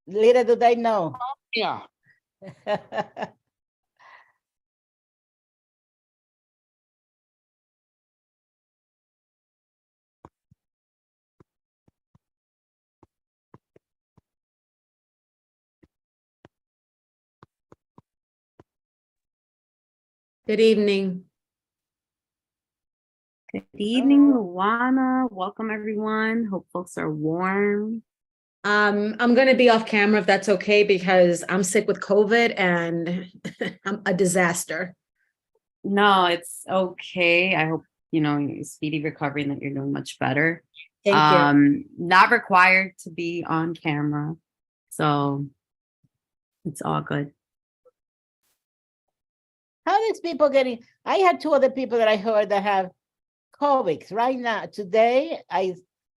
Little do they know. Yeah. Good evening. Good evening, Luana. Welcome, everyone. Hope folks are warm. I'm going to be off camera if that's okay, because I'm sick with COVID and I'm a disaster. No, it's okay. I hope, speedy recovery and that you're doing much better. Thank you. Not required to be on camera. So it's all good. How these people getting? I had 2 other people that I heard that have COVID right now. Today,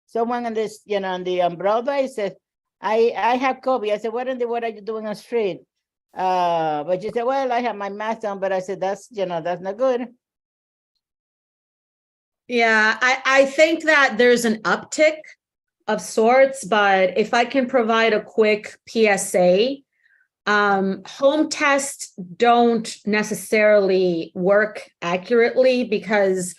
someone on this, on the Broadway says, I have COVID. I said, what in the world are you doing on the street? But she said, well, I have my mask on, but I said, that's not good. Yeah, I think that there's an uptick of sorts, but if I can provide a quick PSA, home tests don't necessarily work accurately, because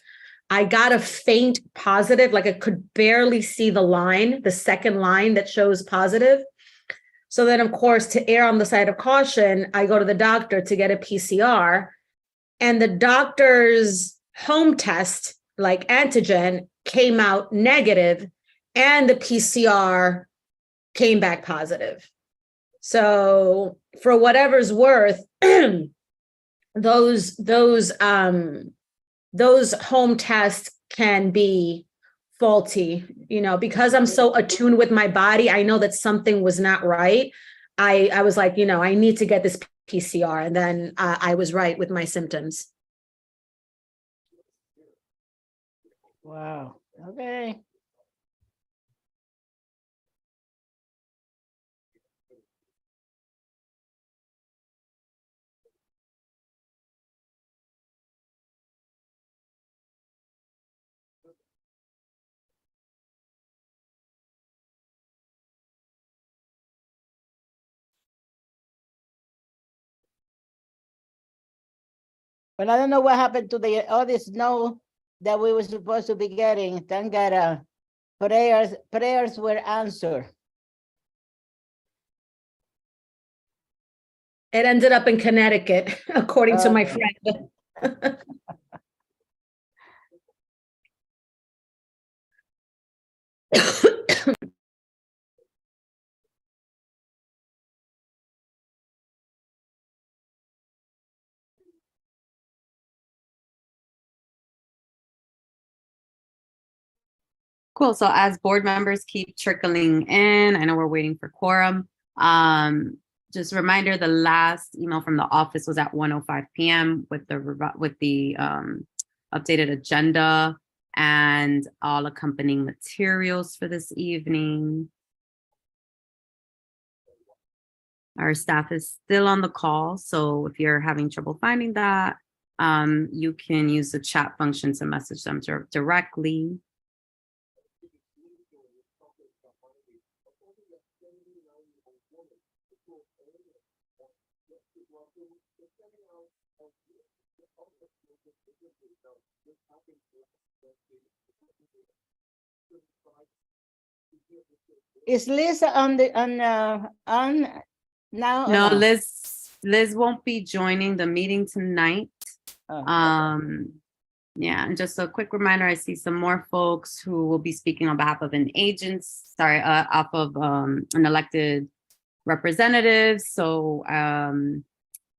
I got a faint positive, like I could barely see the second line that shows positive. So then, of course, to err on the side of caution, I go to the doctor to get a PCR, and the doctor's home test, like antigen, came out negative, and the PCR came back positive. So for whatever's worth, those home tests can be faulty, because I'm so attuned with my body. I know that something was not right. I was like, I need to get this PCR. And then I was right with my symptoms. Wow. Okay. But I don't know what happened to all the snow that we were supposed to be getting. Thank God, prayers were answered. It ended up in Connecticut, according to my friend. Cool. So as board members keep trickling in, I know we're waiting for quorum. Just a reminder, the last email from the office was at 1:05 p.m. with the updated agenda and all accompanying materials for this evening. Our staff is still on the call, so if you're having trouble finding that, you can use the chat function to message them directly. Is Liz on now? No, Liz won't be joining the meeting tonight. Oh, Yeah, and just a quick reminder, I see some more folks who will be speaking on behalf of off of an elected representative. So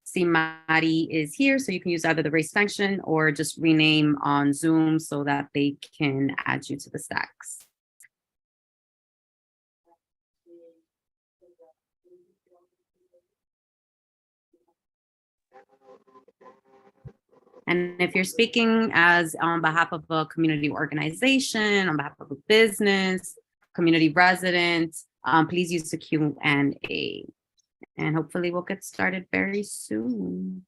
see, Mari is here, so you can use either the raise function or just rename on Zoom so that they can add you to the stacks. And if you're speaking as on behalf of a community organization, on behalf of a business, community resident, please use the Q&A. And hopefully we'll get started very soon.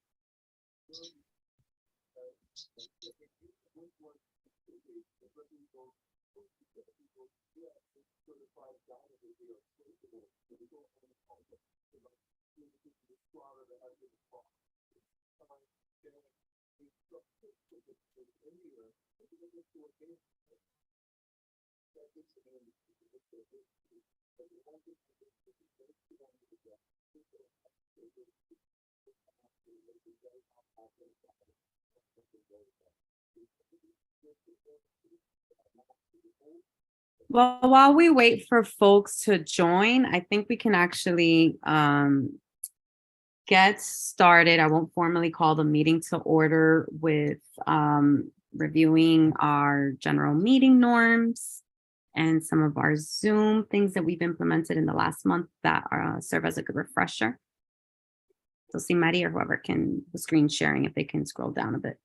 Well, while we wait for folks to join, I think we can actually get started. I won't formally call the meeting to order with reviewing our general meeting norms and some of our Zoom things that we've implemented in the last month that serve as a good refresher. So see Maddie or whoever can, the screen sharing, if they can scroll down a bit.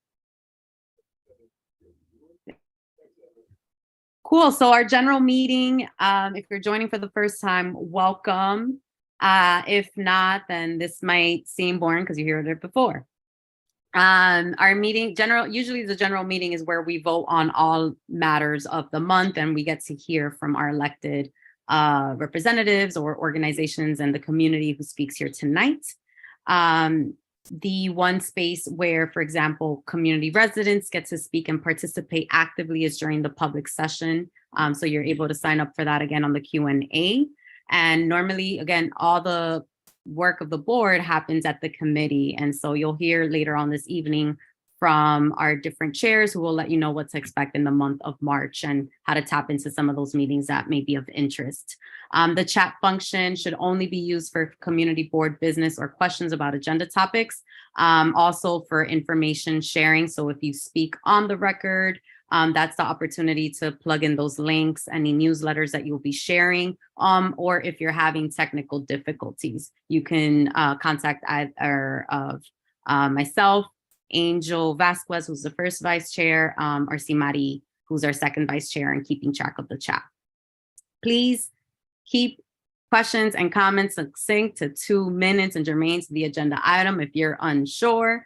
Cool. So our general meeting, if you're joining for the first time, welcome. If not, then this might seem boring because you heard it before. Our meeting, usually the general meeting is where we vote on all matters of the month, and we get to hear from our elected representatives or organizations and the community who speaks here tonight. The one space where, for example, community residents get to speak and participate actively is during the public session. So you're able to sign up for that again on the Q&A. And normally, again, all the work of the board happens at the committee. And so you'll hear later on this evening from our different chairs who will let you know what to expect in the month of March and how to tap into some of those meetings that may be of interest. The chat function should only be used for community board business or questions about agenda topics, also for information sharing. So if you speak on the record, that's the opportunity to plug in those links, any newsletters that you'll be sharing, or if you're having technical difficulties, you can contact either of myself, Angel Vasquez, who's the first vice chair, or Simari, who's our second vice chair, and keeping track of the chat. Please keep questions and comments succinct to 2 minutes and germane to the agenda item. If you're unsure,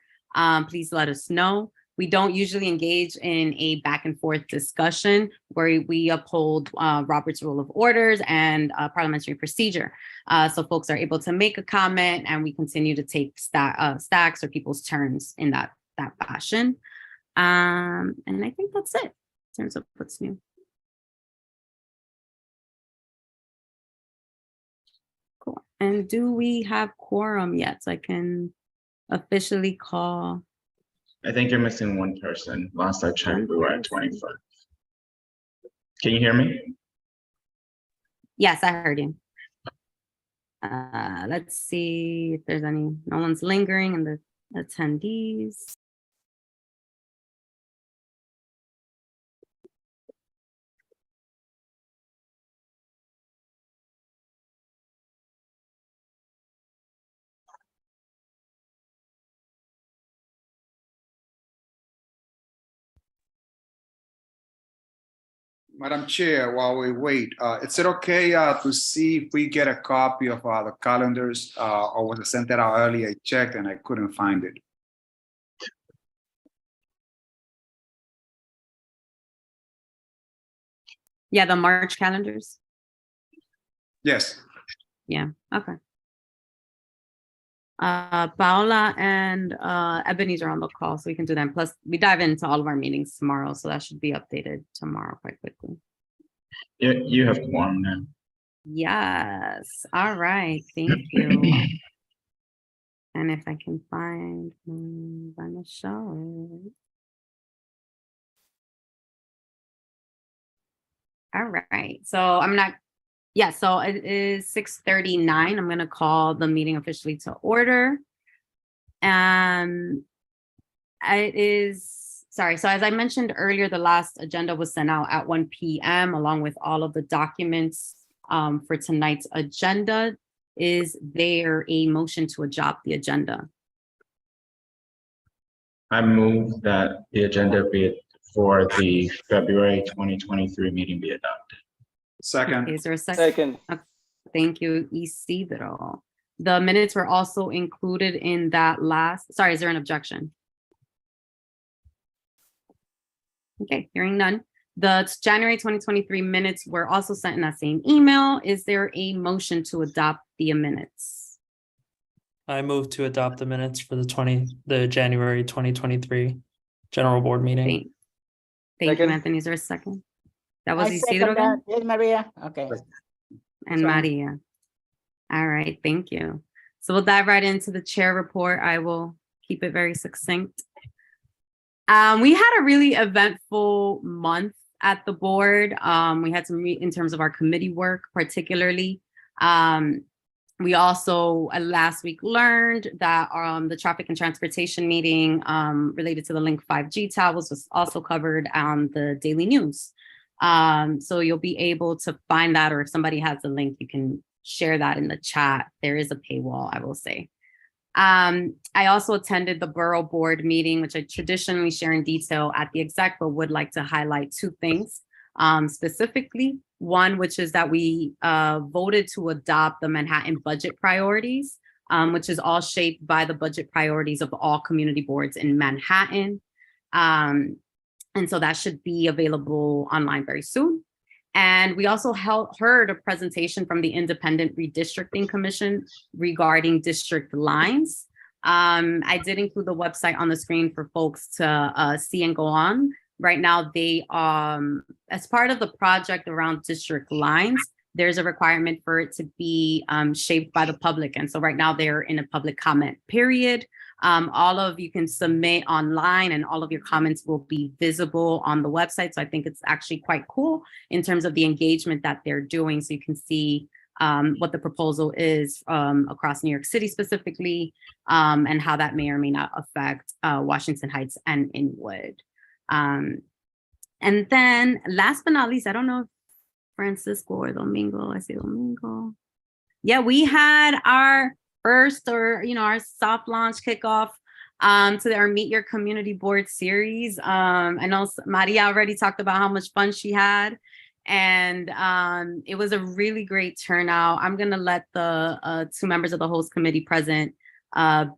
please let us know. We don't usually engage in a back and forth discussion where we uphold Robert's Rule of Orders and parliamentary procedure. So folks are able to make a comment and we continue to take stacks or people's turns in that fashion. And I think that's it in terms of what's new. Cool. And do we have quorum yet? So I can officially call. I think you're missing one person. Last I checked, we were at 25. Can you hear me? Yes, I heard you. Let's see if there's no one's lingering in the attendees. Madam Chair, while we wait, is it okay to see if we get a copy of the calendars or was it sent out early? I checked and I couldn't find it. Yeah, the March calendars. Yes. Yeah, okay. Paola and Ebony's are on the call, so we can do them. Plus, we dive into all of our meetings tomorrow, so that should be updated tomorrow quite quickly. Yeah, you have quorum now. Yes. All right. Thank you. And if I can find the show. All right. So I'm not. Yeah, so it is 6:39. I'm going to call the meeting officially to order. It is, sorry, so as I mentioned earlier, the last agenda was sent out at 1 p.m. along with all of the documents for tonight's agenda. Is there a motion to adopt the agenda? I move that the agenda for the February 2023 meeting be adopted. Second. Is there a second? Okay. Thank you, Isidro. The minutes were also included in that last, sorry, is there an objection? Okay, hearing none. The January 2023 minutes were also sent in that same email. Is there a motion to adopt the minutes? I move to adopt the minutes for the January 2023 general board meeting. Thank you, Second. Anthony. Is there a second? That was I second Isidro that. again? Yes, Maria, okay. And Sorry. Maria. All right, thank you. So we'll dive right into the chair report. I will keep it very succinct. We had a really eventful month at the board. We had some in terms of our committee work, particularly. We also last week learned that the traffic and transportation meeting related to the Link 5G towers was also covered on the daily news. So you'll be able to find that, or if somebody has the link, you can share that in the chat. There is a paywall, I will say. I also attended the borough board meeting, which I traditionally share in detail at the exec, but would like to highlight two things specifically. One, which is that we voted to adopt the Manhattan budget priorities, which is all shaped by the budget priorities of all community boards in Manhattan. And so that should be available online very soon. And we also heard a presentation from the Independent Redistricting Commission regarding district lines. I did include the website on the screen for folks to see and go on. Right now, they, as part of the project around district lines, there's a requirement for it to be shaped by the public. And so right now they're in a public comment period. All of you can submit online and all of your comments will be visible on the website. So I think it's actually quite cool in terms of the engagement that they're doing. So you can see what the proposal is across New York City specifically, and how that may or may not affect Washington Heights and Inwood. And then last but not least, I don't know if Francisco or Domingo, I see Domingo. Yeah, we had our first, or our soft launch kickoff to our Meet Your Community Board series. I know Maria already talked about how much fun she had, and it was a really great turnout. I'm gonna let the two members of the host committee present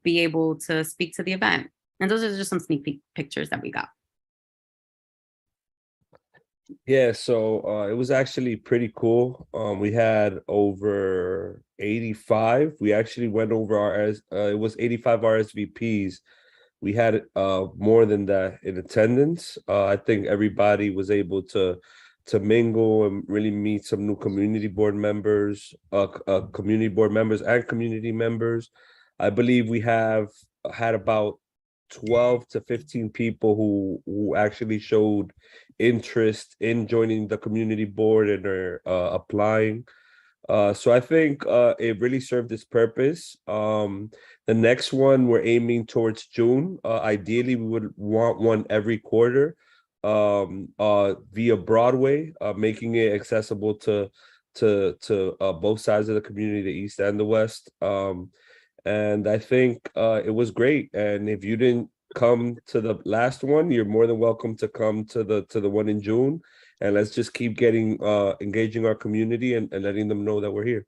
be able to speak to the event. And those are just some sneak peek pictures that we got. Yeah, so it was actually pretty cool. We had over 85. We actually went over it was 85 RSVPs. We had more than that in attendance. I think everybody was able to mingle and really meet some new community board members and community members. I believe we had about 12 to 15 people who actually showed interest in joining the community board and are applying. So I think it really served its purpose. The next one, we're aiming towards June. Ideally, we would want one every quarter via Broadway, making it accessible to both sides of the community, the East and the West. And I think it was great. And if you didn't come to the last one, you're more than welcome to come to the one in June. And let's just keep getting engaging our community and letting them know that we're here.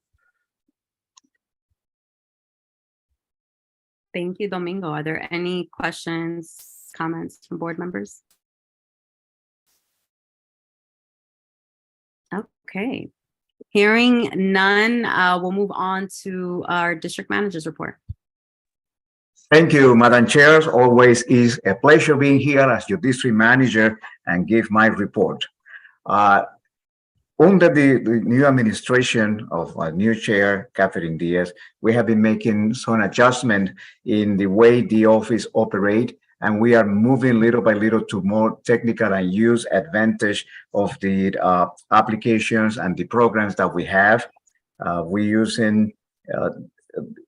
Thank you, Domingo. Are there any questions, comments from board members? Okay. Hearing none, we'll move on to our district manager's report. Thank you, Madam Chair. As always, is a pleasure being here as your district manager and give my report. Under the new administration of our new chair, Catherine Diaz, we have been making some adjustment in the way the office operate, and we are moving little by little to more technical and use advantage of the applications and the programs that we have. We're using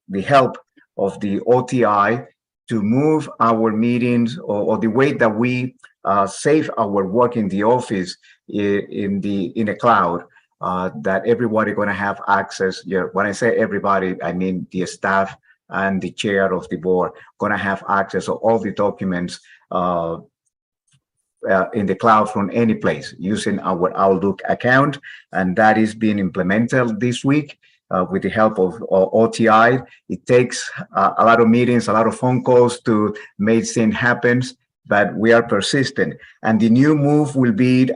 the help of the OTI to move our meetings or the way that we save our work in the office in the cloud, that everybody going to have access. When I say everybody, I mean the staff and the chair of the board going to have access to all the documents in the cloud from any place using our Outlook account. And that is being implemented this week. With the help of OTI. It takes a lot of meetings, a lot of phone calls to make things happen, but we are persistent. And the new move will be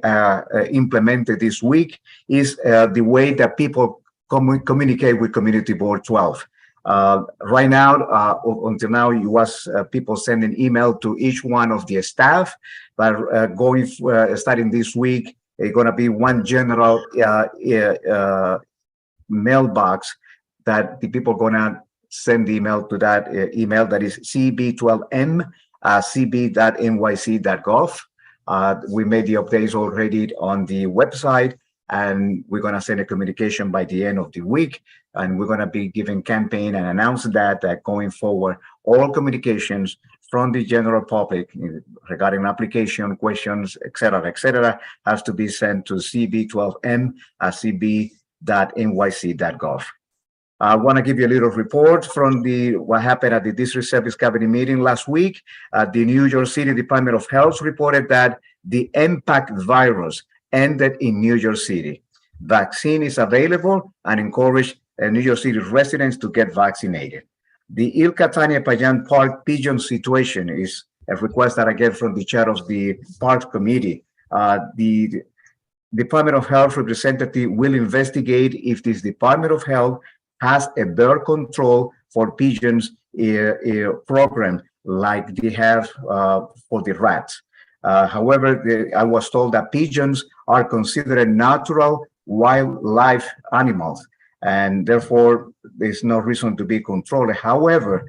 implemented this week is the way that people communicate with Community Board 12. Right now, until now, it was people sending email to each one of the staff, but starting this week, it's going to be one general mailbox that the people going to send the email to that email that is CB12M, cb.nyc.gov. We made the updates already on the website, and we're going to send a communication by the end of the week. And we're going to be giving campaign and announce that going forward, all communications from the general public regarding application, questions, et cetera, has to be sent to CB12M at cb.nyc.gov. I want to give you a little report from what happened at the District Service Cabinet meeting last week. The New York City Department of Health reported that the MPAC virus ended in New York City. Vaccine is available and encourage New York City residents to get vaccinated. The Il Catania Payan Park pigeon situation is a request that I get from the chair of the Parks Committee. The Department of Health representative will investigate if this Department of Health has a bird control for pigeons program like they have for the rats. However, I was told that pigeons are considered natural wildlife animals, and therefore there's no reason to be controlled. However,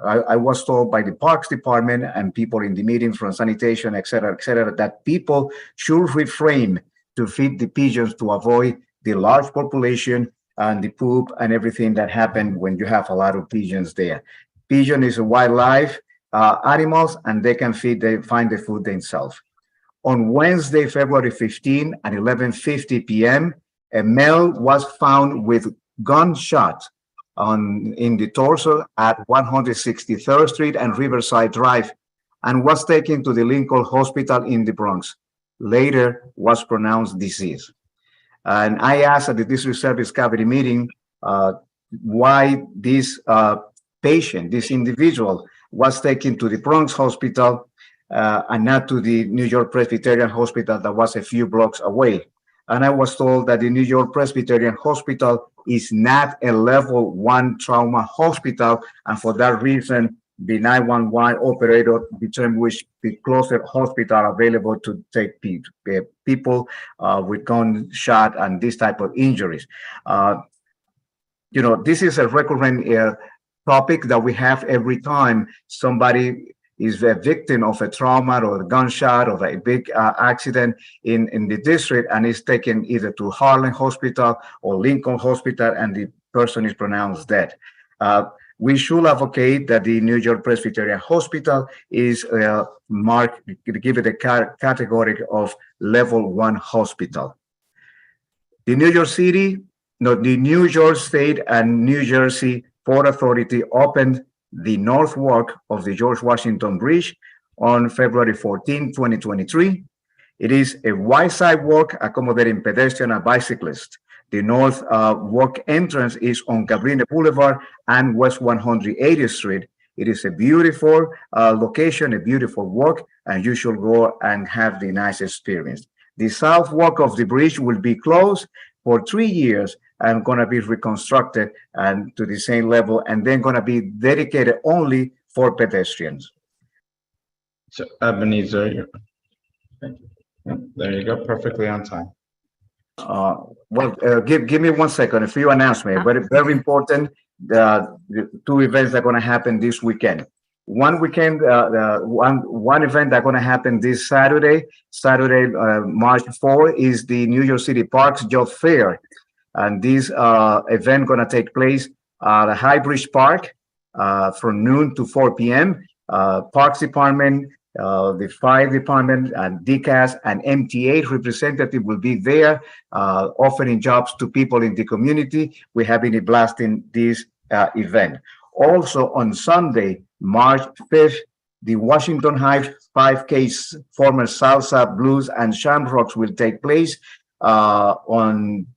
I was told by the Parks Department and people in the meeting from sanitation, et cetera, that people should refrain to feed the pigeons to avoid the large population and the poop and everything that happened when you have a lot of pigeons there. Pigeon is a wildlife animals, and they can find the food themselves. On Wednesday, February 15 at 11:50 p.m., a male was found with gunshot in the torso at 163rd Street and Riverside Drive, and was taken to the Lincoln Hospital in the Bronx. Later was pronounced deceased. And I asked at the District Service Cabinet meeting why this patient, this individual, was taken to the Bronx Hospital and not to the New York Presbyterian Hospital that was a few blocks away. And I was told that the New York Presbyterian Hospital is not a level 1 trauma hospital, and for that reason, the 911 operator determined which the closest hospital available to take people with gunshot and this type of injuries. This is a recurrent topic that we have every time somebody is a victim of a trauma or a gunshot or a big accident in the district, and is taken either to Harlem Hospital or Lincoln Hospital, and the person is pronounced dead. We should advocate that the New York Presbyterian Hospital is marked, give it a category of level 1 hospital. The New York State and New Jersey Port Authority opened the North Walk of the George Washington Bridge on February 14, 2023. It is a wide sidewalk accommodating pedestrians and bicyclists. The North Walk entrance is on Cabrini Boulevard and West 180th Street. It is a beautiful location, a beautiful walk, and you should go and have the nice experience. The South Walk of the bridge will be closed for 3 years and going to be reconstructed and to the same level, and then going to be dedicated only for pedestrians. So Ebenezer, there you go, perfectly on time. Give me 1 second, a few announcements, but it's very important. The 2 events that are going to happen this weekend. One event that's going to happen this Saturday, March 4, is the New York City Parks Job Fair. And this event going to take place at High Bridge Park from noon to 4 p.m. Parks Department, the Fire Department, and DCAS and MTA representative will be there offering jobs to people in the community. We're having a blast in this event. Also on Sunday, March 5th, the Washington Heights 5K former salsa, blues, and shamrocks will take place on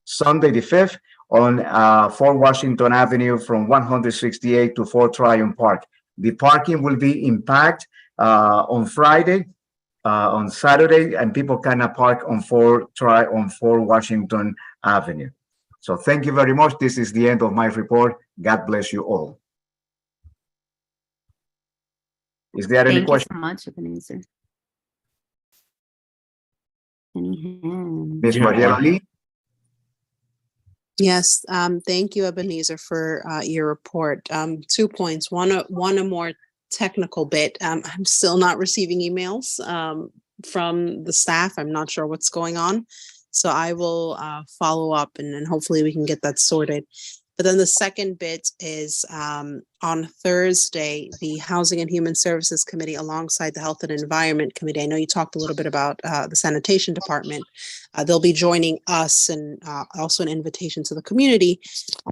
Sunday the 5th on 4 Washington Avenue from 168 to 4 Tryon Park. The parking will be impacted on Friday, on Saturday, and people cannot park on 4 Washington Avenue. So thank you very much. This is the end of my report. God bless you all. Is there any Thank you question? so much, Ebenezer. Any hands? Ms. Yeah. Mariela Lee? Yes, thank you, Ebenezer, for your report. 2 points. One, a more technical bit. I'm still not receiving emails from the staff. I'm not sure what's going on. So I will follow up and hopefully we can get that sorted. But then the second bit is on Thursday, the Housing and Human Services Committee alongside the Health and Environment Committee. I know you talked a little bit about the Sanitation Department. They'll be joining us and also an invitation to the community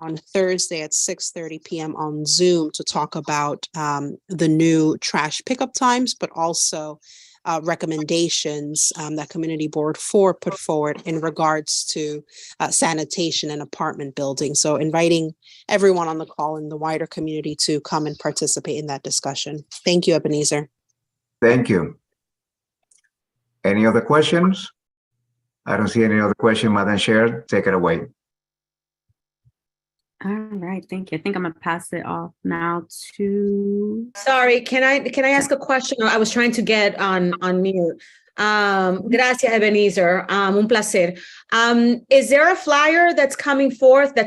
on Thursday at 6:30 p.m. on Zoom to talk about the new trash pickup times, but also recommendations that Community Board 4 put forward in regards to sanitation and apartment buildings. So inviting everyone on the call in the wider community to come and participate in that discussion. Thank you, Ebenezer. Thank you. Any other questions? I don't see any other question. Madam Chair, take it away. All right, thank you. I think I'm gonna pass it off now to. Sorry, can I ask a question? I was trying to get on mute. Gracias, Ebenezer. Un placer. Is there a flyer that's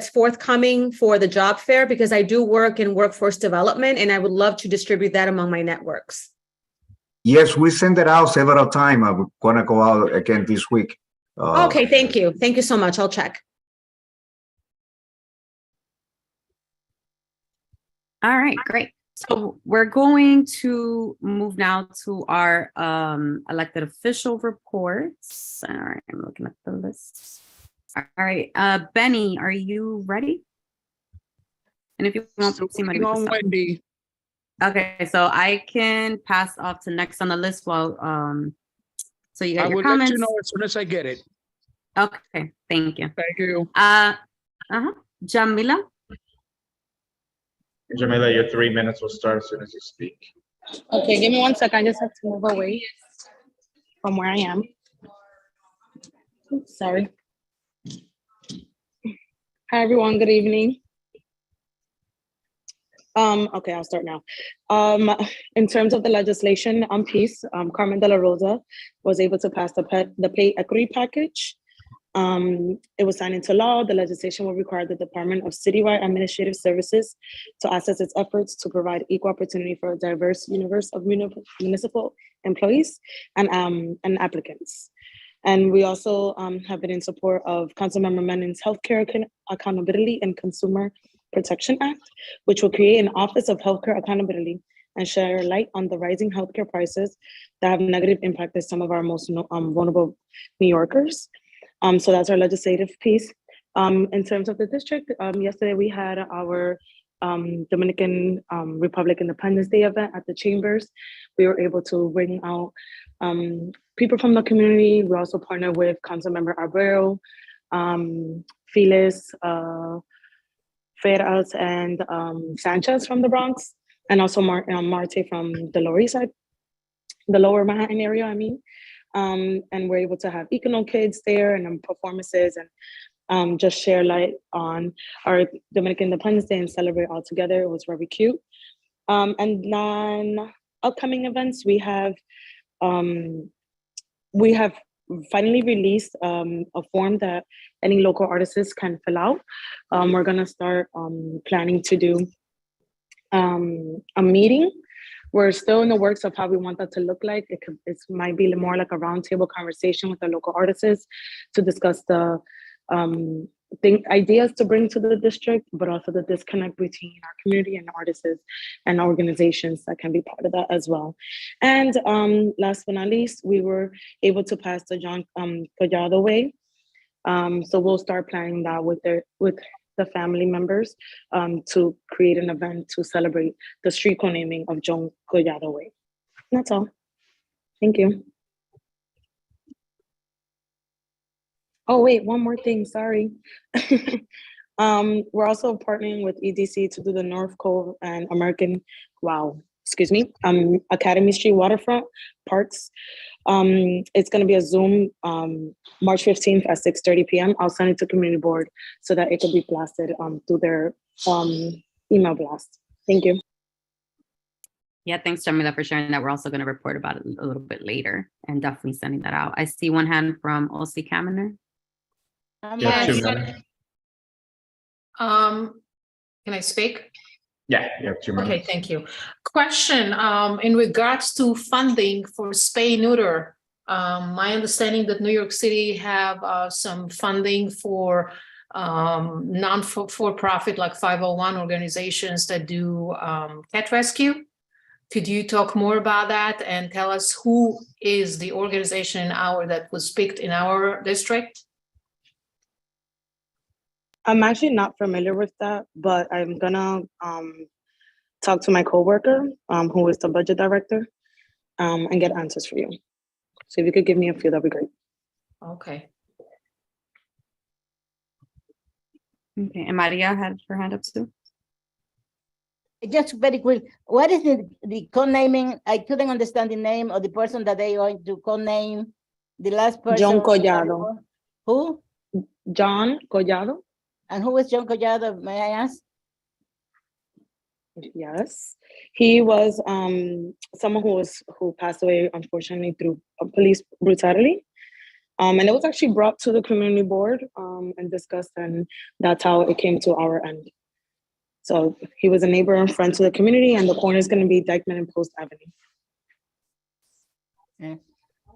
forthcoming for the job fair? Because I do work in workforce development and I would love to distribute that among my networks. Yes, we sent it out several times. I'm gonna go out again this week. Okay, thank you. Thank you so much. I'll check. All right, great. So we're going to move now to our elected official reports. All right, I'm looking at the list. All right, Benny, are you ready? And if you want to see my Wendy. Okay, so I can pass off to next on the list while so you got I your will comments. let you know as soon as I get it. Okay, thank you. Thank you. Jamila. Jamila, your 3 minutes will start as soon as you speak. Okay, give me 1 second. I just have to move away from where I am. Oops, sorry. Hi, everyone. Good evening. Okay, I'll start now. In terms of the legislation on peace, Carmen De La Rosa was able to pass the pay equity package. It was signed into law. The legislation will require the Department of Citywide Administrative Services to assess its efforts to provide equal opportunity for a diverse universe of municipal employees and applicants. And we also have been in support of Councilmember Menin's Healthcare Accountability and Consumer Protection Act, which will create an Office of Healthcare Accountability and share light on the rising healthcare prices that have negative impacted some of our most vulnerable New Yorkers. So that's our legislative piece. In terms of the district, yesterday we had our Dominican Republic Independence Day event at the Chambers. We were able to bring out people from the community. We also partnered with Councilmember Abreu, Feliz, Ferraz, and Sanchez from the Bronx, and also Marte from the Lower East Side, the Lower Manhattan area, I mean. And we're able to have Econo kids there and performances and just share light on our Dominican Independence Day and celebrate all together. It was very cute. And non-upcoming events, we have finally released a form that any local artists can fill out. We're gonna start planning to do a meeting. We're still in the works of how we want that to look like. It might be more like a roundtable conversation with the local artists to discuss the ideas to bring to the district, but also the disconnect between our community and artists and organizations that can be part of that as well. And last but not least, we were able to pass the John Collado Way. So we'll start planning that with the family members to create an event to celebrate the street co-naming of John Collado Way. That's all. Thank you. Oh, wait, one more thing, sorry. We're also partnering with EDC to do the North Cove and American, wow, Academy Street Waterfront Parks. It's going to be a Zoom March 15th at 6:30 p.m. I'll send it to community board so that it could be blasted through their email blast. Thank you. Yeah, thanks, Jamila, for sharing that. We're also going to report about it a little bit later and definitely sending that out. I see one hand from OC Kaminer. Yeah, 2 Yes. minutes. Can I speak? Yeah, you have 2 minutes. Okay, thank you. Question, in regards to funding for spay neuter, my understanding that New York City have some funding for non-for-profit like 501 organizations that do cat rescue. Could you talk more about that and tell us who is the organization that was picked in our district? I'm actually not familiar with that, but I'm gonna talk to my coworker, who is the budget director, and get answers for you. So if you could give me a few, that'd be great. Okay. Okay, and Maria had her hand up too. Just very quick, what is the co-naming? I couldn't understand the name of the person that they are going to co-name, the last person. John Collado. Who? John Collado? And who is John Collado, may I ask? Yes. He was someone who passed away, unfortunately, through police brutality. And it was actually brought to the community board and discussed, and that's how it came to our end. So he was a neighbor and friend to the community, and the corner is going to be Dyckman and Post Avenue. Yeah.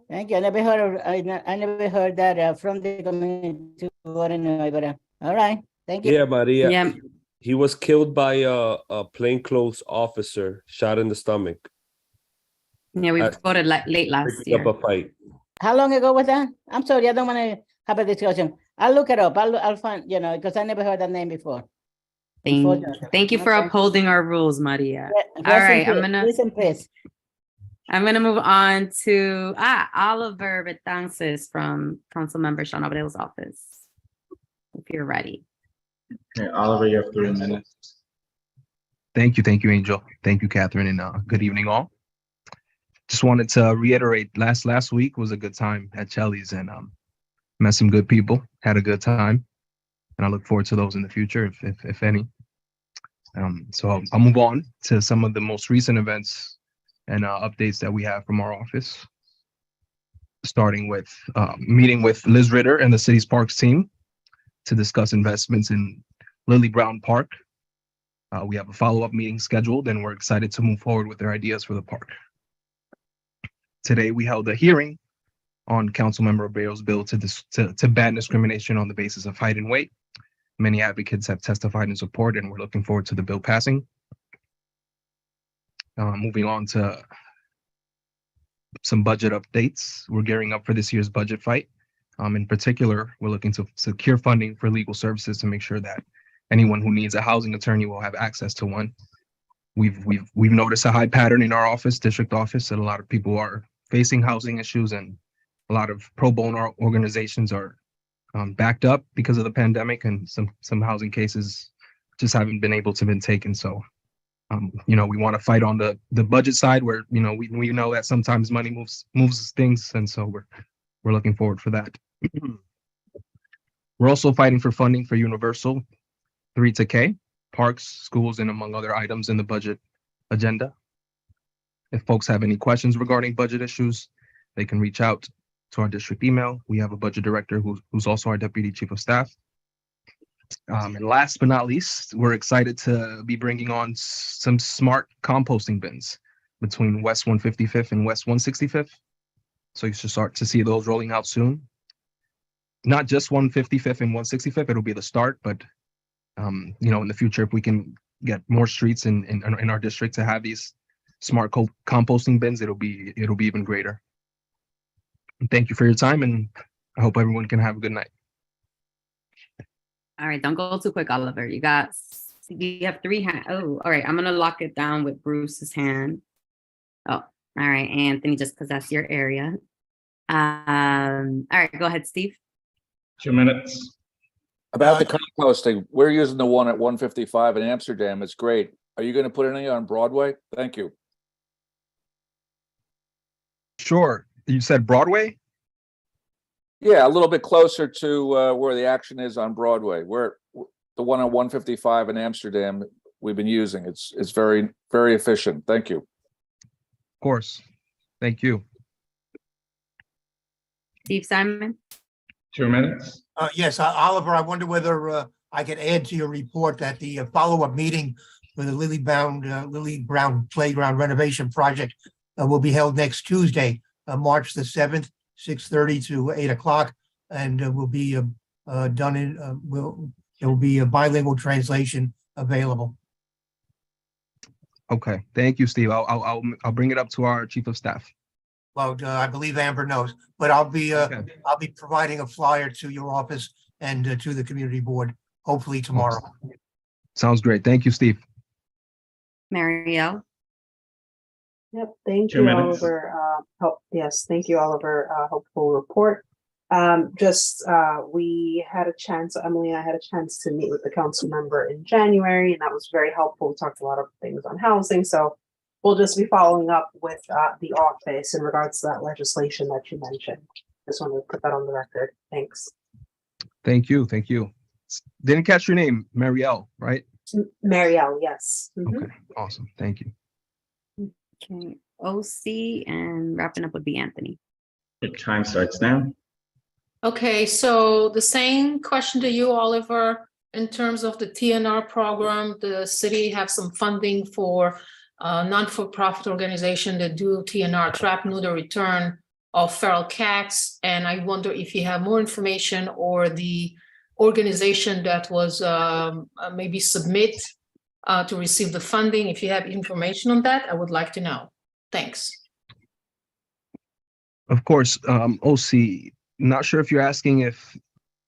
Thank you. I never heard that from the community. But, all right. Thank you. Yeah, Maria. Yeah. He was killed by a plainclothes officer, shot in the stomach. Yeah, we voted late last Picking up year. a fight. How long ago was that? I'm sorry, I don't want to have a discussion. I'll look it up. I'll find, because I never heard that name before. Thank you for Okay. upholding our rules, Maria. Rest All in right, peace. I'm gonna move on to Oliver Betances from Councilmember Sean Abreo's office. If you're ready. Okay, Oliver, you have 3 minutes. Thank you, Angel. Thank you, Catherine, and good evening, all. Just wanted to reiterate, last week was a good time at Chelly's, and met some good people, had a good time, and I look forward to those in the future, if any. So I'll move on to some of the most recent events and updates that we have from our office, starting with meeting with Liz Ritter and the city's parks team to discuss investments in Lily Brown Park. We have a follow-up meeting scheduled, and we're excited to move forward with their ideas for the park. Today, we held a hearing on Councilmember Abreo's bill to ban discrimination on the basis of height and weight. Many advocates have testified in support, and we're looking forward to the bill passing. Moving on to some budget updates. We're gearing up for this year's budget fight. In particular, we're looking to secure funding for legal services to make sure that anyone who needs a housing attorney will have access to one. We've noticed a high pattern in our office, district office, that a lot of people are facing housing issues, and a lot of pro bono organizations are backed up because of the pandemic, and some housing cases just haven't been able to been taken. So, we want to fight on the budget side, where we know that sometimes money moves things, and so we're looking forward for that. We're also fighting for funding for Universal 3 to K, parks, schools, and among other items in the budget agenda. If folks have any questions regarding budget issues, they can reach out to our district email. We have a budget director who's also our deputy chief of staff. And last but not least, we're excited to be bringing on some smart composting bins between West 155th and West 165th. So you should start to see those rolling out soon. Not just 155th and 165th, it'll be the start, but in the future, if we can get more streets in our district to have these smart composting bins, it'll be even greater. And thank you for your time, and I hope everyone can have a good night. All right, don't go too quick, Oliver. You have 3 hands. Oh, all right. I'm gonna lock it down with Bruce's hand. Oh, all right, Anthony, just because that's your area. All right, go ahead, Steve. 2 minutes. About the composting, we're using the one at 155 in Amsterdam. It's great. Are you going to put any on Broadway? Thank you. Sure. You said Broadway? Yeah, a little bit closer to where the action is on Broadway. Where the one on 155 in Amsterdam we've been using. It's very, very efficient. Thank you. Of course. Thank you. Steve Simon? 2 minutes. Yes, Oliver, I wonder whether I could add to your report that the follow-up meeting for the Lily Brown Playground renovation project will be held next Tuesday, March the 7th, 6:30 to 8 o'clock, and will be done in, there will be a bilingual translation available. Okay. Thank you, Steve. I'll bring it up to our chief of staff. Well, I believe Amber knows, but I'll be providing a flyer to your office and to the community board, hopefully tomorrow. Sounds great. Thank you, Steve. Marielle? Yep, thank 2 you, minutes. Oliver. Yes, thank you, Oliver. Hopeful report. We had a chance, Emily and I had a chance to meet with the council member in January, and that was very helpful. We talked a lot of things on housing, so we'll just be following up with the office in regards to that legislation that you mentioned. Just wanted to put that on the record. Thanks. Thank you. Thank you. Didn't catch your name, Marielle, right? Marielle, yes. Mhm. Okay, awesome. Thank you. Okay, OC, and wrapping up would be Anthony. Your time starts now. Okay, so the same question to you, Oliver. In terms of the TNR program, the city have some funding for non-for-profit organization that do TNR, trap, neuter, return of feral cats. And I wonder if you have more information or the organization that was maybe submit to receive the funding. If you have information on that, I would like to know. Thanks. Of course, OC, not sure if you're asking if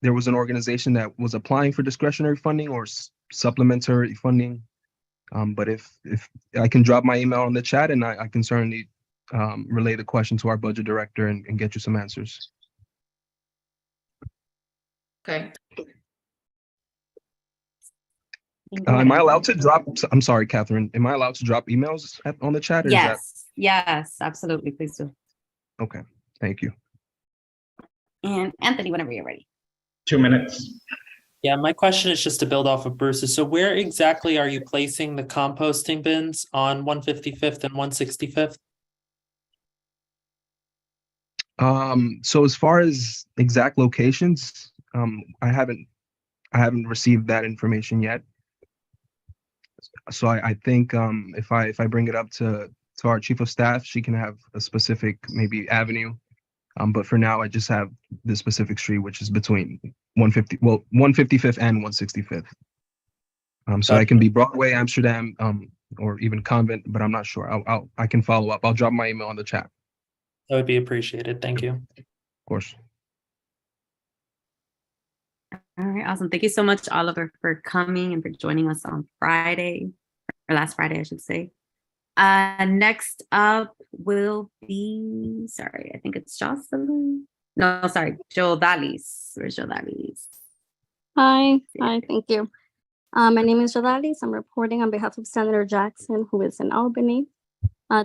there was an organization that was applying for discretionary funding or supplementary funding. But if I can drop my email in the chat, and I can certainly relay the question to our budget director and get you some answers. Okay. Am I allowed to drop? I'm sorry, Catherine. Am I allowed to drop emails on the chat? Or Yes, absolutely. Please do. Okay, thank you. And Anthony, whenever you're ready. 2 minutes. Yeah, my question is just to build off of Bruce's. So where exactly are you placing the composting bins on 155th and 165th? So as far as exact locations, I haven't received that information yet. So I think if I bring it up to our chief of staff, she can have a specific maybe avenue. But for now, I just have the specific street, which is between 155th and 165th. So I can be Broadway, Amsterdam, or even Convent, but I'm not sure. I can follow up. I'll drop my email on the chat. That would be appreciated. Thank you. Of course. All right, awesome. Thank you so much, Oliver, for coming and for joining us on Friday, or last Friday, I should say. Next up will be, sorry, I think it's Jocelyn. No, sorry, Joe Dallis. Where's Joe Dallis? Hi, thank you. My name is Joe Dallis. I'm reporting on behalf of Senator Jackson, who is in Albany.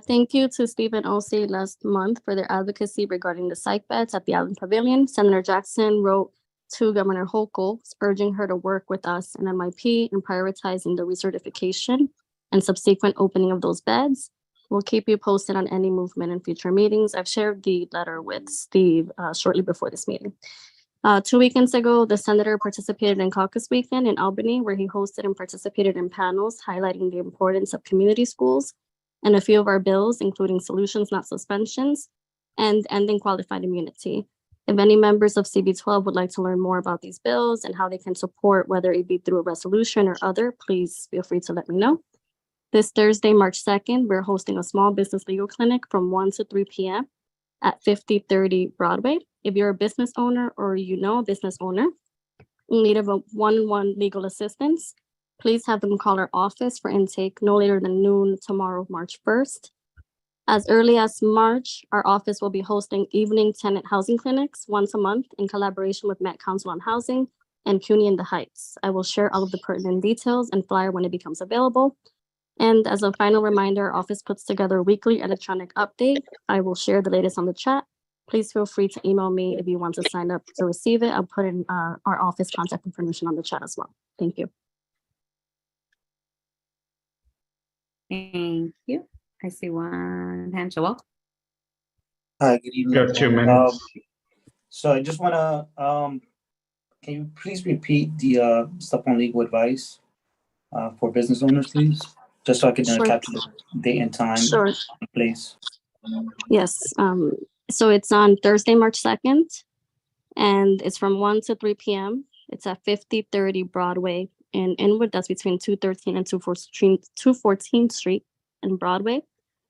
Thank you to Steve and OC last month for their advocacy regarding the psych beds at the Allen Pavilion. Senator Jackson wrote to Governor Hochul, urging her to work with us and MIP in prioritizing the recertification and subsequent opening of those beds. We'll keep you posted on any movement in future meetings. I've shared the letter with Steve shortly before this meeting. 2 weekends ago, the senator participated in Caucus Weekend in Albany, where he hosted and participated in panels highlighting the importance of community schools and a few of our bills, including solutions, not suspensions, and ending qualified immunity. If any members of CB12 would like to learn more about these bills and how they can support, whether it be through a resolution or other, please feel free to let me know. This Thursday, March 2nd, we're hosting a small business legal clinic from 1 to 3 p.m. at 5030 Broadway. If you're a business owner or you know a business owner in need of a one-on-one legal assistance, please have them call our office for intake no later than noon tomorrow, March 1st. As early as March, our office will be hosting evening tenant housing clinics once a month in collaboration with Met Council on Housing and CUNY in the Heights. I will share all of the pertinent details and flyer when it becomes available. And as a final reminder, our office puts together a weekly electronic update. I will share the latest on the chat. Please feel free to email me if you want to sign up to receive it. I'll put in our office contact information on the chat as well. Thank you. Thank you. I see one hand, Joel. Hi, good evening. You have 2 minutes. So I just wanna, can you please repeat the stuff on legal advice for business owners, please? Just so I can Sure. capture the date and time, Sure. and place. Yes. So it's on Thursday, March 2nd, and it's from 1 to 3 p.m. It's at 5030 Broadway in Inwood. That's between 213 and 214th Street in Broadway,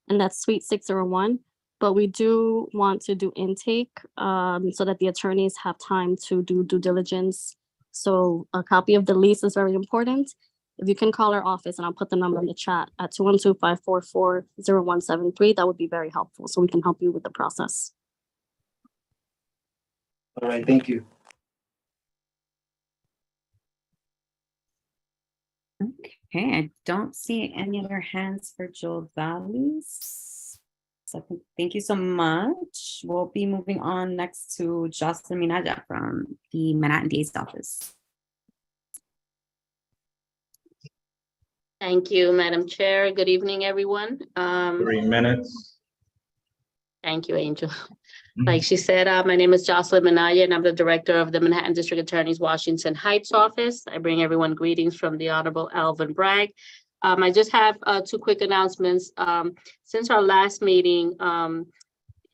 and that's Suite 601. But we do want to do intake so that the attorneys have time to do due diligence. So a copy of the lease is very important. If you can call our office, and I'll put the number in the chat at 212-544-0173, that would be very helpful, so we can help you with the process. All right, thank you. Okay, I don't see any other hands for Joel Valleys. So thank you so much. We'll be moving on next to Jocelyn Minaja from the Manhattan DA's office. Thank you, Madam Chair. Good evening, everyone. 3 minutes. Thank you, Angel. Like she said, my name is Jocelyn Minaya, and I'm the director of the Manhattan District Attorney's Washington Heights office. I bring everyone greetings from the Honorable Alvin Bragg. I just have 2 quick announcements. Since our last meeting,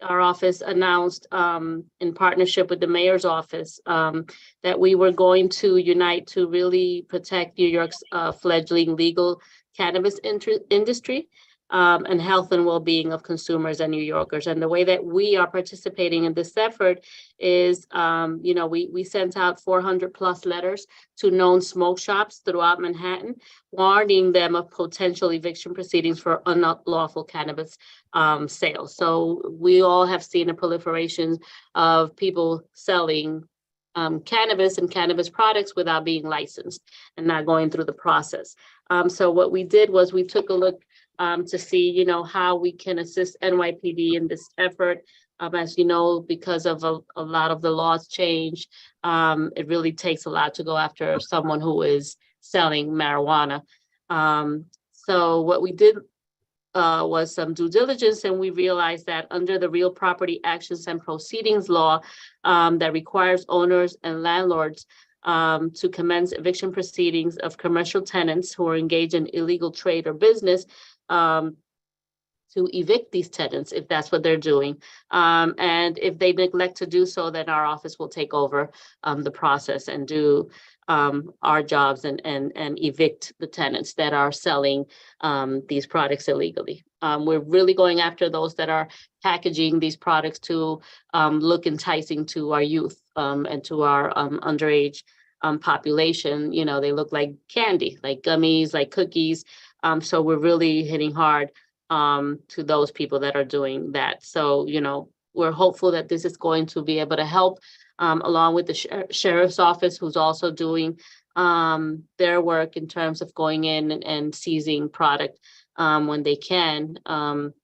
our office announced in partnership with the mayor's office that we were going to unite to really protect New York's fledgling legal cannabis industry and health and well-being of consumers and New Yorkers. And the way that we are participating in this effort is, we sent out 400 plus letters to known smoke shops throughout Manhattan, warning them of potential eviction proceedings for unlawful cannabis sales. So we all have seen a proliferation of people selling cannabis and cannabis products without being licensed and not going through the process. So what we did was we took a look to see, how we can assist NYPD in this effort. As you know, because of a lot of the laws change, it really takes a lot to go after someone who is selling marijuana. So what we did was some due diligence, and we realized that under the Real Property Actions and Proceedings law that requires owners and landlords to commence eviction proceedings of commercial tenants who are engaged in illegal trade or business, to evict these tenants if that's what they're doing. And if they neglect to do so, then our office will take over the process and do our jobs and evict the tenants that are selling these products illegally. We're really going after those that are packaging these products to look enticing to our youth and to our underage population. They look like candy, like gummies, like cookies. So we're really hitting hard to those people that are doing that. So, we're hopeful that this is going to be able to help along with the sheriff's office, who's also doing their work in terms of going in and seizing product when they can. And,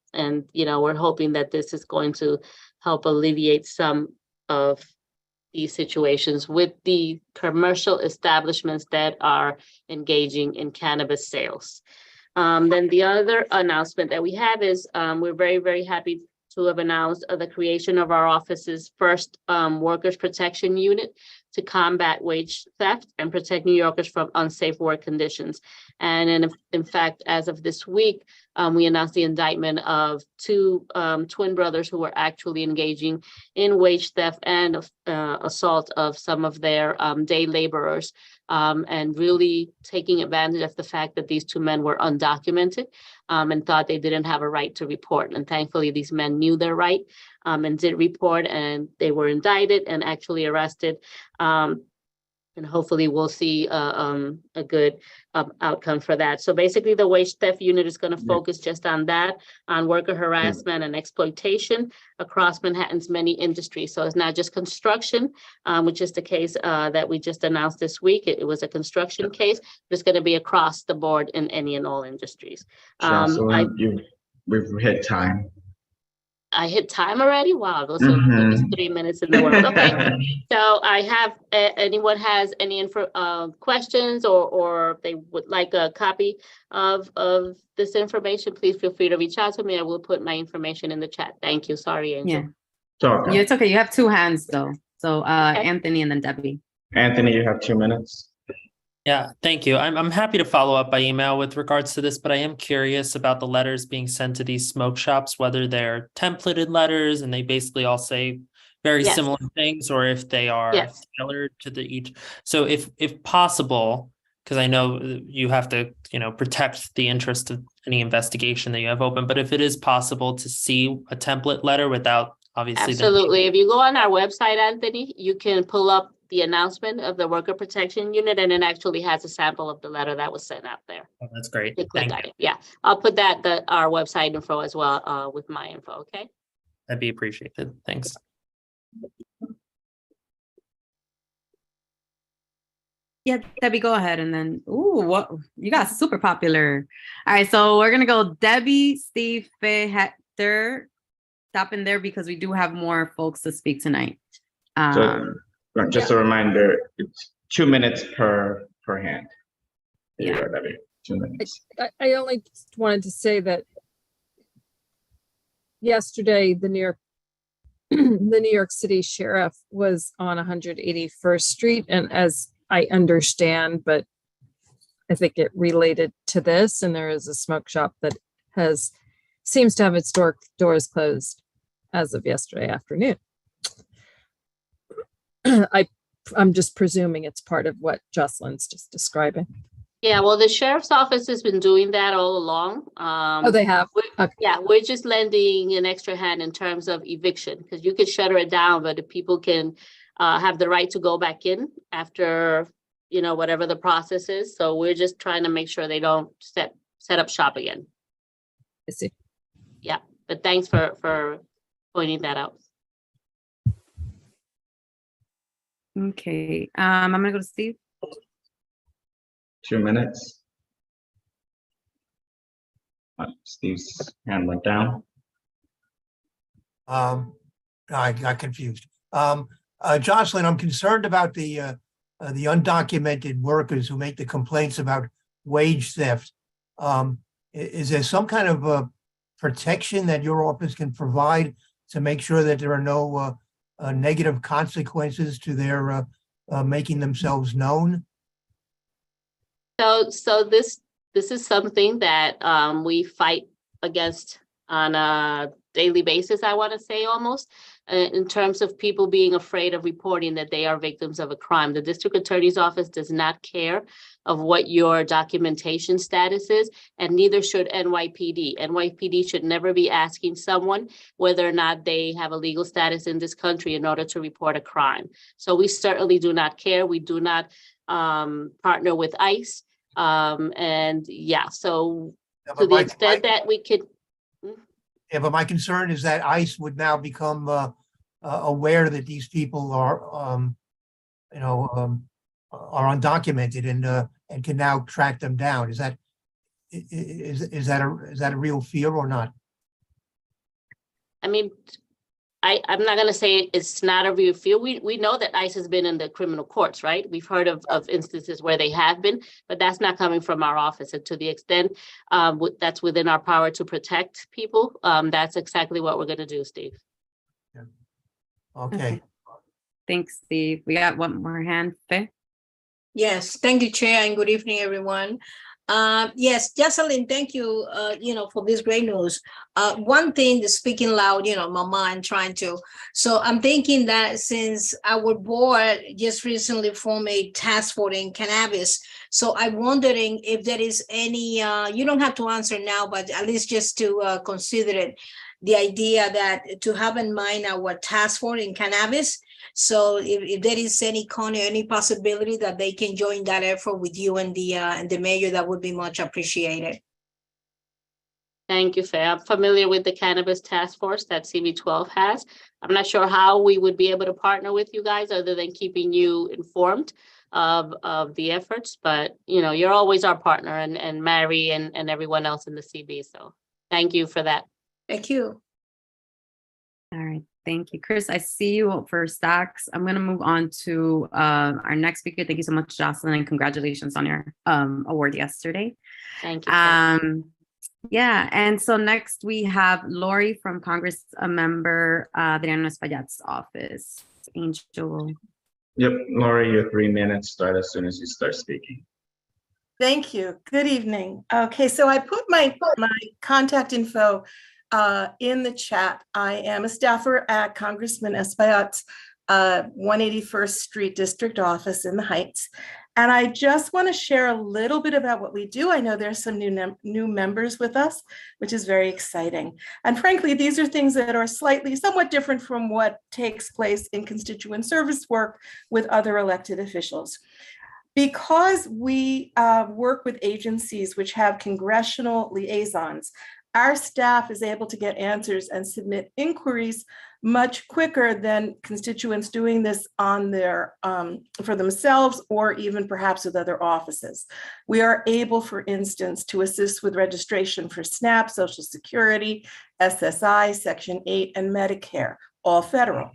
we're hoping that this is going to help alleviate some of these situations with the commercial establishments that are engaging in cannabis sales. Then the other announcement that we have is we're very, very happy to have announced the creation of our office's first workers' protection unit to combat wage theft and protect New Yorkers from unsafe work conditions. And in fact, as of this week, we announced the indictment of 2 twin brothers who were actually engaging in wage theft and assault of some of their day laborers, and really taking advantage of the fact that these 2 men were undocumented and thought they didn't have a right to report. And thankfully, these men knew their right and did report, and they were indicted and actually arrested. And hopefully we'll see a good outcome for that. So basically the wage theft unit is going to focus just on that, on worker harassment and exploitation across Manhattan's many industries. So it's not just construction, which is the case that we just announced this week. It was a construction case, but it's going to be across the board in any and all industries. Jocelyn, we've hit time. I hit time already? Wow, those are the quickest 3 minutes in the world. Okay, so I have, anyone has any questions or if they would like a copy of this information, please feel free to reach out to me. I will put my information in the chat. Thank you. Sorry, Angel. Yeah, it's okay. You have two hands though. So Anthony and then Debbie. Anthony, you have 2 minutes. Yeah, thank you. I'm happy to follow up by email with regards to this, but I am curious about the letters being sent to these smoke shops, whether they're templated letters and they basically all say very similar things, or if they are tailored to the each. So if possible, because I know you have to, protect the interest of any investigation that you have open, but if it is possible to see a template letter without obviously. Absolutely. If you go on our website, Anthony, you can pull up the announcement of the worker protection unit, and it actually has a sample of the letter that was sent out there. Oh, that's great. Thank you. Yeah, I'll put our website info as well with my info. Okay. That'd be appreciated. Thanks. Yeah, Debbie, go ahead. And then, what you got super popular. All right, so we're gonna go Debbie, Steve, Faye, Hector. Stop in there because we do have more folks to speak tonight. Just a reminder, it's 2 minutes per hand. Yeah. 2 minutes. I only just wanted to say that yesterday the New York City sheriff was on 181st Street, and as I understand, but I think it related to this, and there is a smoke shop that seems to have its doors closed as of yesterday afternoon. I'm just presuming it's part of what Jocelyn's just describing. Yeah, well, the sheriff's office has been doing that all along. Oh, they have? Okay. Yeah, we're just lending an extra hand in terms of eviction, because you could shutter it down, but if people can have the right to go back in after, whatever the process is. So we're just trying to make sure they don't set up shop again. I see. Yeah, but thanks for pointing that out. Okay, I'm gonna go to Steve. 2 minutes. Steve's hand went down. I got confused. Jocelyn, I'm concerned about the undocumented workers who make the complaints about wage theft. Is there some kind of protection that your office can provide to make sure that there are no negative consequences to their making themselves known? So this is something that we fight against on a daily basis, I want to say, almost, in terms of people being afraid of reporting that they are victims of a crime. The district attorney's office does not care of what your documentation status is, and neither should NYPD. NYPD should never be asking someone whether or not they have a legal status in this country in order to report a crime. So we certainly do not care. We do not partner with ICE. And yeah, so to the extent that we could. Yeah, but my concern is that ICE would now become aware that these people are undocumented and can now track them down. Is that a real fear or not? I mean, I'm not going to say it's not a real fear. We know that ICE has been in the criminal courts, right? We've heard of instances where they have been, but that's not coming from our office. And to the extent that's within our power to protect people, that's exactly what we're going to do, Steve. Yeah. Okay. Thanks, Steve. We got one more hand, Faye. Yes, thank you, Chair, and good evening, everyone. Yes, Jocelyn, thank you, for this great news. One thing that's speaking loud, my mind so I'm thinking that since our board just recently formed a task force in cannabis, so I'm wondering if there is any, you don't have to answer now, but at least just to consider it, the idea that to have in mind our task force in cannabis, So if there is any any possibility that they can join that effort with you and the mayor, that would be much appreciated. Thank you, Faye. I'm familiar with the Cannabis Task Force that CB12 has. I'm not sure how we would be able to partner with you guys other than keeping you informed of the efforts, but you know, you're always our partner, and Mary and everyone else in the CB. So thank you for that. Thank you. All right, thank you, Chris. I see you for stocks. I'm going to move on to our next speaker. Thank you so much, Jocelyn, and congratulations on your award yesterday. Thank you. Yeah, and so next we have Lori from Congress member Adriano Espaillat's office. Angel. Yep, Laura, your 3 minutes start as soon as you start speaking. Thank you. Good evening. Okay, so I put my contact info in the chat. I am a staffer at Congressman Espaillat's 181st Street District Office in the Heights. And I just want to share a little bit about what we do. I know there's some new members with us, which is very exciting. And frankly, these are things that are somewhat different from what takes place in constituent service work with other elected officials. Because we work with agencies which have congressional liaisons, our staff is able to get answers and submit inquiries much quicker than constituents doing this on their for themselves, or even perhaps with other offices. We are able, for instance, to assist with registration for SNAP, Social Security, SSI, Section 8, and Medicare, all federal.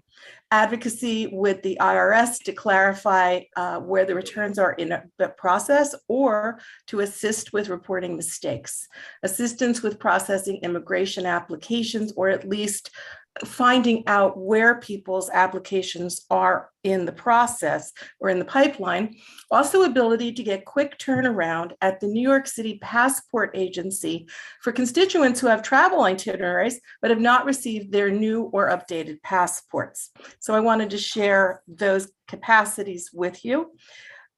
Advocacy with the IRS to clarify where the returns are in the process, or to assist with reporting mistakes. Assistance with processing immigration applications, or at least finding out where people's applications are in the process or in the pipeline. Also, ability to get quick turnaround at the New York City Passport Agency for constituents who have travel itineraries but have not received their new or updated passports. So I wanted to share those capacities with you.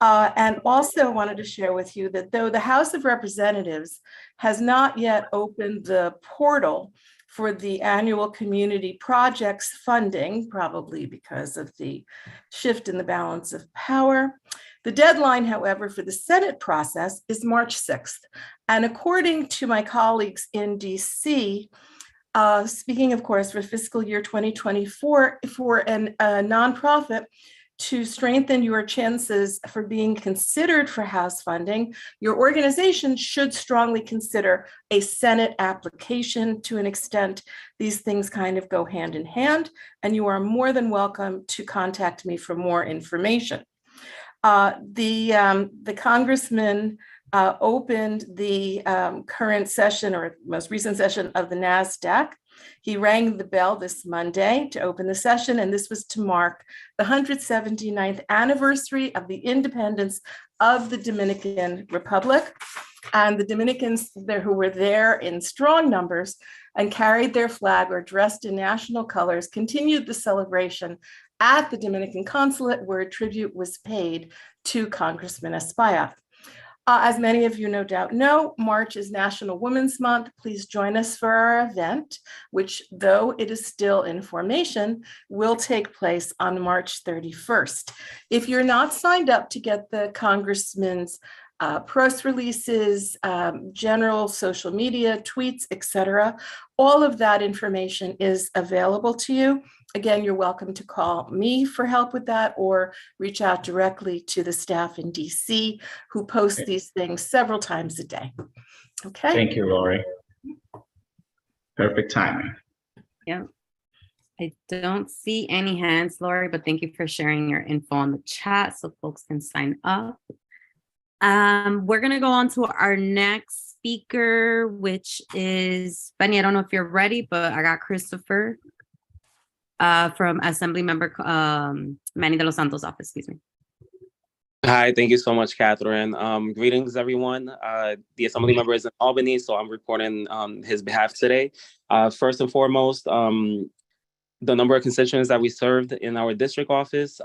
And also wanted to share with you that though the House of Representatives has not yet opened the portal for the annual community projects funding, probably because of the shift in the balance of power. The deadline, however, for the Senate process is March 6th. And according to my colleagues in DC, speaking of course for fiscal year 2024, for a nonprofit, to strengthen your chances for being considered for House funding, your organization should strongly consider a Senate application. To an extent, these things kind of go hand in hand, and you are more than welcome to contact me for more information. The congressman opened the current session, or most recent session, of the NASDAQ. He rang the bell this Monday to open the session, and this was to mark the 179th anniversary of the independence of the Dominican Republic. And the Dominicans there who were there in strong numbers and carried their flag or dressed in national colors continued the celebration at the Dominican consulate, where a tribute was paid to Congressman Espaillat. As many of you no doubt know, March is National Women's Month. Please join us for our event, which, though it is still in formation, will take place on March 31st. If you're not signed up to get the Congressman's press releases, general social media, tweets, etc., all of that information is available to you. Again, you're welcome to call me for help with that, or reach out directly to the staff in DC who post these things several times a day. Okay. Thank you, Lori. Perfect timing. Yeah. I don't see any hands, Lori, but thank you for sharing your info on the chat so folks can sign up. We're going to go on to our next speaker, which is Benny. I don't know if you're ready, but I got Christopher from Assembly Member Manny de los Santos' office, excuse me. Hi, thank you so much, Catherine. Greetings, everyone. The Assembly Member is in Albany, so I'm reporting on his behalf today. First and foremost, the number of constituents that we served in our district office.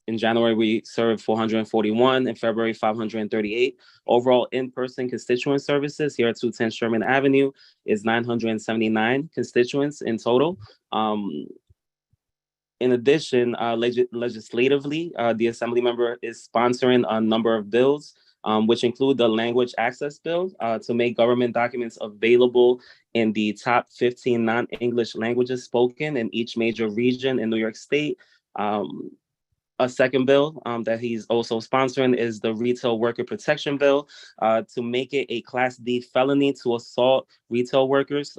In January, we served 441. In February, 538. Overall in-person constituent services here at 210 Sherman Avenue is 979 constituents in total. In addition, legislatively, the Assembly member is sponsoring a number of bills, which include the Language Access Bill to make government documents available in the top 15 non-English languages spoken in each major region in New York State. A second bill that he's also sponsoring is the Retail Worker Protection Bill to make it a Class D felony to assault retail workers,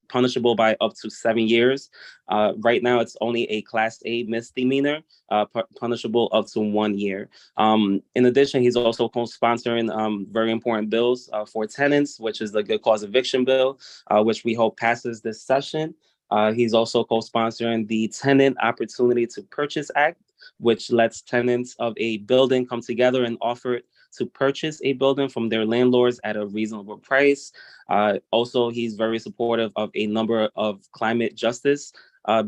punishable by up to 7 years. Right now, it's only a Class A misdemeanor, punishable up to 1 year. In addition, he's also co-sponsoring very important bills for tenants, which is the Good Cause Eviction Bill, which we hope passes this session. He's also co-sponsoring the Tenant Opportunity to Purchase Act, which lets tenants of a building come together and offer to purchase a building from their landlords at a reasonable price. Also, he's very supportive of a number of climate justice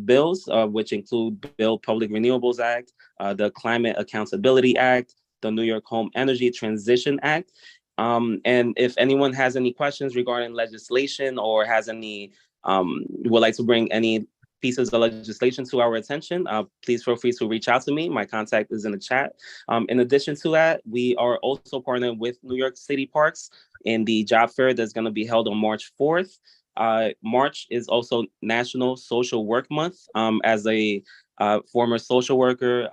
bills, which include Bill Public Renewables Act, the Climate Accountability Act, the New York Home Energy Transition Act. And if anyone has any questions regarding legislation or has any would like to bring any pieces of legislation to our attention, please feel free to reach out to me. My contact is in the chat. In addition to that, we are also partnering with New York City Parks in the job fair that's going to be held on March 4th. March is also National Social Work Month. As a former social worker,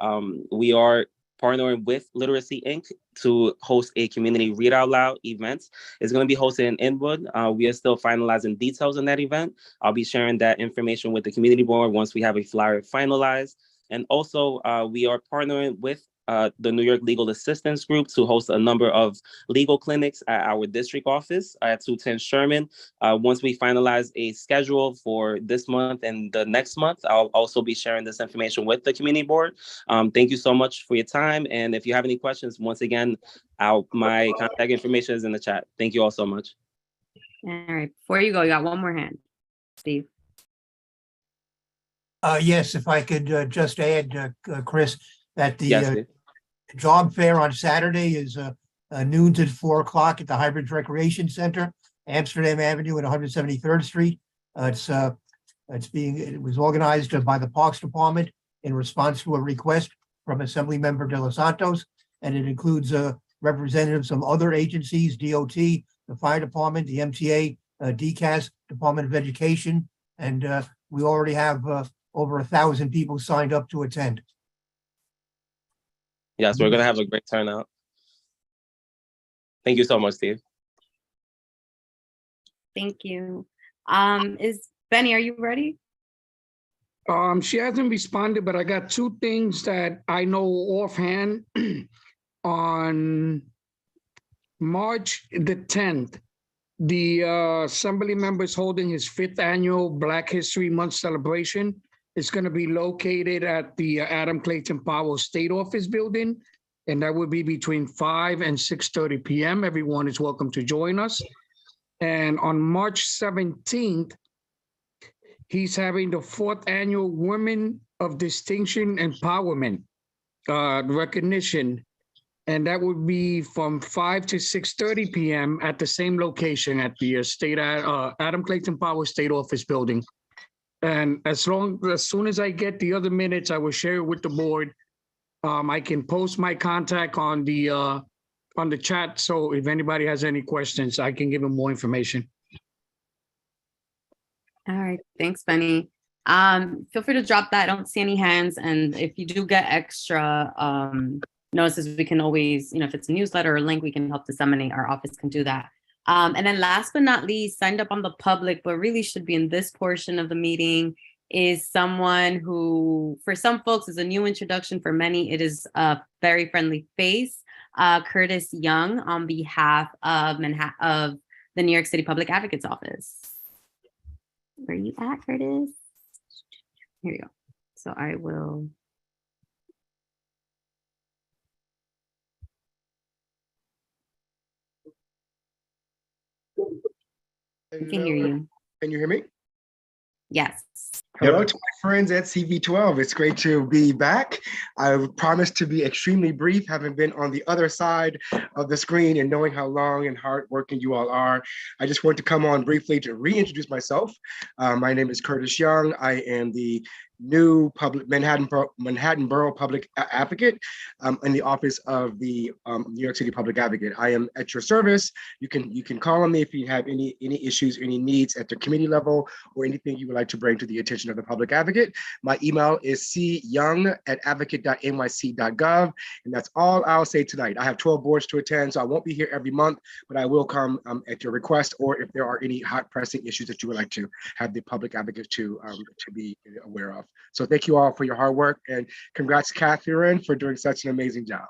we are partnering with Literacy Inc. to host a community Read Out Loud event. It's going to be hosted in Inwood. We are still finalizing details on that event. I'll be sharing that information with the community board once we have a flyer finalized. And also, we are partnering with the New York Legal Assistance Group to host a number of legal clinics at our district office at 210 Sherman. Once we finalize a schedule for this month and the next month, I'll also be sharing this information with the community board. Thank you so much for your time. And if you have any questions, once again, my contact information is in the chat. Thank you all so much. All right, before you go, you got one more hand, Steve. Yes, if I could just add, Chris, that the Yes, Steve. job fair on Saturday is noon to 4 o'clock at the Highbridge Recreation Center, Amsterdam Avenue and 173rd Street. It was organized by the Parks Department in response to a request from Assembly Member De Los Santos, and it includes representatives from other agencies, DOT, the Fire Department, the MTA, DCAS, Department of Education, and we already have over 1,000 people signed up to attend. Yes, we're going to have a great turnout. Thank you so much, Steve. Thank you. Is Benny, are you ready? She hasn't responded, but I got two things that I know offhand. On March the 10th, the Assembly member is holding his 5th annual Black History Month celebration. It's going to be located at the Adam Clayton Powell State Office building, and that will be between 5 and 6:30 p.m. Everyone is welcome to join us. And on March 17th, he's having the 4th annual Women of Distinction Empowerment recognition, and that would be from 5 to 6:30 p.m. at the same location at the Adam Clayton Powell State Office building. And as soon as I get the other minutes, I will share it with the board. I can post my contact on the chat. So if anybody has any questions, I can give them more information. All right, thanks, Benny. Feel free to drop that. I don't see any hands. And if you do get extra notices, we can always, if it's a newsletter or a link, we can help disseminate. Our office can do that. And then last but not least, signed up on the public, but really should be in this portion of the meeting, is someone who, for some folks, is a new introduction. For many, it is a very friendly face. Curtis Young, on behalf of the New York City Public Advocate's Office. Where are you at, Curtis? Here you go. So I will. I can hear you. Can you hear me? Yes. Hello to my friends at CB12. It's great to be back. I promise to be extremely brief, having been on the other side of the screen and knowing how long and hardworking you all are. I just want to come on briefly to reintroduce myself. My name is Curtis Young. I am the new public Manhattan Borough Public Advocate in the office of the New York City Public Advocate. I am at your service. You can call on me if you have any issues, any needs at the committee level, or anything you would like to bring to the attention of the Public Advocate. My email is cyoung@advocate.nyc.gov, and that's all I'll say tonight. I have 12 boards to attend, so I won't be here every month, but I will come at your request, or if there are any hot pressing issues that you would like to have the Public Advocate to be aware of. So thank you all for your hard work, and congrats, Catherine, for doing such an amazing job.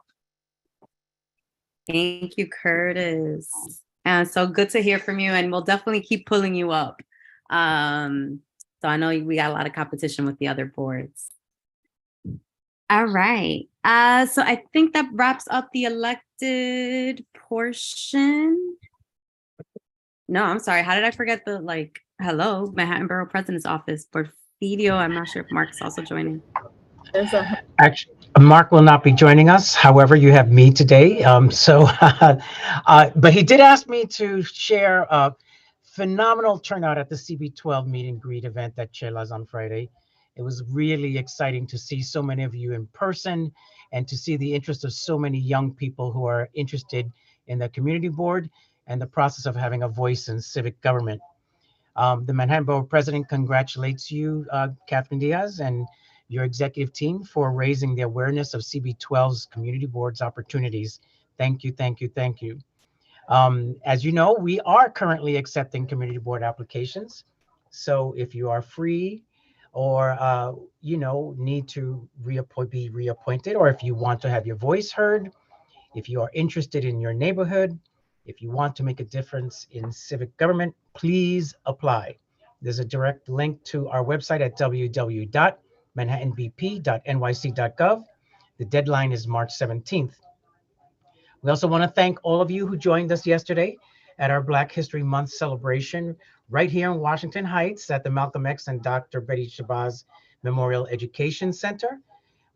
Thank you, Curtis. And so good to hear from you, and we'll definitely keep pulling you up. So I know we got a lot of competition with the other boards. All right. So I think that wraps up the elected portion. No, I'm sorry. How did I forget the hello, Manhattan Borough President's Office, Porfirio. I'm not sure if Mark's also joining. Actually, Mark will not be joining us. However, you have me today. But he did ask me to share a phenomenal turnout at the CB12 meet and greet event at Chelas on Friday. It was really exciting to see so many of you in person and to see the interest of so many young people who are interested in the community board and the process of having a voice in civic government. The Manhattan Borough President congratulates you, Catherine Diaz, and your executive team for raising the awareness of CB12's community boards opportunities. Thank you, thank you, thank you. As you know, we are currently accepting community board applications. So if you are free or need to be reappointed, or if you want to have your voice heard, if you are interested in your neighborhood, if you want to make a difference in civic government, please apply. There's a direct link to our website at www.manhattanbp.nyc.gov. The deadline is March 17th. We also want to thank all of you who joined us yesterday at our Black History Month celebration right here in Washington Heights at the Malcolm X and Dr. Betty Shabazz Memorial Education Center.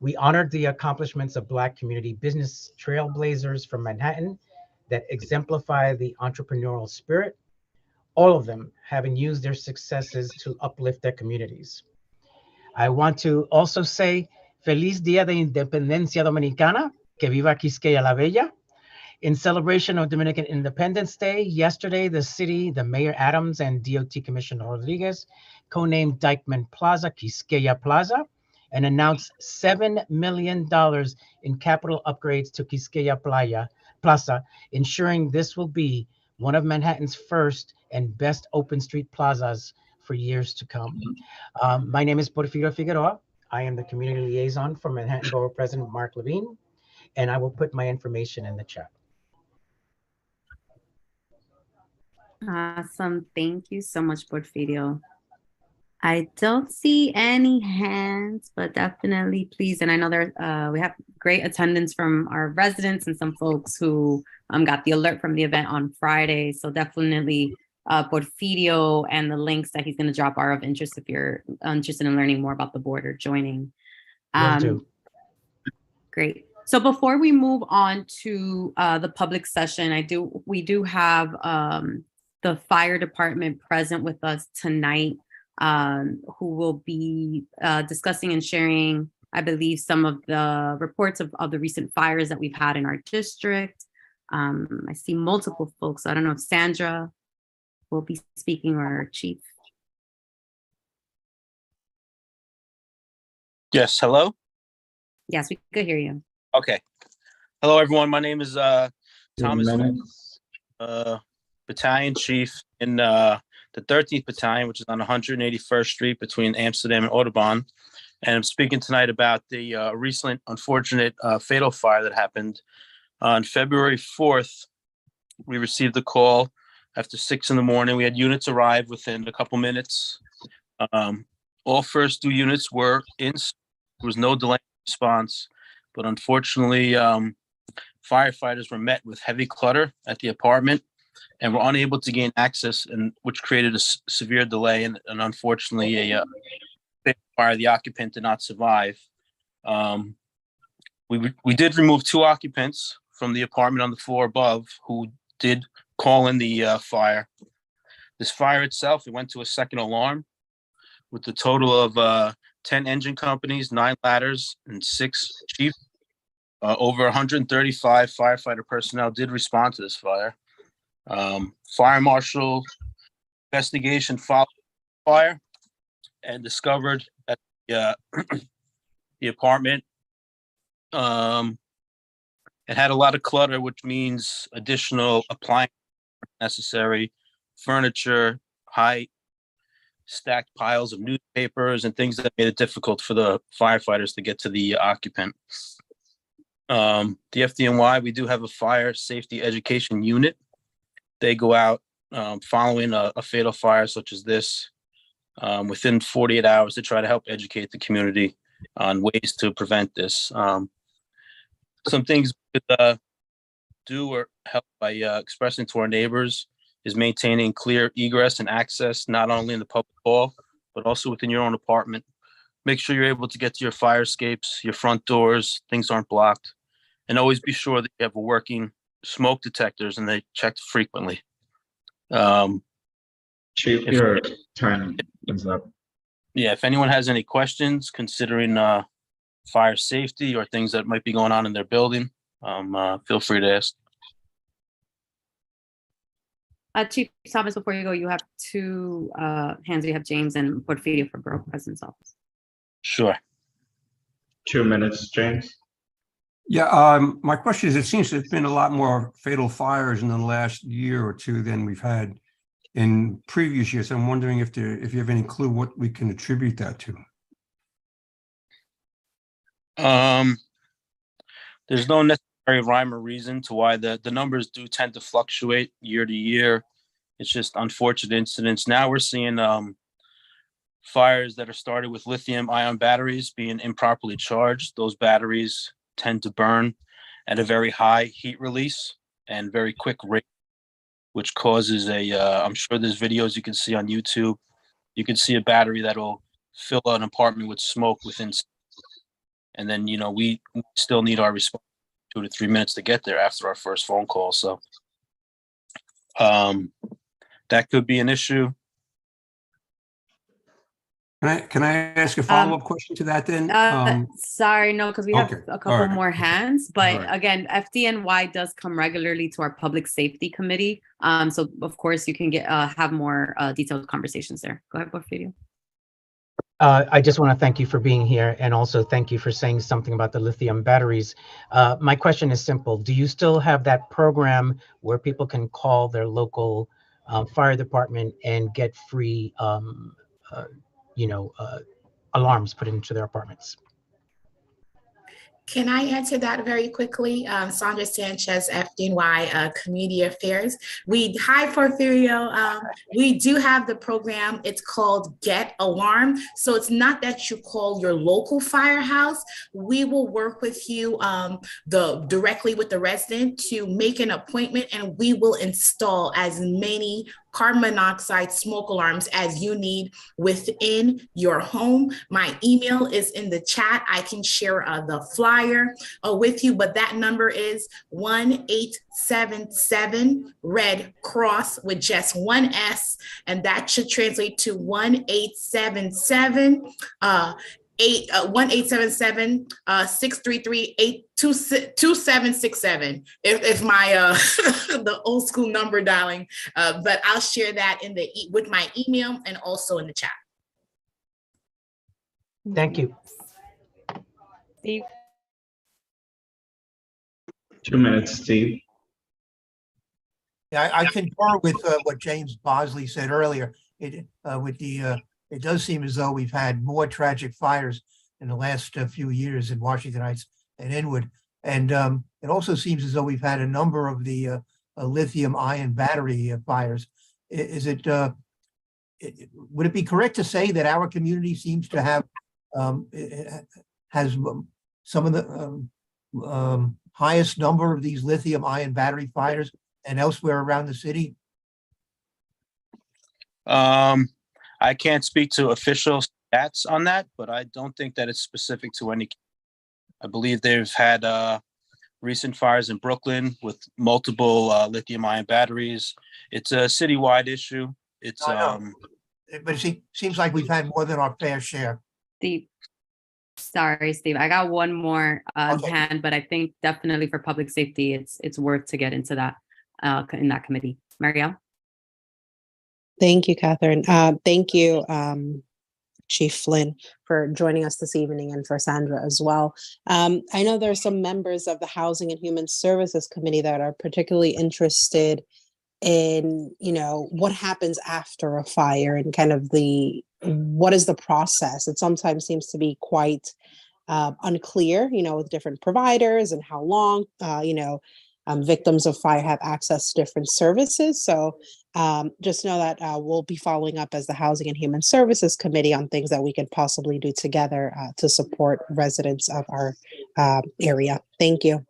We honored the accomplishments of Black community business trailblazers from Manhattan that exemplify the entrepreneurial spirit, all of them having used their successes to uplift their communities. I want to also say, Feliz Día de Independencia Dominicana, que viva Quisqueya la Bella. In celebration of Dominican Independence Day, yesterday, the city, the Mayor Adams and DOT Commissioner Rodriguez co-named Dyckman Plaza Quisqueya Plaza and announced $7 million in capital upgrades to Quisqueya Plaza, ensuring this will be one of Manhattan's first and best open street plazas for years to come. My name is Porfirio Figueroa. I am the community liaison for Manhattan Borough President Mark Levine, and I will put my information in the chat. Awesome. Thank you so much, Porfirio. I don't see any hands, but definitely please. And I know we have great attendance from our residents and some folks who got the alert from the event on Friday. So definitely Porfirio and the links that he's going to drop are of interest if you're interested in learning more about the board or joining. Great. So before we move on to the public session, we do have the fire department present with us tonight, who will be discussing and sharing, I believe, some of the reports of the recent fires that we've had in our district. I see multiple folks. I don't know if Sandra will be speaking or Chief. Yes, hello? Yes, we could hear you. Okay. Hello, everyone. My name is Thomas, Battalion Chief in the 13th Battalion, which is on 181st Street between Amsterdam and Audubon. And I'm speaking tonight about the recent unfortunate fatal fire that happened. On February 4th, we received a call after 6 in the morning. We had units arrive within a couple minutes. All first 2 units were in. There was no delay in response, but unfortunately, firefighters were met with heavy clutter at the apartment and were unable to gain access, and which created a severe delay and unfortunately a fire. The occupant did not survive. We did remove 2 occupants from the apartment on the floor above who did call in the fire. This fire itself, it went to a second alarm with a total of 10 engine companies, 9 ladders, and 6 chiefs. Over 135 firefighter personnel did respond to this fire. Fire marshal investigation followed the fire and discovered that the apartment it had a lot of clutter, which means additional appliances necessary, furniture, height, stacked piles of newspapers, and things that made it difficult for the firefighters to get to the occupant. The FDNY, we do have a fire safety education unit. They go out following a fatal fire such as this within 48 hours to try to help educate the community on ways to prevent this. Some things we could do or help by expressing to our neighbors is maintaining clear egress and access, not only in the public hall, but also within your own apartment. Make sure you're able to get to your fire escapes, your front doors, things aren't blocked. And always be sure that you have working smoke detectors and they checked frequently. Chief, your time is up. Yeah, if anyone has any questions considering fire safety or things that might be going on in their building, feel free to ask. Chief Thomas, before you go, you have 2 hands. You have James and Porfirio for Borough President's Office. Sure. 2 minutes, James. Yeah, my question is, it seems there's been a lot more fatal fires in the last year or 2 than we've had in previous years. I'm wondering if you have any clue what we can attribute that to. There's no necessary rhyme or reason to why the numbers do tend to fluctuate year to year. It's just unfortunate incidents. Now we're seeing fires that are started with lithium-ion batteries being improperly charged. Those batteries tend to burn at a very high heat release and very quick rate, which causes I'm sure there's videos you can see on YouTube. You can see a battery that'll fill an apartment with smoke within, and then, we still need our response 2 to 3 minutes to get there after our first phone call. So that could be an issue. Can I ask a follow-up question to that then? Sorry, no, because we have a couple more hands. But Right. again, FDNY does come regularly to our public safety committee. So of course you can have more detailed conversations there. Go ahead, Porfirio. I just want to thank you for being here, and also thank you for saying something about the lithium batteries. My question is simple. Do you still have that program where people can call their local fire department and get free alarms put into their apartments? Can I answer that very quickly? Sandra Sanchez, FDNY Community Affairs. Hi, Porfirio. We do have the program. It's called Get Alarm. So it's not that you call your local firehouse. We will work with you directly with the resident to make an appointment, and we will install as many carbon monoxide smoke alarms as you need within your home. My email is in the chat. I can share the flyer with you, but that number is 1-877 Red Cross with just 1 S, and that should translate to 1-877 633-2767 if my the old school number dialing, but I'll share that with my email and also in the chat. Thank you. Steve. 2 minutes, Steve. Yeah, I concur with what James Bosley said earlier. It does seem as though we've had more tragic fires in the last few years in Washington Heights and Inwood. And it also seems as though we've had a number of the lithium-ion battery fires. Would it be correct to say that our community seems to have has some of the highest number of these lithium-ion battery fires and elsewhere around the city? I can't speak to official stats on that, but I don't think that it's specific to any. I believe they've had recent fires in Brooklyn with multiple lithium-ion batteries. It's a citywide issue. It's but it seems like we've had more than our fair share. Steve, sorry, Steve, I got one more hand, but I think definitely for public safety, it's worth to get into that in that committee. Marielle? Thank you, Catherine. Thank you, Chief Flynn, for joining us this evening, and for Sandra as well. I know there are some members of the Housing and Human Services Committee that are particularly interested in, what happens after a fire and kind of what is the process? It sometimes seems to be quite unclear, with different providers and how long, victims of fire have access to different services. So just know that we'll be following up as the Housing and Human Services Committee on things that we could possibly do together to support residents of our area. Thank you.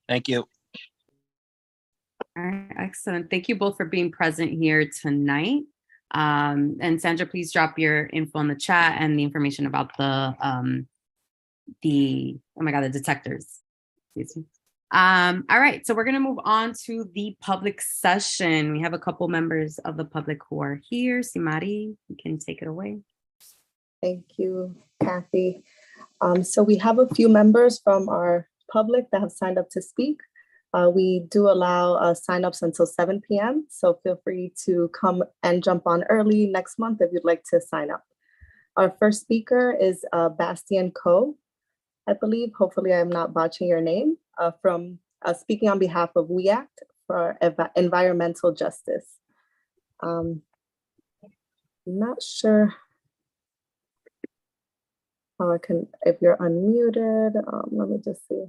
Thank you. All right, excellent. Thank you both for being present here tonight. And Sandra, please drop your info in the chat and the information about the detectors. All right, so we're going to move on to the public session. We have a couple members of the public who are here. Simari, you can take it away. Thank you, Kathy. So we have a few members from our public that have signed up to speak. We do allow signups until 7 p.m. So feel free to come and jump on early next month if you'd like to sign up. Our first speaker is Bastian Ko, I believe. Hopefully I'm not botching your name. From speaking on behalf of We Act for Environmental Justice. Not sure how I can, if you're unmuted, let me just see.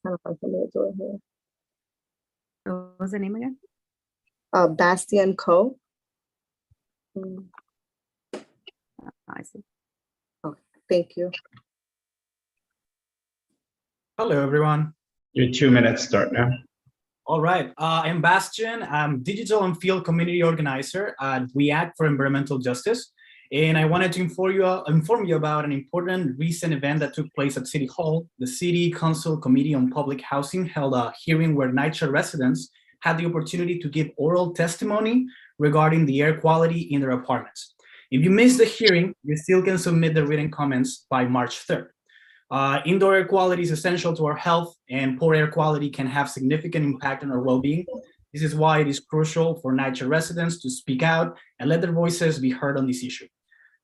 Kind of hard for me to do it here. What was the name again? Bastian Ko. I see. Okay, thank you. Hello, everyone. Your 2 minutes start now. All right. I'm Bastian. I'm Digital and Field Community Organizer at We Act for Environmental Justice. And I wanted to inform you about an important recent event that took place at City Hall. The City Council Committee on Public Housing held a hearing where NYCHA residents had the opportunity to give oral testimony regarding the air quality in their apartments. If you missed the hearing, you still can submit the written comments by March 3rd. Indoor air quality is essential to our health, and poor air quality can have significant impact on our well-being. This is why it is crucial for NYCHA residents to speak out and let their voices be heard on this issue.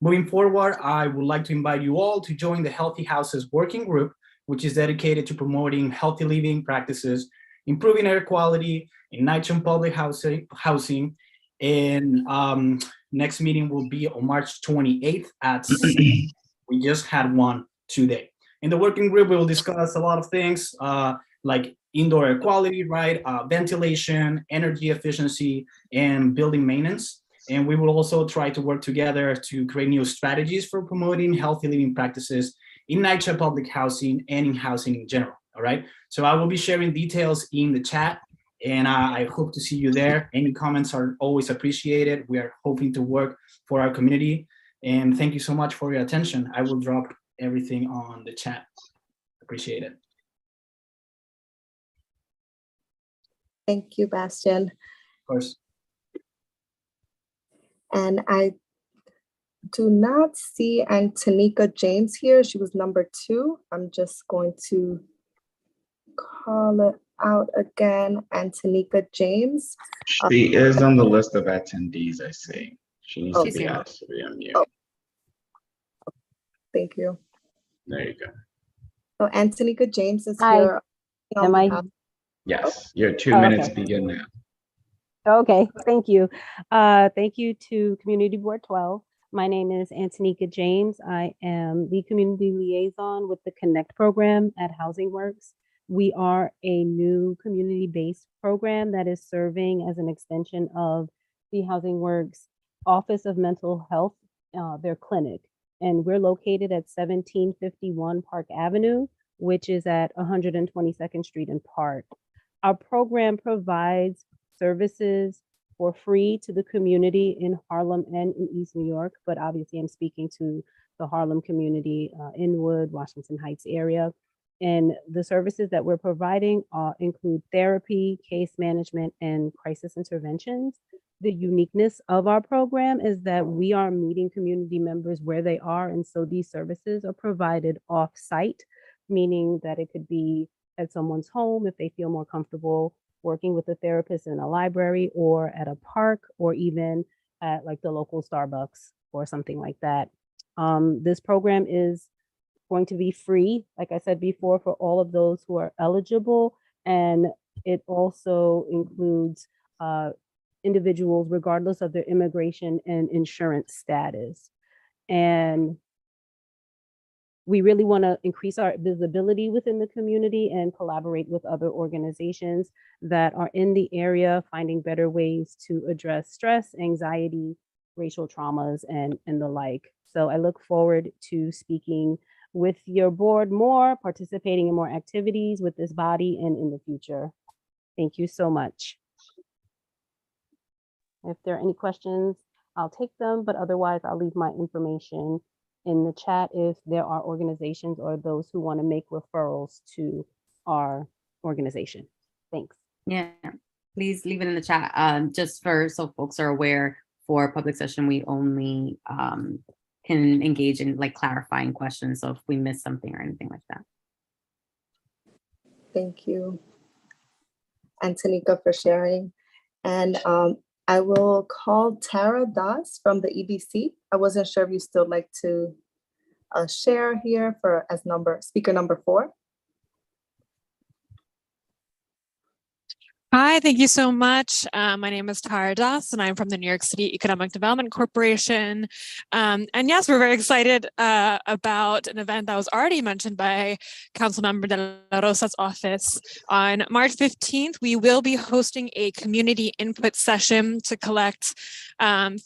Moving forward, I would like to invite you all to join the Healthy Houses Working Group, which is dedicated to promoting healthy living practices, improving air quality in NYCHA public housing. And next meeting will be on March 28th at 6. We just had one today. In the working group, we will discuss a lot of things like indoor air quality, right? Ventilation, energy efficiency, and building maintenance. And we will also try to work together to create new strategies for promoting healthy living practices in NYCHA public housing and in housing in general, all right? So I will be sharing details in the chat, and I hope to see you there. Any comments are always appreciated. We are hoping to work for our community. And thank you so much for your attention. I will drop everything on the chat. Appreciate it. Thank you, Bastian. Of course. And I do not see Antonika James here. She was number 2. I'm just going to call it out again. Antonika James. She is on the list of attendees, I see. She needs to be Okay. asked to be on mute. Oh. Thank you. There you go. So Antonika James is Hi. here. Am I? Yes, your 2 Oh, minutes okay. begin now. Okay, thank you. Thank you to Community Board 12. My name is Antonika James. I am the community liaison with the Connect program at Housing Works. We are a new community-based program that is serving as an extension of the Housing Works Office of Mental Health, their clinic. And we're located at 1751 Park Avenue, which is at 122nd Street in Park. Our program provides services for free to the community in Harlem and in East New York, but obviously I'm speaking to the Harlem community, Inwood, Washington Heights area. And the services that we're providing include therapy, case management, and crisis interventions. the uniqueness of our program is that we are meeting community members where they are. And so these services are provided off-site, meaning that it could be at someone's home if they feel more comfortable working with a therapist in a library or at a park or even at like the local Starbucks or something like that. This program is going to be free, like I said before, for all of those who are eligible. And it also includes individuals regardless of their immigration and insurance status. And we really want to increase our visibility within the community and collaborate with other organizations that are in the area, finding better ways to address stress, anxiety, racial traumas, and the like. So I look forward to speaking with your board more, participating in more activities with this body and in the future. Thank you so much. If there are any questions, I'll take them, but otherwise I'll leave my information in the chat if there are organizations or those who want to make referrals to our organization. Thanks. Yeah, please leave it in the chat. Just so folks are aware, for public session, we only can engage in like clarifying questions. So if we miss something or anything like that. Thank you, Antonika, for sharing. And I will call Tara Das from the EDC. I wasn't sure if you still like to share here as speaker number 4. Hi, thank you so much. My name is Tara Das, and I'm from the New York City Economic Development Corporation. And yes, we're very excited about an event that was already mentioned by Councilmember De La Rosa's office. On March 15th, we will be hosting a community input session to collect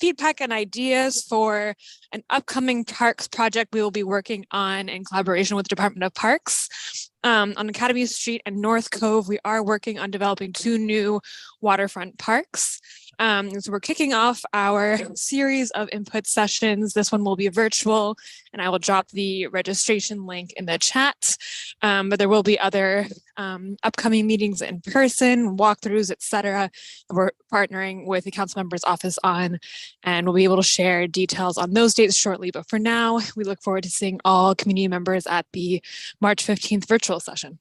feedback and ideas for an upcoming parks project we will be working on in collaboration with the Department of Parks. On Academy Street and North Cove, we are working on developing 2 new waterfront parks. So we're kicking off our series of input sessions. This one will be virtual, and I will drop the registration link in the chat. But there will be other upcoming meetings in person, walkthroughs, etc. We're partnering with the council member's office on, and we'll be able to share details on those dates shortly. But for now, we look forward to seeing all community members at the March 15th virtual session.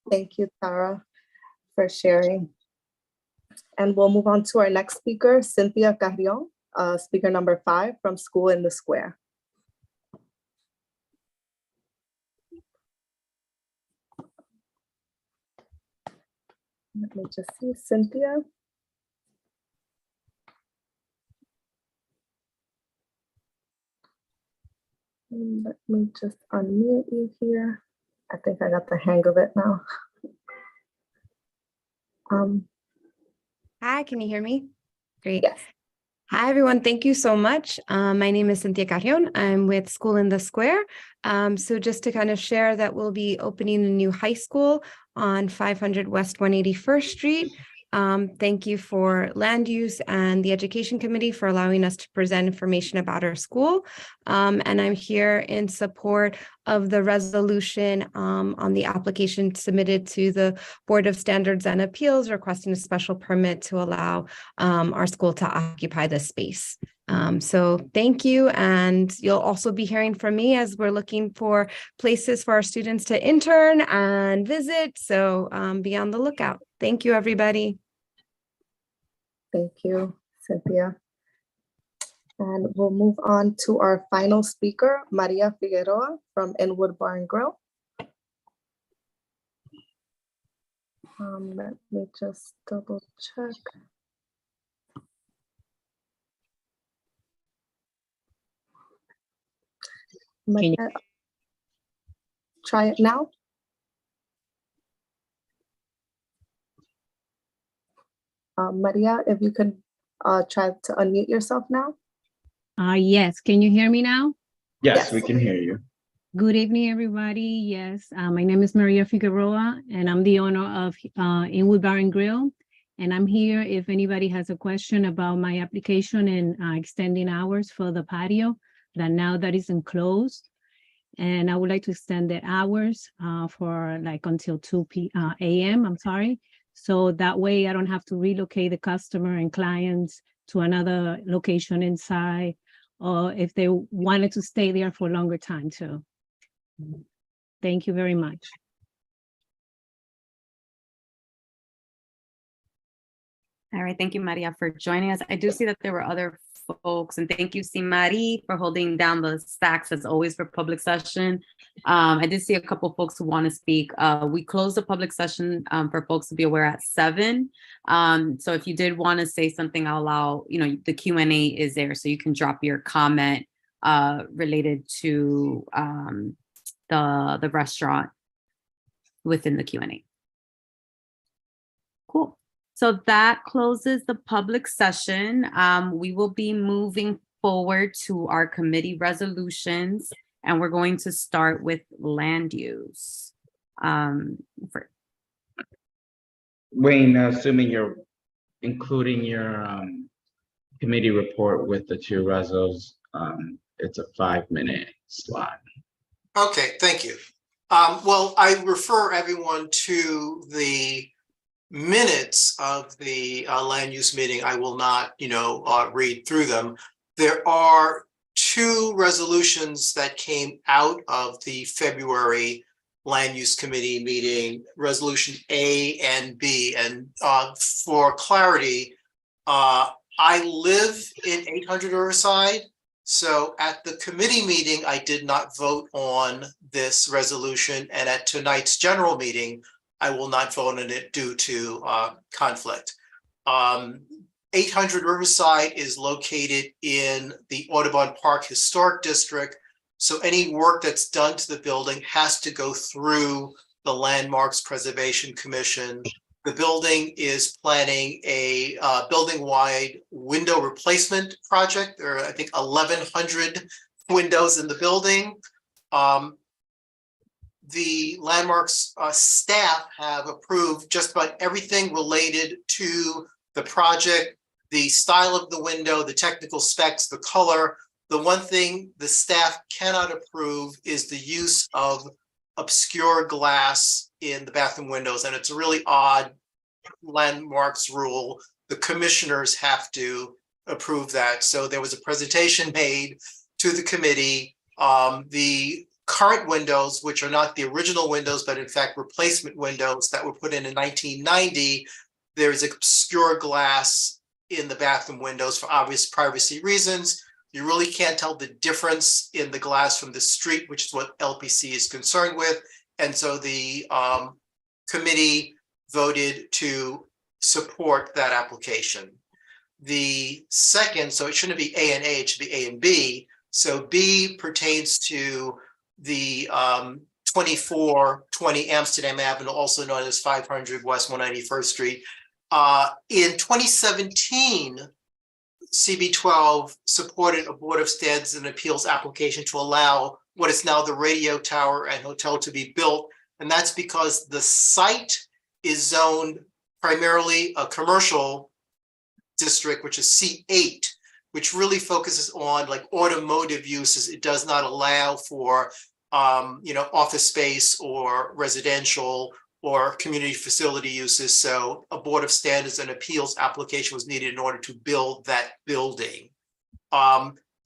Thank you, Tara, for sharing. And we'll move on to our next speaker, Cynthia Carrion, speaker number 5 from School in the Square. Let me just see, Cynthia. Let me just unmute you here. I think I got the hang of it now. Hi, can you hear me? Great. Yes. Hi, everyone. Thank you so much. My name is Cynthia Carrion. I'm with School in the Square. So just to kind of share that we'll be opening a new high school on 500 West 181st Street. Thank you for Land Use and the Education Committee for allowing us to present information about our school. And I'm here in support of the resolution on the application submitted to the Board of Standards and Appeals requesting a special permit to allow our school to occupy this space. So thank you. And you'll also be hearing from me as we're looking for places for our students to intern and visit. So be on the lookout. Thank you, everybody. Thank you, Cynthia. And we'll move on to our final speaker, Maria Figueroa from Inwood Bar and Grill. Let me just double check. Maria, try it now. Maria, if you could try to unmute yourself now. Yes, can you hear me now? Yes, we can hear you. Good evening, everybody. Yes, my name is Maria Figueroa, and I'm the owner of Inwood Bar and Grill. And I'm here if anybody has a question about my application and extending hours for the patio that is enclosed. And I would like to extend the hours for like until 2 a.m. I'm sorry. So that way I don't have to relocate the customer and clients to another location inside, or if they wanted to stay there for a longer time too. Thank you very much. All right, thank you, Maria, for joining us. I do see that there were other folks, and thank you, Marie, for holding down the stacks as always for public session. I did see a couple folks who want to speak. We closed the public session for folks to be aware at 7. So if you did want to say something, I'll allow, the Q&A is there, so you can drop your comment related to the restaurant within the Q&A. Cool. So that closes the public session. We will be moving forward to our committee resolutions, and we're going to start with land use. Wayne, assuming you're including your committee report with the 2 resos, it's a 5-minute slot. Okay, thank you. Well, I refer everyone to the minutes of the land use meeting. I will not, read through them. There are 2 resolutions that came out of the February Land Use Committee meeting, Resolution A and B. And for clarity, I live in 800 Riverside. So at the committee meeting, I did not vote on this resolution. And at tonight's general meeting, I will not vote on it due to conflict. 800 Riverside is located in the Audubon Park Historic District. So any work that's done to the building has to go through the Landmarks Preservation Commission. The building is planning a building-wide window replacement project. There are, I think, 1,100 windows in the building. The Landmarks staff have approved just about everything related to the project, the style of the window, the technical specs, the color. The one thing the staff cannot approve is the use of obscure glass in the bathroom windows, and it's a really odd Landmarks rule. The commissioners have to approve that. So there was a presentation made to the committee. The current windows, which are not the original windows, but in fact replacement windows that were put in 1990, there's obscure glass in the bathroom windows for obvious privacy reasons. You really can't tell the difference in the glass from the street, which is what LPC is concerned with. And so the committee voted to support that application. The second, so it shouldn't be A and A, it should be A and B. So B pertains to the 2420 Amsterdam Avenue, also known as 500 West 191st Street. In 2017, CB12 supported a Board of Standards and Appeals application to allow what is now the radio tower and hotel to be built. And that's because the site is zoned primarily a commercial district, which is C8, which really focuses on like automotive uses. It does not allow for office space or residential or community facility uses. So a Board of Standards and Appeals application was needed in order to build that building.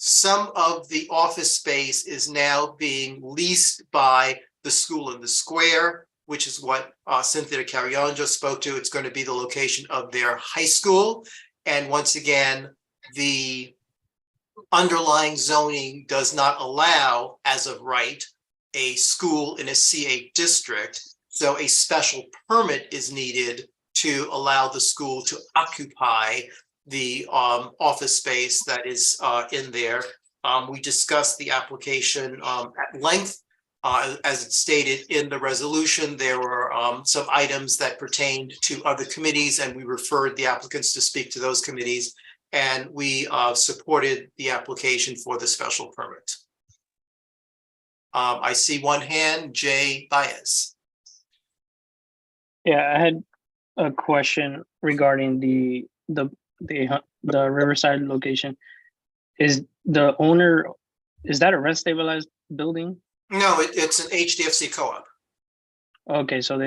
Some of the office space is now being leased by the School in the Square, which is what Cynthia Carrion just spoke to. It's going to be the location of their high school. And once again, the underlying zoning does not allow, as of right, a school in a C8 district. So a special permit is needed to allow the school to occupy the office space that is in there. We discussed the application at length. As it's stated in the resolution, there were some items that pertained to other committees, and we referred the applicants to speak to those committees, and we supported the application for the special permit. I see one hand, Jay Baez. Yeah, I had a question regarding the Riverside location. Is the owner, is that a rent stabilized building? No, it's an HDFC co-op. Okay, so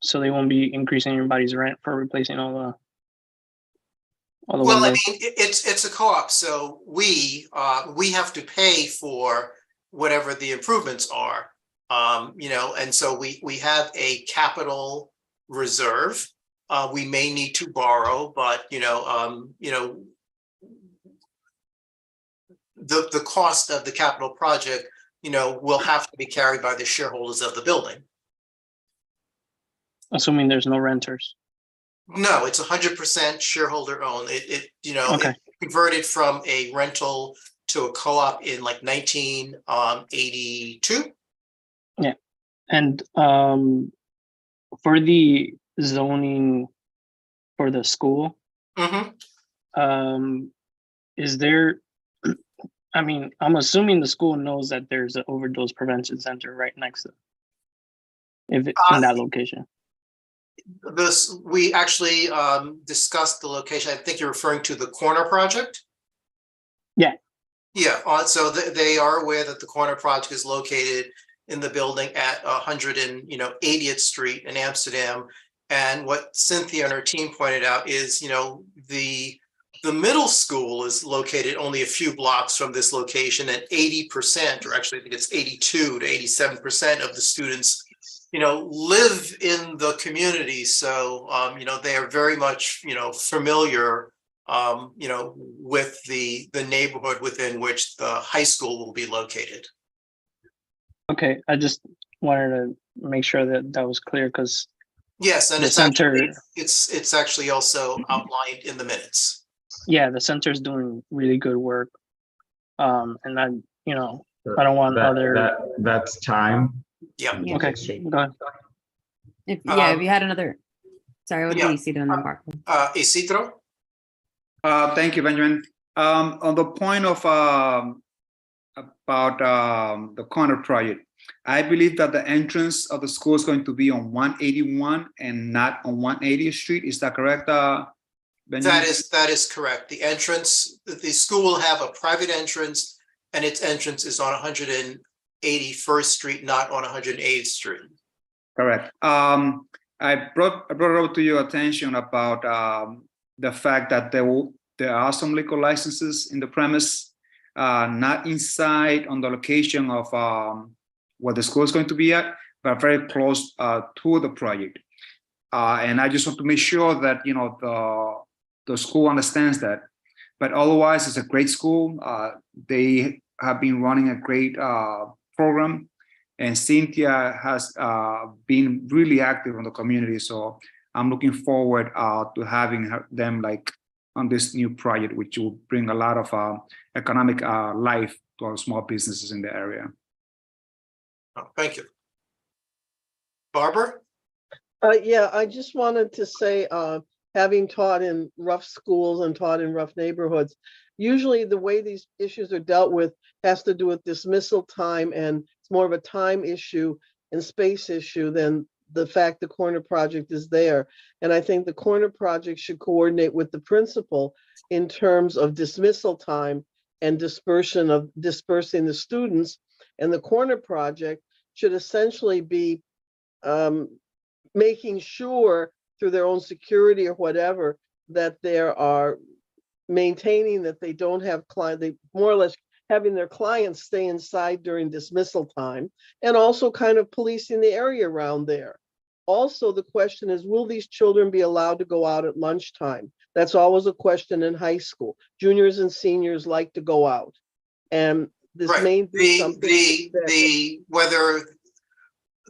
So they won't be increasing everybody's rent for replacing all the Well, I windows. mean, it's a co-op, so we have to pay for whatever the improvements are. You know, and so we have a capital reserve. We may need to borrow, but you know, the cost of the capital project, you know, will have to be carried by the shareholders of the building. Assuming there's no renters. No, it's 100% shareholder owned. It you know, Okay. it converted from a rental to a co-op in like 1982. Yeah. And for the zoning for the school, is there, I mean, I'm assuming the school knows that there's an overdose prevention center right next to it, if it, in that location. We actually discussed the location. I think you're referring to the corner project. Yeah. Yeah. So they are aware that the corner project is located in the building at 180th Street in Amsterdam. And what Cynthia and her team pointed out is, you know, the middle school is located only a few blocks from this location, and 80%, or actually I think it's 82 to 87% of the students, you know, live in the community. So, you know, they are very much, you know, familiar, you know, with the neighborhood within which the high school will be located. Okay, I just wanted to make sure that that was clear, because yes, and the it's center, actually, it's actually also outlined in the minutes. Yeah, the center is doing really good work, and I, you know, I don't want that's time. Yeah. Okay, go ahead. If you had another, sorry, what do you see then, Marco? Isidro? Thank you, Benjamin. On the point of about the corner project, I believe that the entrance of the school is going to be on 181 and not on 180th Street. Is that correct, Benjamin? That is correct. The entrance, the school will have a private entrance, and its entrance is on 181st Street, not on 108th Street. Correct. I brought it up to your attention about the fact that there are some liquor licenses in the premise, not inside on the location of where the school is going to be at, but very close to the project. And I just want to make sure that, you know, the school understands that. But otherwise, it's a great school. They have been running a great program, and Cynthia has been really active in the community. So I'm looking forward to having them like on this new project, which will bring a lot of economic life to our small businesses in the area. Oh, thank you. Barbara? Yeah, I just wanted to say, having taught in rough schools and taught in rough neighborhoods, usually the way these issues are dealt with has to do with dismissal time, and it's more of a time issue and space issue than the fact the corner project is there. And I think the corner project should coordinate with the principal in terms of dismissal time and dispersing the students. And the corner project should essentially be making sure through their own security or whatever that they are maintaining that they don't have they more or less having their clients stay inside during dismissal time, and also kind of policing the area around there. Also, the question is, will these children be allowed to go out at lunchtime? That's always a question in high school. Juniors and seniors like to go out, and this may be something whether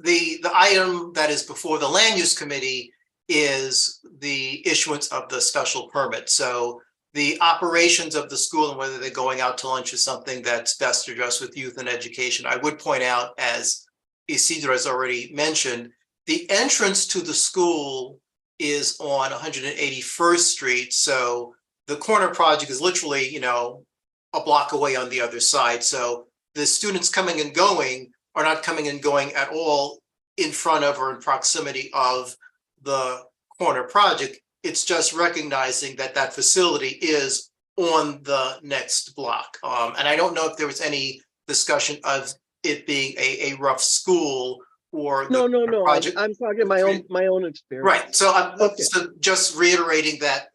the item that is before the land use committee is the issuance of the special permit. So the operations of the school and whether they're going out to lunch is something that's best addressed with youth and education. I would point out, as Isidro has already mentioned, the entrance to the school is on 181st Street. So the corner project is literally, you know, a block away on the other side. So the students coming and going are not coming and going at all in front of or in proximity of the corner project. It's just recognizing that that facility is on the next block. And I don't know if there was any discussion of it being a rough school or No, the no. project? I'm talking my own experience. Right. So I'm Okay. so just reiterating that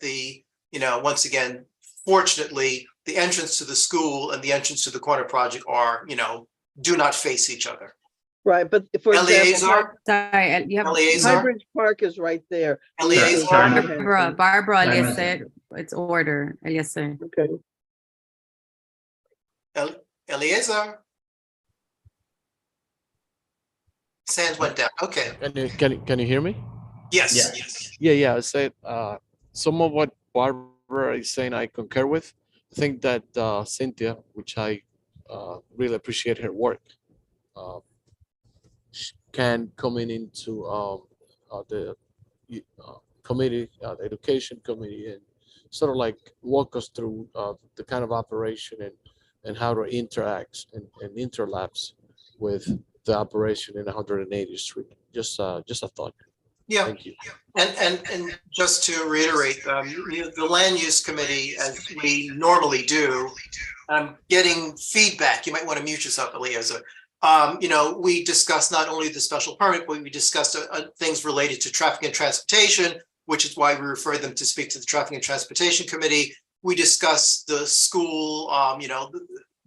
once again, fortunately, the entrance to the school and the entrance to the corner project are, do not face each other. Right, but for example, Eleazar? Sorry, you have Eleazar? Highbridge Park is right there. Eleazar? Barbara Eliezer, it's order, Eliezer. Okay. Eleazar? Sands went down. Okay. Can you hear me? Yes. Yeah. I said some of what Barbara is saying I concur with. I think that Cynthia, which I really appreciate her work, can come into the committee, the education committee, and sort of like walk us through the kind of operation and how to interact and interlaps with the operation in 180th Street. Just a thought. Yeah. Thank you. And just to reiterate, the land use committee, as we normally do, getting feedback. You might want to mute yourself, Eliezer. We discussed not only the special permit, but we discussed things related to traffic and transportation, which is why we referred them to speak to the Traffic and Transportation Committee. We discussed the school,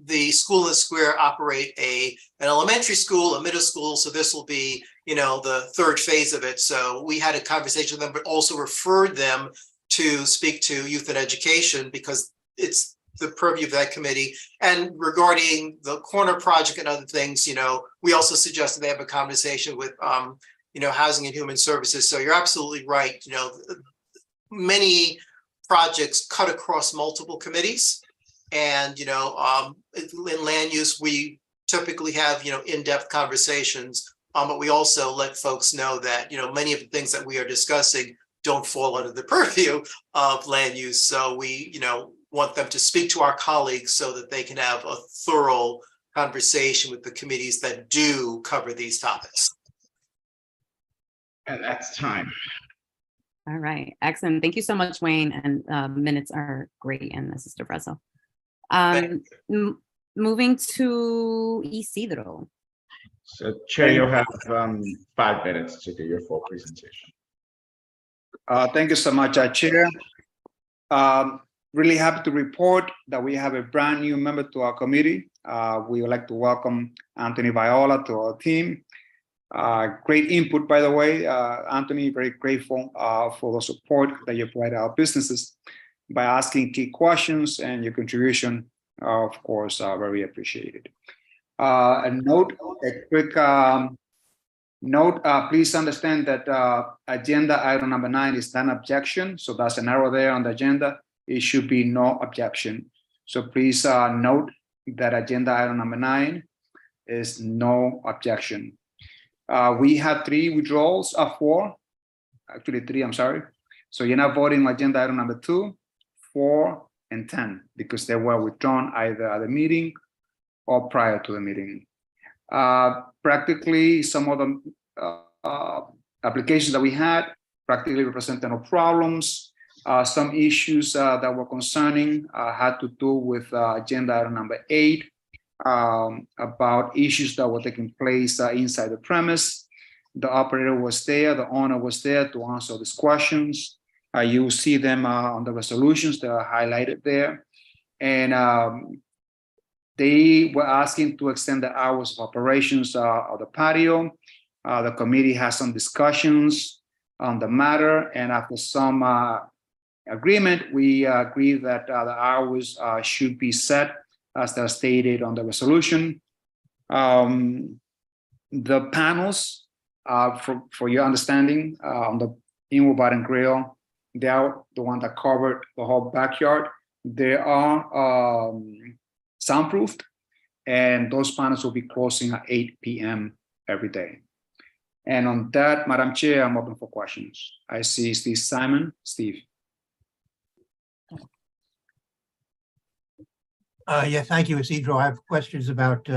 the school in the square operate an elementary school, a middle school. So this will be, the third phase of it. So we had a conversation with them, but also referred them to speak to youth and education because it's the purview of that committee. And regarding the corner project and other things, we also suggested they have a conversation with, Housing and Human Services. So you're absolutely right. Many projects cut across multiple committees. And, in land use, we typically have, in-depth conversations, but we also let folks know that, many of the things that we are discussing don't fall under the purview of land use. So we, want them to speak to our colleagues so that they can have a thorough conversation with the committees that do cover these topics. And that's time. All right, excellent. Thank you so much, Wayne. And minutes are great, and Mrs. DeFreso. Moving to Isidro. So Chair, you'll have 5 minutes to do your full presentation. Thank you so much, Chair. Really happy to report that we have a brand new member to our committee. We would like to welcome Anthony Viola to our team. Great input, by the way, Anthony, very grateful for the support that you provide our businesses by asking key questions, and your contribution, of course, very appreciated. A quick note, please understand that agenda item number 9 is not an objection. So that's an arrow there on the agenda. It should be no objection. So please note that agenda item number 9 is no objection. We have 3 withdrawals of 4, actually 3, I'm sorry. So you're not voting on agenda item number 2, 4, and 10 because they were withdrawn either at the meeting or prior to the meeting. Practically, some of the applications that we had practically represented no problems. Some issues that were concerning had to do with agenda item number 8 about issues that were taking place inside the premise. The operator was there, the owner was there to answer these questions. You see them on the resolutions that are highlighted there. And they were asking to extend the hours of operations of the patio. The committee has some discussions on the matter, and after some agreement, we agree that the hours should be set as they're stated on the resolution. The panels, for your understanding, on the Inwood Bar and Grill, they are the one that covered the whole backyard. They are soundproofed, and those panels will be closing at 8 p.m. every day. And on that, Madam Chair, I'm open for questions. I see Steve Simon. Steve. Yeah, thank you, Isidro. I have questions about,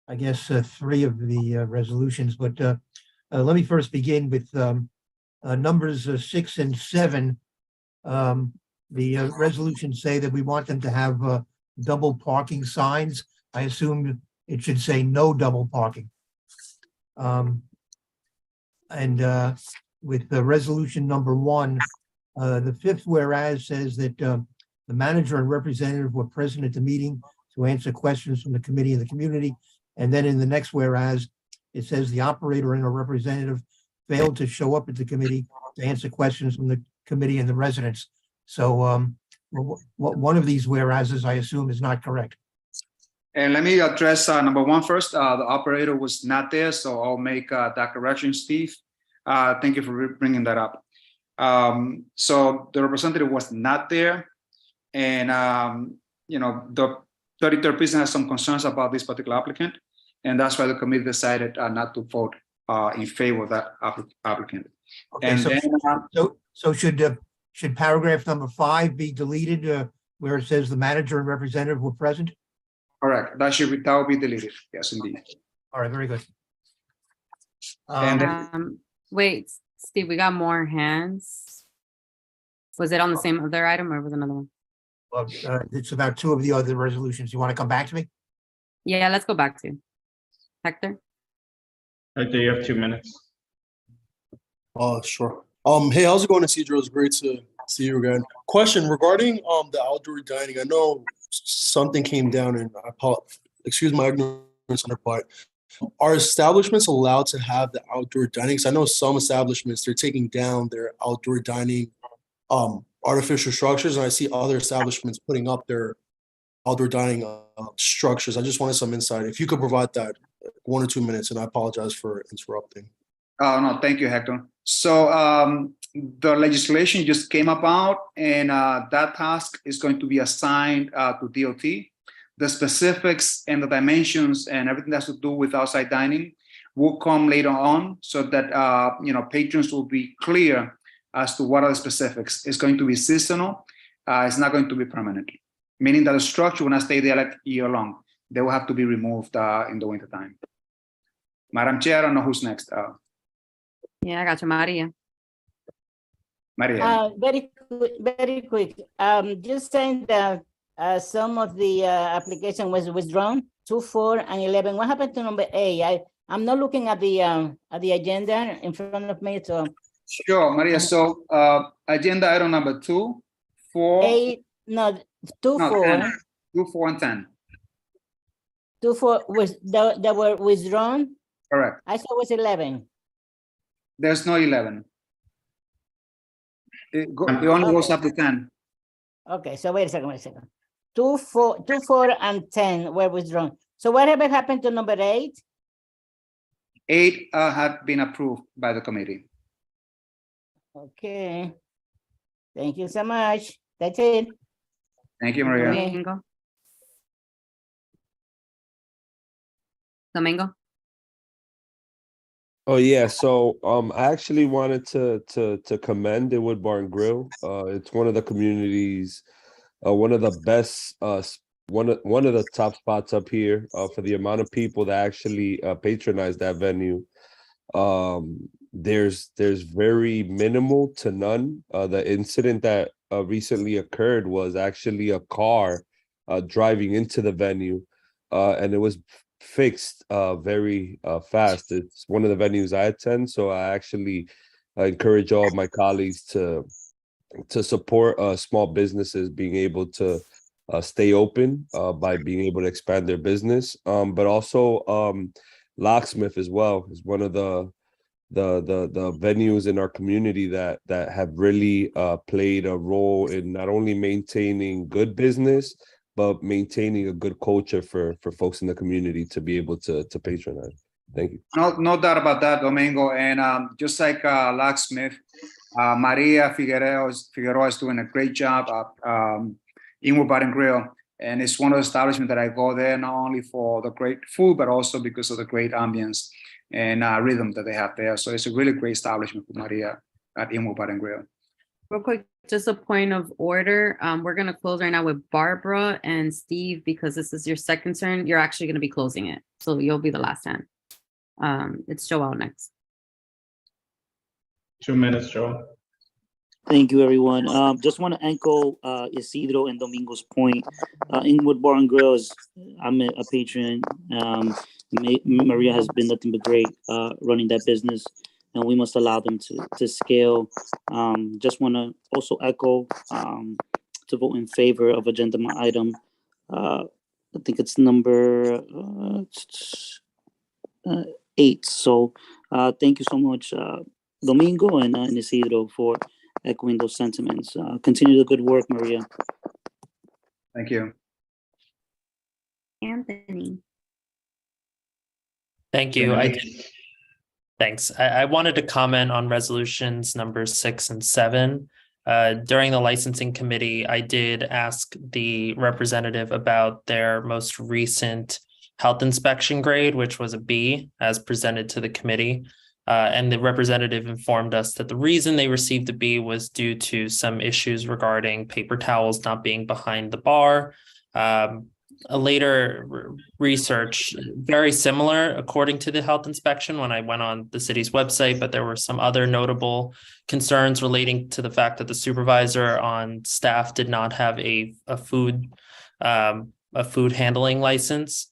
I guess, 3 of the resolutions, but let me first begin with numbers 6 and 7. The resolutions say that we want them to have double parking signs. I assume it should say no double parking. And with the resolution number 1, the 5th whereas says that the manager and representative were present at the meeting to answer questions from the committee and the community. And then in the next whereas, it says the operator and a representative failed to show up at the committee to answer questions from the committee and the residents. So one of these whereases, I assume, is not correct. And let me address number 1 first. The operator was not there, so I'll make that correction, Steve. Thank you for bringing that up. So the representative was not there, and the 33rd precinct has some concerns about this particular applicant, and that's why the committee decided not to vote in favor of that applicant. Okay, And so, then, so should paragraph number 5 be deleted where it says the manager and representative were present? correct. That will be deleted. Yes, indeed. All right, very good. Wait, Steve, we got more hands. Was it on the same other item or was another one? Well, it's about 2 of the other resolutions. You want to come back to me? Yeah, let's go back to Hector. Hector, you have 2 minutes. Sure. Hey, how's it going, Isidro? It's great to see you again. Question regarding the outdoor dining. I know something came down, and I apologize, excuse my ignorance on the part. Are establishments allowed to have the outdoor dining? Because I know some establishments, they're taking down their outdoor dining artificial structures, and I see other establishments putting up their outdoor dining structures. I just wanted some insight. If you could provide that 1 or 2 minutes, and I apologize for interrupting. No, thank you, Hector. So the legislation just came about, and that task is going to be assigned to DOT. The specifics and the dimensions and everything that has to do with outside dining will come later on, so that patrons will be clear as to what are the specifics. It's going to be seasonal. It's not going to be permanent, meaning that the structure will not stay there like year long. They will have to be removed in the wintertime. Madam Chair, I don't know who's next. Yeah, I got you, Maria. Maria. Very quick. Just saying that some of the application was withdrawn, 2, 4, and 11. What happened to number 8? I'm not looking at the agenda in front of me. So Sure, Maria. So agenda item number 2, 4, 8, no, 2, no, 4, 10. 2, 4, and 10. 2, 4 was that were withdrawn. Correct. I thought it was 11. There's no 11. It only goes up to 10. Okay, so wait a second. 2, 4, and 10 were withdrawn. So whatever happened to number 8? 8 had been approved by the committee. Okay. Thank you so much. That's it. Thank you, Maria. Domingo. Oh yeah, so I actually wanted to commend Inwood Bar and Grill. It's one of the communities, one of the best, one of the top spots up here for the amount of people that actually patronize that venue. There's very minimal to none. The incident that recently occurred was actually a car driving into the venue, and it was fixed very fast. It's one of the venues I attend, so I actually encourage all of my colleagues to support small businesses being able to stay open by being able to expand their business, but also Locksmith as well is one of the venues in our community that have really played a role in not only maintaining good business but maintaining a good culture for folks in the community to be able to patronize. Thank you. No doubt about that, Domingo. And just like Locksmith, Maria Figueroa is doing a great job at Inwood Bar and Grill. And it's one of the establishments that I go there not only for the great food, but also because of the great ambience and rhythm that they have there. So it's a really great establishment for Maria at Inwood Bar and Grill. Real quick, just a point of order. We're going to close right now with Barbara and Steve, because this is your second turn. You're actually going to be closing it. So you'll be the last hand. It's Joel next. 2 minutes, Joel. Thank you, everyone. Just want to echo Isidro and Domingo's point. Inwood Bar and Grill I'm a patron. Maria has been nothing but great running that business, and we must allow them to scale. Just want to also echo to vote in favor of agenda item. I think it's number 8. So thank you so much, Domingo and Isidro, for echoing those sentiments. Continue the good work, Maria. Thank you. Anthony. Thank you. Thanks. I wanted to comment on resolutions numbers 6 and 7. During the licensing committee, I did ask the representative about their most recent health inspection grade, which was a B, as presented to the committee. And the representative informed us that the reason they received a B was due to some issues regarding paper towels not being behind the bar. A later research, very similar according to the health inspection when I went on the city's website, but there were some other notable concerns relating to the fact that the supervisor on staff did not have a food handling license,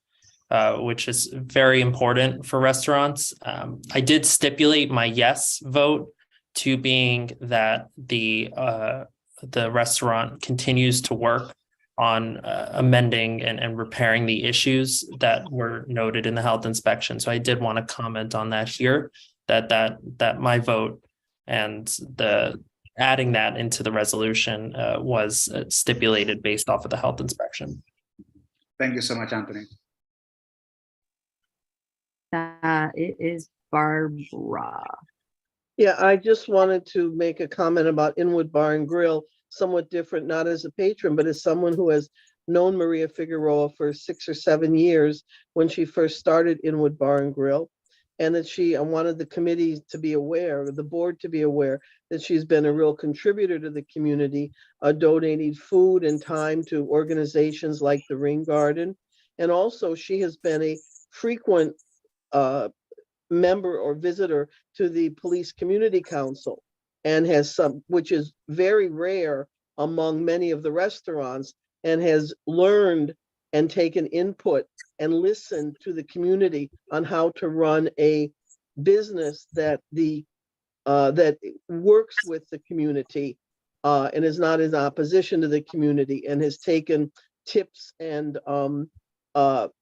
which is very important for restaurants. I did stipulate my yes vote to being that the restaurant continues to work on amending and repairing the issues that were noted in the health inspection. So I did want to comment on that here, that my vote and the adding that into the resolution was stipulated based off of the health inspection. Thank you so much, Anthony. It is Barbara. Yeah, I just wanted to make a comment about Inwood Bar and Grill, somewhat different, not as a patron, but as someone who has known Maria Figueroa for 6 or 7 years when she first started Inwood Bar and Grill. And that I wanted the committee to be aware, the board to be aware, that she's been a real contributor to the community, donating food and time to organizations like the Ring Garden. And also she has been a frequent member or visitor to the Police Community Council, and has some, which is very rare among many of the restaurants, and has learned and taken input and listened to the community on how to run a business that that works with the community and is not in opposition to the community, and has taken tips and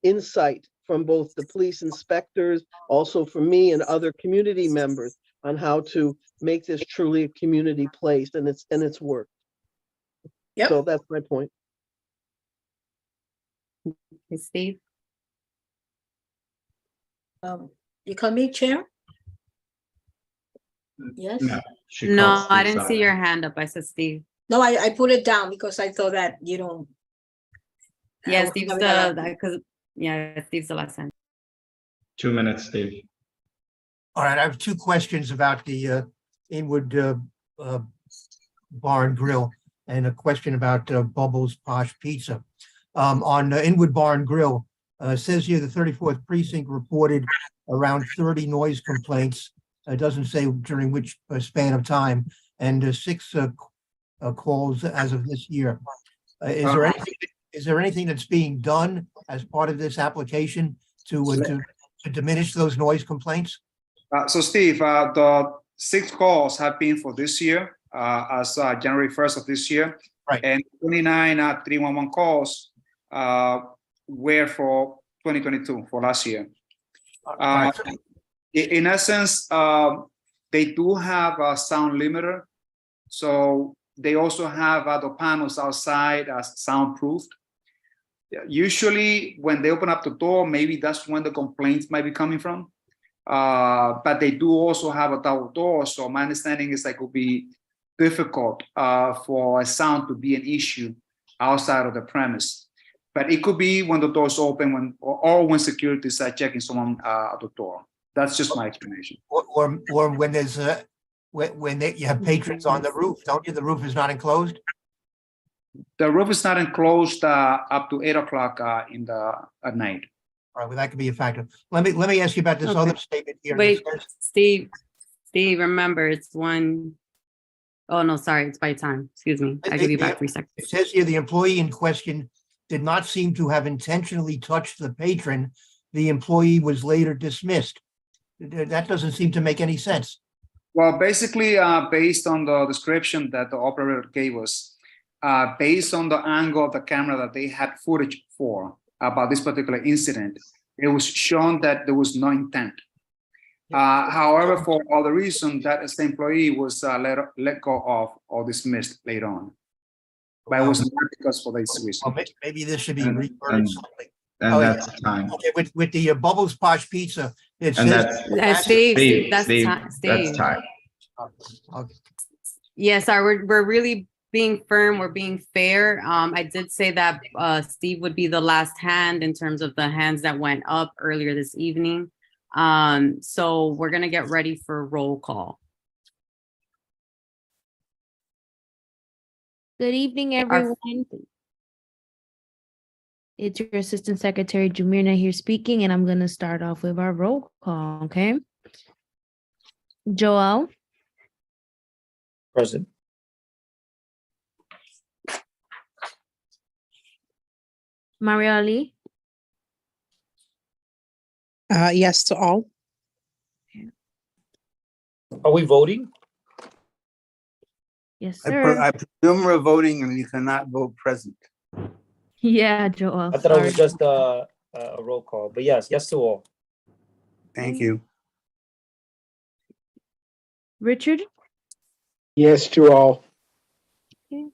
insight from both the police inspectors, also from me and other community members, on how to make this truly a community place, and it's worked. Yep. So that's my point. Okay, Steve. You call me chair? Yes. No, I didn't see your hand up. I said Steve. No, I put it down because I thought that you don't. Yeah, Steve's Steve's the last hand. 2 minutes, Steve. All right, I have 2 questions about the Inwood Bar and Grill, and a question about Bubbles Posh Pizza. On Inwood Bar and Grill, it says here the 34th precinct reported around 30 noise complaints. It doesn't say during which span of time, and 6 calls as of this year. Is there anything that's being done as part of this application to diminish those noise complaints? So Steve, the 6 calls have been for this year, as January 1st of this year. Right. And 29 311 calls were for 2022, for last year. Right. In essence, they do have a sound limiter. So they also have other panels outside as soundproofed. Usually when they open up the door, maybe that's when the complaints might be coming from. But they do also have a double door. So my understanding is that it would be difficult for a sound to be an issue outside of the premise. But it could be when the door's open, or when security is checking someone at the door. That's just my explanation. Or when there's you have patrons on the roof, don't you? The roof is not enclosed. The roof is not enclosed up to 8 o'clock at night. All right, well, that could be a factor. Let me ask you about this other statement here. Wait, Steve, remember it's one. Oh no, sorry, it's by time. Excuse me. I'll give you back 3 seconds. It says here the employee in question did not seem to have intentionally touched the patron the employee was later dismissed. That doesn't seem to make any sense. Well, basically, based on the description that the operator gave us, based on the angle of the camera that they had footage for about this particular incident, it was shown that there was no intent. However, for other reason, that same employee was let go of or dismissed later on. But it was not because for this reason. Well, maybe this should be And- reworded and- slightly. And Oh, that's yeah. time. Okay, with the Bubbles Posh Pizza, it And says. that's Steve, that's Steve, time. that's Steve. time. Okay. Yes, we're really being firm. We're being fair. I did say that Steve would be the last hand in terms of the hands that went up earlier this evening. So we're gonna get ready for roll call. Good evening, everyone. It's your Assistant Secretary Jamirna here speaking, and I'm going to start off with our roll call, okay? Joel, Present. Mariali, Yes to all. Are we voting? yes, I sir. presume we're voting and you cannot vote present. Yeah, Joel, I thought it was sorry. just a roll call, but yes to all. Thank you. Richard, Yes to all. okay.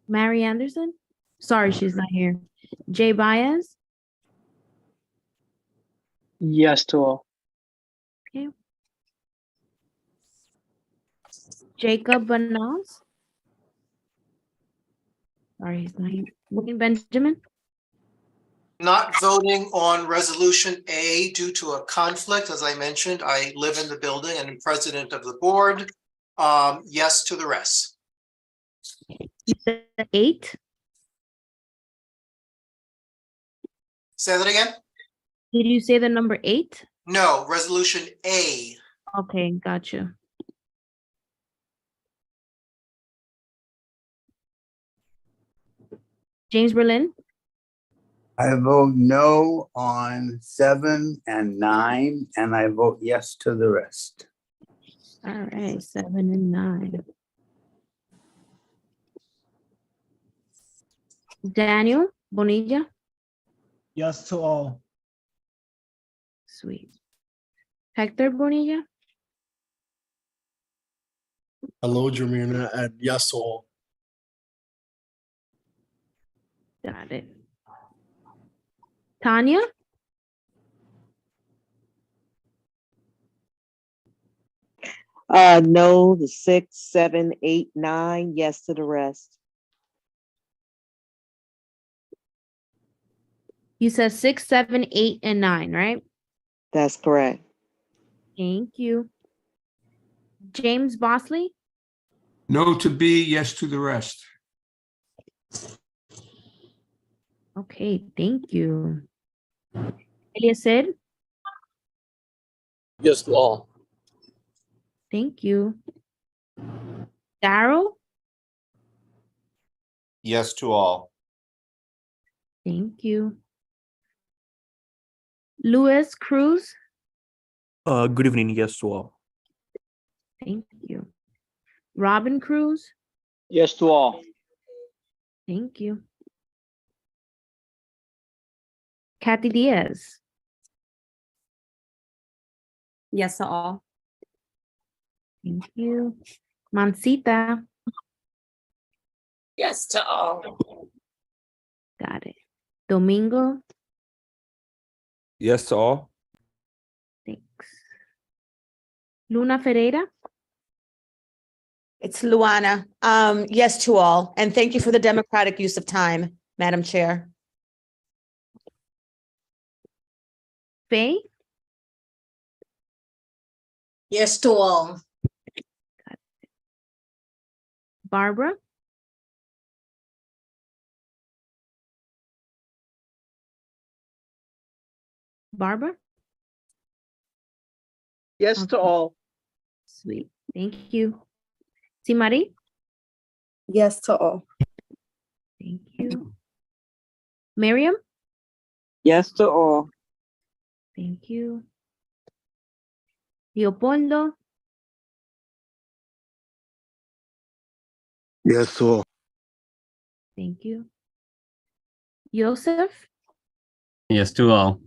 Mary Anderson, sorry, she's not here. Jay Baez, Yes to all. okay. Jacob Banals, sorry, he's not here. Benjamin, Not voting on resolution A due to a conflict. As I mentioned, I live in the building and am president of the board. Yes to the rest. you said 8. Say that again? Did you say the number 8? No, resolution A. Okay, gotcha. James Berlin, I vote no on 7 and 9, and I vote yes to the rest. all right, 7 and 9. Daniel Bonilla, Yes to all. sweet. Hector Bonilla, Hello, Jamirna, and yes to all. got it. Tanya, No, the 6, 7, 8, 9, yes to the rest. you said 6, 7, 8, and 9, right? That's correct. Thank you. James Bosley, No to B, yes to the rest. okay, thank you. Eliezer, Yes to all. thank you. Darrell, Yes to all. thank you. Luis Cruz, Good evening, yes to all. thank you. Robin Cruz, Yes to all. thank you. Kathy Diaz, Yes to all. thank you. Mancita, Yes to all. got it. Domingo, Yes to all. thanks. Luna Ferreira, It's Luana. Yes to all. And thank you for the democratic use of time, Madam Chair. Faye, Yes to all. Barbara, Barbara, Yes to all. sweet, thank you. Simari, Yes to all. thank you. Miriam, Yes to all. Thank you. Leopoldo, Yes to all. thank you. Joseph, Yes to all.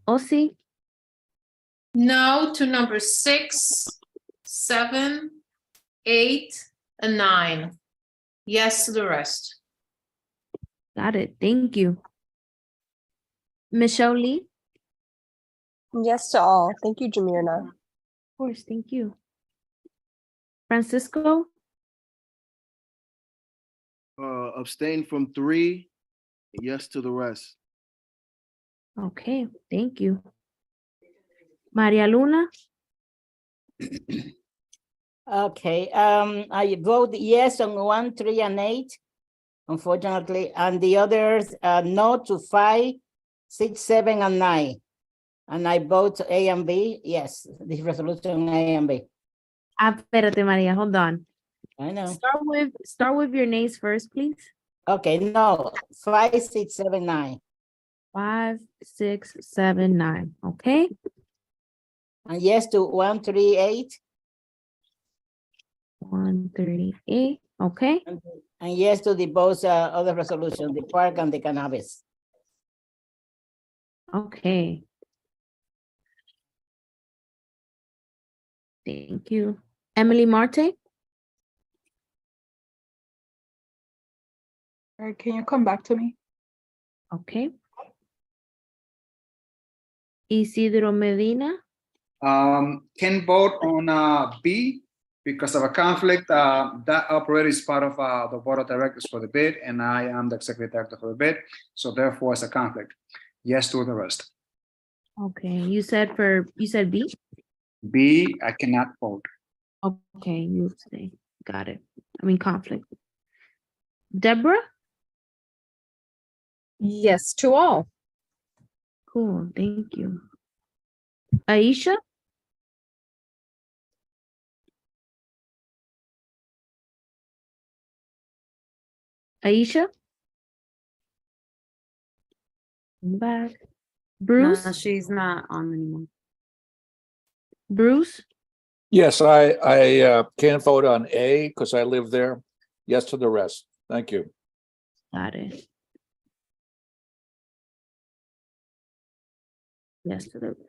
Osi, No to number 6, 7, 8, and 9. Yes to the rest. got it. Thank you. Michelle Lee, Yes to all. Thank you, Jamirna. of course, thank you. Francisco, Abstain from 3, yes to the rest. okay, thank you. Maria Luna, Okay, I vote yes on 1, 3, and 8, unfortunately, and the others no to 5, 6, 7, and 9. And I vote A and B, yes, this resolution A and B. espérate, Maria, hold on. I know. Start with your nays first, please. Okay, no, 5, 6, 7, 9. 5, 6, 7, 9. Okay. And yes to 1, 3, 8. 138. Okay. And yes to the both other resolution, the park and the cannabis. Okay. Thank you. Emily Marte. Can you come back to me? Okay. Isidro Medina. Can vote on B because of a conflict. That operator is part of the board of directors for the bid, and I am the executive director for the bid. So therefore, it's a conflict. Yes to the rest. Okay. You said B? B, I cannot vote. Okay, you say. Got it. I mean conflict. Deborah? Yes to all. Cool, thank you. Aisha? Aisha? I'm back. Bruce? No, she's not on anymore. Bruce? Yes, I can't vote on A because I live there. Yes to the rest. Thank you. Got it. Yes to the rest.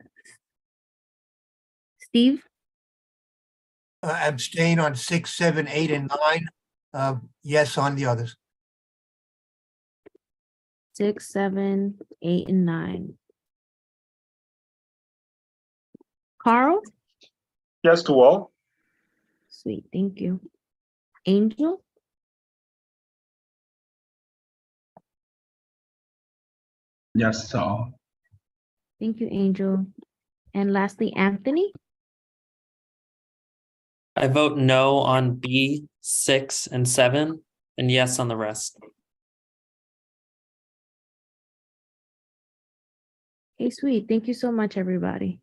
Steve? Abstain on 6, 7, 8, and 9. Yes on the others. 6, 7, 8, and 9. Carl? Yes to all. Sweet, thank you. Angel? Yes to all. Thank you, Angel. And lastly, Anthony? I vote no on B, 6, and 7, and yes on the rest. Okay, sweet. Thank you so much, everybody.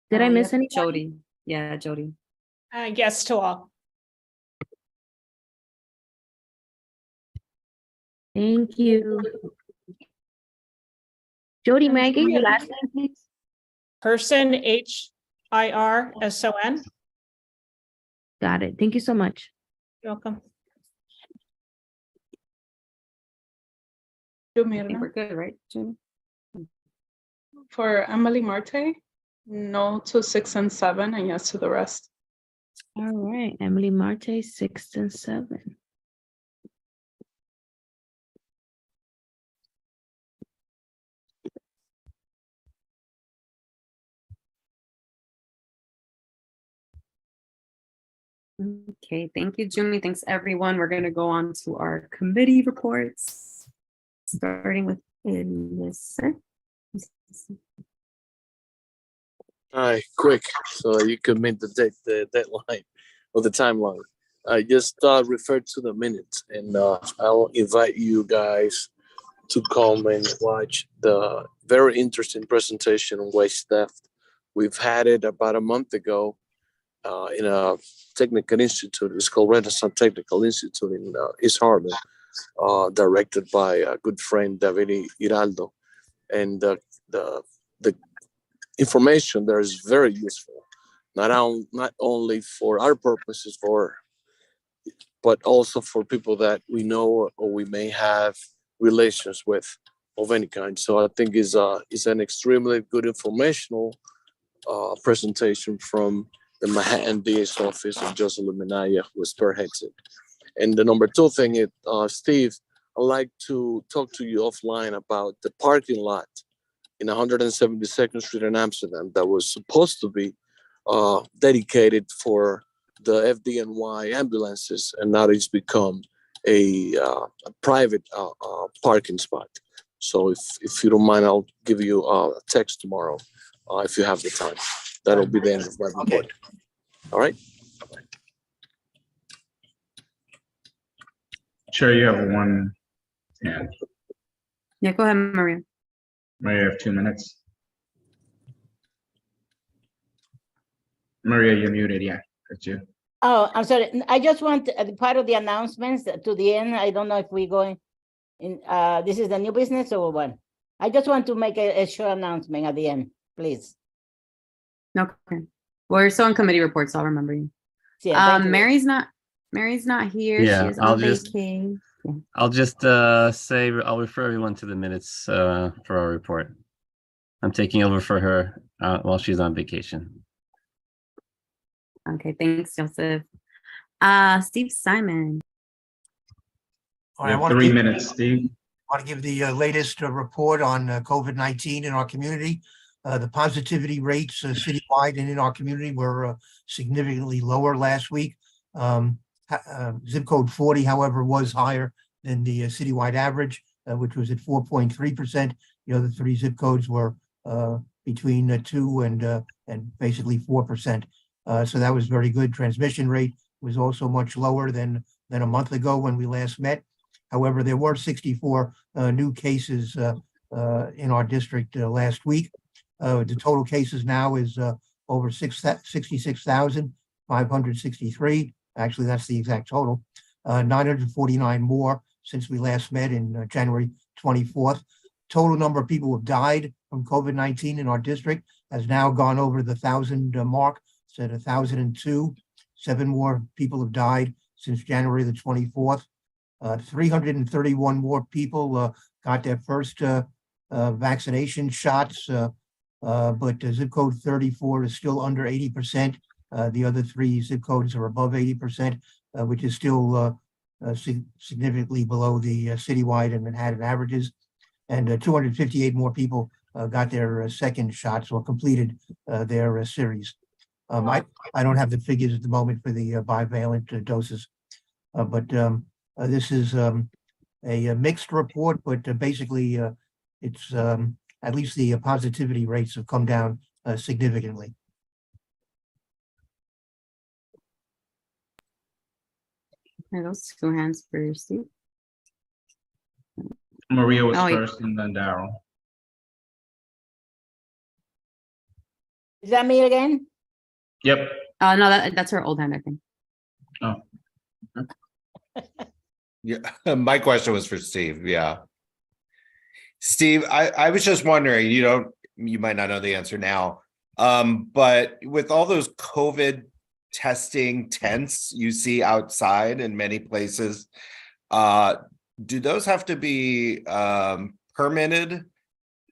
Did I miss any? Jody. Yeah, Jody. Yes to all. Thank you. Jody, may I get your last name, please? Person, Hirson. Got it. Thank you so much. You're welcome. I think we're good, right, Jimmy? For Emily Marte, no to 6 and 7, and yes to the rest. All right, Emily Marte, 6 and 7. Okay, thank you, Jimmy. Thanks, everyone. We're going to go on to our committee reports, starting with Elisa. All right, quick, so you can meet the deadline or the timeline. I just referred to the minutes, and I'll invite you guys to come and watch the very interesting presentation on waste theft. We've had it about a month ago in a technical institute. It's called Renaissance Technical Institute in East Harlem. directed by a good friend, Davini Hiraldo. And the information there is very useful, not only for our purposes, but also for people that we know or we may have relations with of any kind. So I think is an extremely good informational presentation from the Manhattan DA's office of Jocelyn Minaya, who spearheads it. And the number two thing is, Steve, I'd like to talk to you offline about the parking lot in 172nd Street in Amsterdam that was supposed to be dedicated for the FDNY ambulances, and now it's become a private parking spot. So if you don't mind, I'll give you a text tomorrow if you have the time. That'll be the end of my report. All right. Chair, you have one hand. Yeah, go ahead, Maria. Maria, you have 2 minutes. Maria, you're muted. Yeah, that's you. Oh, I'm sorry. I just want part of the announcements to the end. I don't know if we're going in, this is the new business or what? I just want to make a short announcement at the end, please. Okay. We're still on committee reports, I'll remember you. Yeah, thank you. Mary's not here. Yeah, she is on vacation. I'll just say I'll refer everyone to the minutes for our report. I'm taking over for her while she's on vacation. Okay, thanks, Joseph. Steve Simon. You have 3 minutes, Steve. I want to give the latest report on COVID-19 in our community. The positivity rates citywide and in our community were significantly lower last week. Zip code 40, however, was higher than the citywide average, which was at 4.3%. The other three zip codes were between 2 and basically 4%. So that was very good. Transmission rate was also much lower than a month ago when we last met. However, there were 64 new cases in our district last week. The total cases now is over 66,563. Actually, that's the exact total. 949 more since we last met in January 24th. Total number of people who have died from COVID-19 in our district has now gone over the 1,000 mark. It's at 1,002. 7 more people have died since January the 24th. 331 more people got their first vaccination shots, but zip code 34 is still under 80%. The other 3 zip codes are above 80%, which is still significantly below the citywide and Manhattan averages. And 258 more people got their second shots or completed their series. I don't have the figures at the moment for the bivalent doses, but this is a mixed report, but basically it's at least the positivity rates have come down significantly. Those 2 hands for Steve. Maria was first and then Daryl. Is that me again? Yep. No, that's her old hand, I think. Oh. Yeah, my question was for Steve. Yeah. Steve, I was just wondering, you might not know the answer now, but with all those COVID testing tents you see outside in many places, do those have to be permitted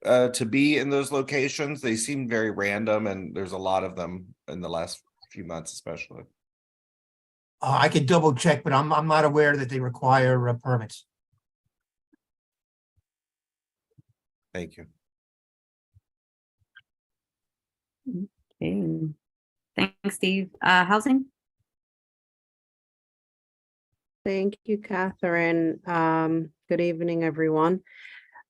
to be in those locations? They seem very random, and there's a lot of them in the last few months, especially. I could double check, but I'm not aware that they require permits. Thank you. Okay. Thanks, Steve. Housing? Thank you, Catherine. Good evening, everyone.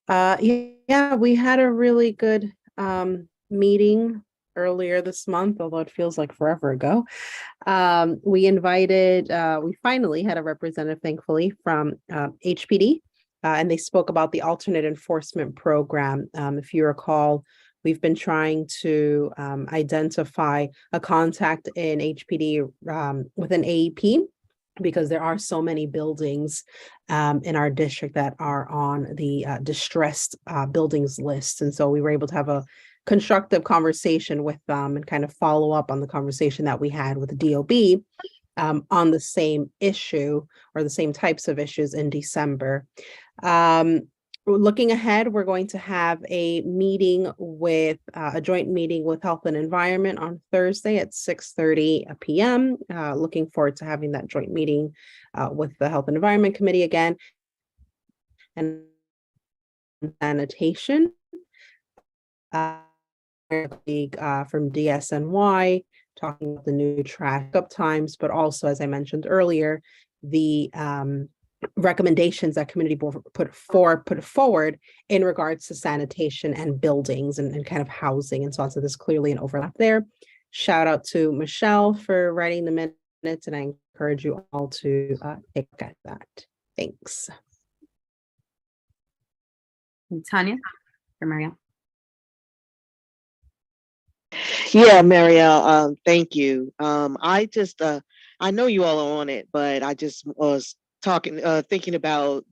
Yeah, we had a really good meeting earlier this month, although it feels like forever ago. We finally had a representative, thankfully, from HPD, and they spoke about the alternate enforcement program. If you recall, we've been trying to identify a contact in HPD with an AEP because there are so many buildings in our district that are on the distressed buildings list. And so we were able to have a constructive conversation with them and kind of follow up on the conversation that we had with the DOB on the same issue or the same types of issues in December. Looking ahead, we're going to have a meeting with a joint meeting with Health and Environment on Thursday at 6:30 p.m. Looking forward to having that joint meeting with the Health and Environment Committee again. And sanitation from DSNY, talking about the new trash up times, but also, as I mentioned earlier, the recommendations that community board put forward in regards to sanitation and buildings and kind of housing and so on. So there's clearly an overlap there. Shout out to Michelle for writing the minutes, and I encourage you all to take a look at that. Thanks. Tanya or Marielle? Yeah, Marielle, thank you. I just, I know you all are on it, but I just was thinking about,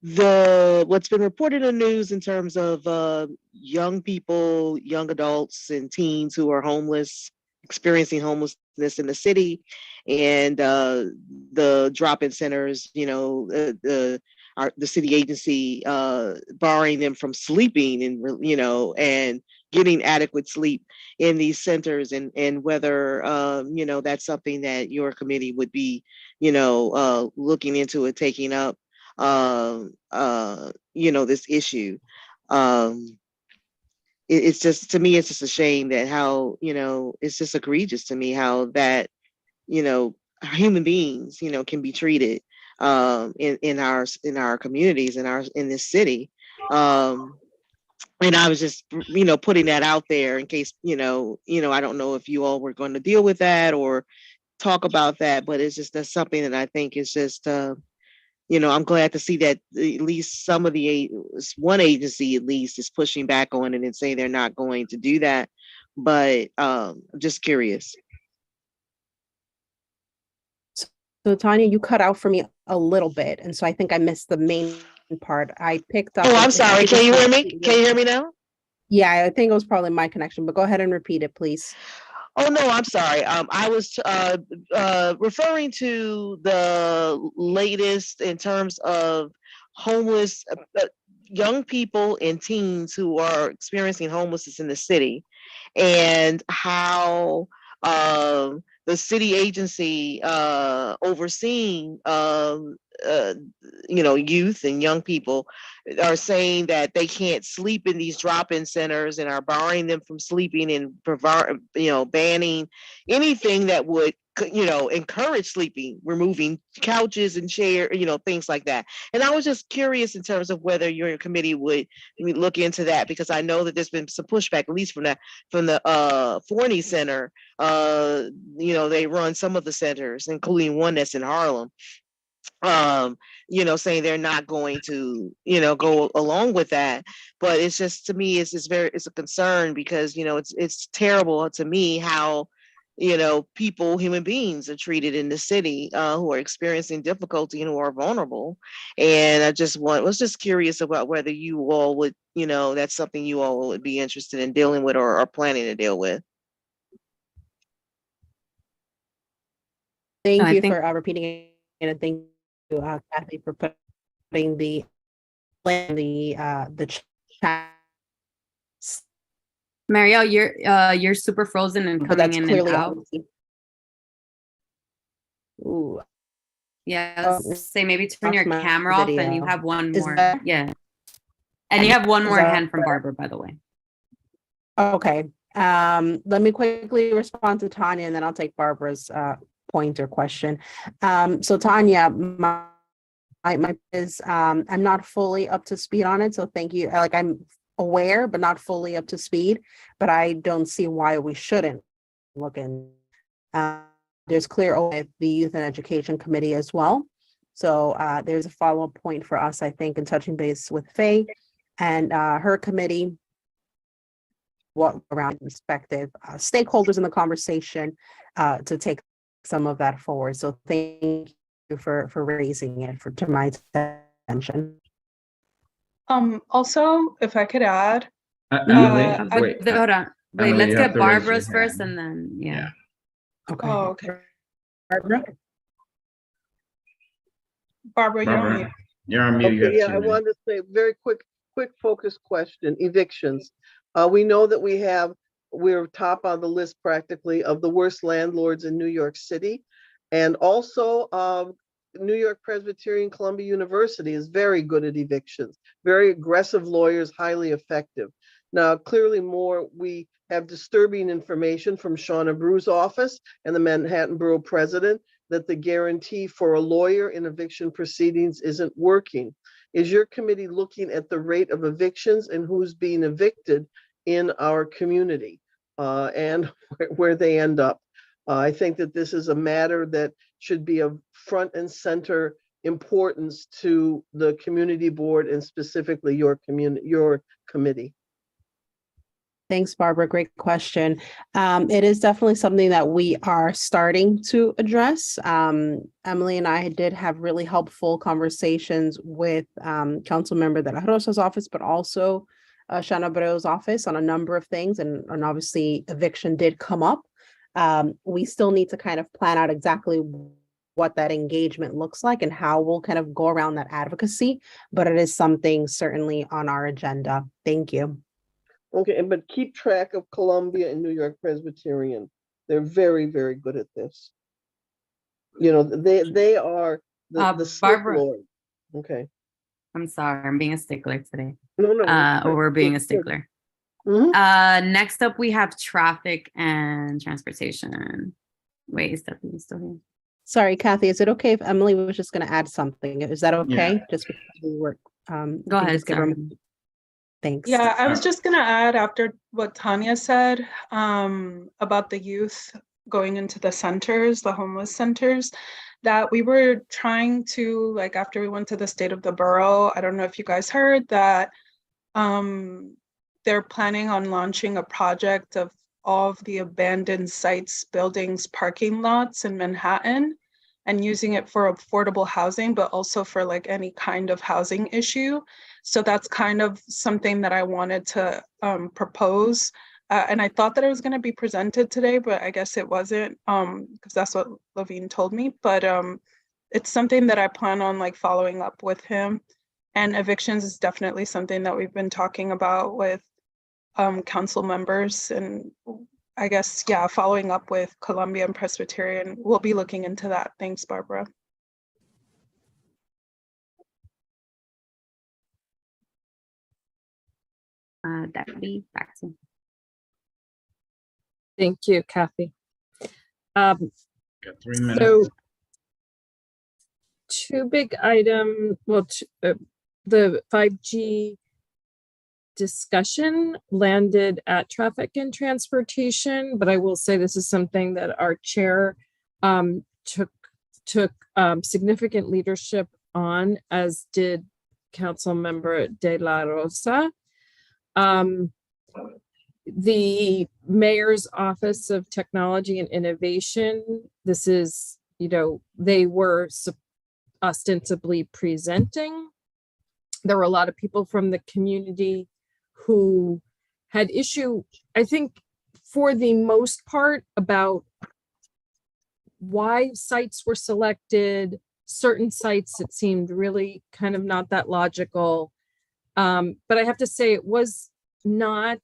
what's been reported in the news in terms of young people, young adults and teens who are homeless, experiencing homelessness in the city, and the drop-in centers, the city agency barring them from sleeping and getting adequate sleep in these centers, and whether that's something that your committee would be looking into and taking up this issue. It's just, to me, it's just a shame that how it's just egregious to me how that human beings can be treated in our communities, in this city. And I was just, putting that out there in case, I don't know if you all were going to deal with that or talk about that, but it's just, that's something that I think is just, I'm glad to see that at least some of one agency at least is pushing back on it and saying they're not going to do that. But I'm just curious. So Tanya, you cut out for me a little bit, and so I think I missed the main part. I picked up. Oh, I'm sorry. Can you hear me? Can you hear me now? Yeah, I think it was probably my connection, but go ahead and repeat it, please. Oh, no, I'm sorry. I was referring to the latest in terms of homeless young people and teens who are experiencing homelessness in the city, and how the city agency overseeing youth and young people are saying that they can't sleep in these drop-in centers and are barring them from sleeping and banning anything that would encourage sleeping, removing couches and chairs, things like that. And I was just curious in terms of whether your committee would look into that, because I know that there's been some pushback, at least from the Forney Center. They run some of the centers, including one that's in Harlem, saying they're not going to, go along with that. But it's just, to me, it's a concern, because, it's terrible to me how, human beings are treated in the city who are experiencing difficulty and who are vulnerable. And I was just curious about whether you all would, that's something you all would be interested in dealing with or planning to deal with. Thank you for repeating it, and thank you, Kathy, for putting the chat. Marielle, you're super frozen and coming in and out. Ooh. Yeah, say maybe turn your camera off, and you have one more. Yeah. And you have one more hand from Barbara, by the way. Okay. Let me quickly respond to Tanya, and then I'll take Barbara's point or question. So Tanya, my is I'm not fully up to speed on it, so thank you. I'm aware, but not fully up to speed. But I don't see why we shouldn't look in. There's clear with the Youth and Education Committee as well. So there's a follow-up point for us, I think, in touching base with Faye and her committee, what around respective stakeholders in the conversation to take some of that forward. So thank you for raising it to my attention. Also, if I could add, Emily, I- wait. Hold on. Wait, Emily, let's you have get to raise your Barbara's first hand. and then, yeah. Okay. oh, okay. Barbara? Barbara, you're on Barbara, mute. you're on mute. You Okay, have yeah, 2 I minutes. wanted to say a very quick focus question, evictions. We know that we're top on the list practically of the worst landlords in New York City. And also, New York Presbyterian Columbia University is very good at evictions, very aggressive lawyers, highly effective. Now, clearly we have disturbing information from Shauna Brew's office and the Manhattan Borough President that the guarantee for a lawyer in eviction proceedings isn't working. Is your committee looking at the rate of evictions and who's being evicted in our community and where they end up? I think that this is a matter that should be of front and center importance to the community board and specifically your committee. Thanks, Barbara. Great question. It is definitely something that we are starting to address. Emily and I did have really helpful conversations with Councilmember De La Rosa's office, but also Shana Breu's office on a number of things. And obviously eviction did come up. We still need to kind of plan out exactly what that engagement looks like and how we'll kind of go around that advocacy, but it is something certainly on our agenda. Thank you. Okay, but keep track of Columbia and New York Presbyterian. They're very, very good at this. You know, they are the slip Barbara. lord. Okay. I'm sorry, I'm being a stickler today. No. Or we're being a stickler. Next up, we have traffic and transportation. Wait, is Stephanie still here? Sorry, Kathy, is it okay if Emily was just going to add something? Is that okay? Yeah. Just because we were, Go ahead, sorry. Thanks. Yeah, I was just gonna add after what Tanya said about the youth going into the centers, the homeless centers, that we were trying to, like, after we went to the state of the borough, I don't know if you guys heard that they're planning on launching a project of all of the abandoned sites, buildings, parking lots in Manhattan and using it for affordable housing, but also for like any kind of housing issue. So that's kind of something that I wanted to propose. And I thought that it was going to be presented today, but I guess it wasn't because that's what Levine told me. But it's something that I plan on like following up with him. And evictions is definitely something that we've been talking about with council members. And I guess, yeah, following up with Columbia and Presbyterian, we'll be looking into that. Thanks, Barbara. Deputy Baxter. Thank you, Kathy. Got 3 minutes. So 2 big item, the 5G discussion landed at traffic and transportation, but I will say this is something that our chair took significant leadership on, as did Council Member De La Rosa. The Mayor's Office of Technology and Innovation, this is, they were ostensibly presenting. There were a lot of people from the community who had issue, I think, for the most part, about why sites were selected. Certain sites, it seemed really kind of not that logical. But I have to say it was not,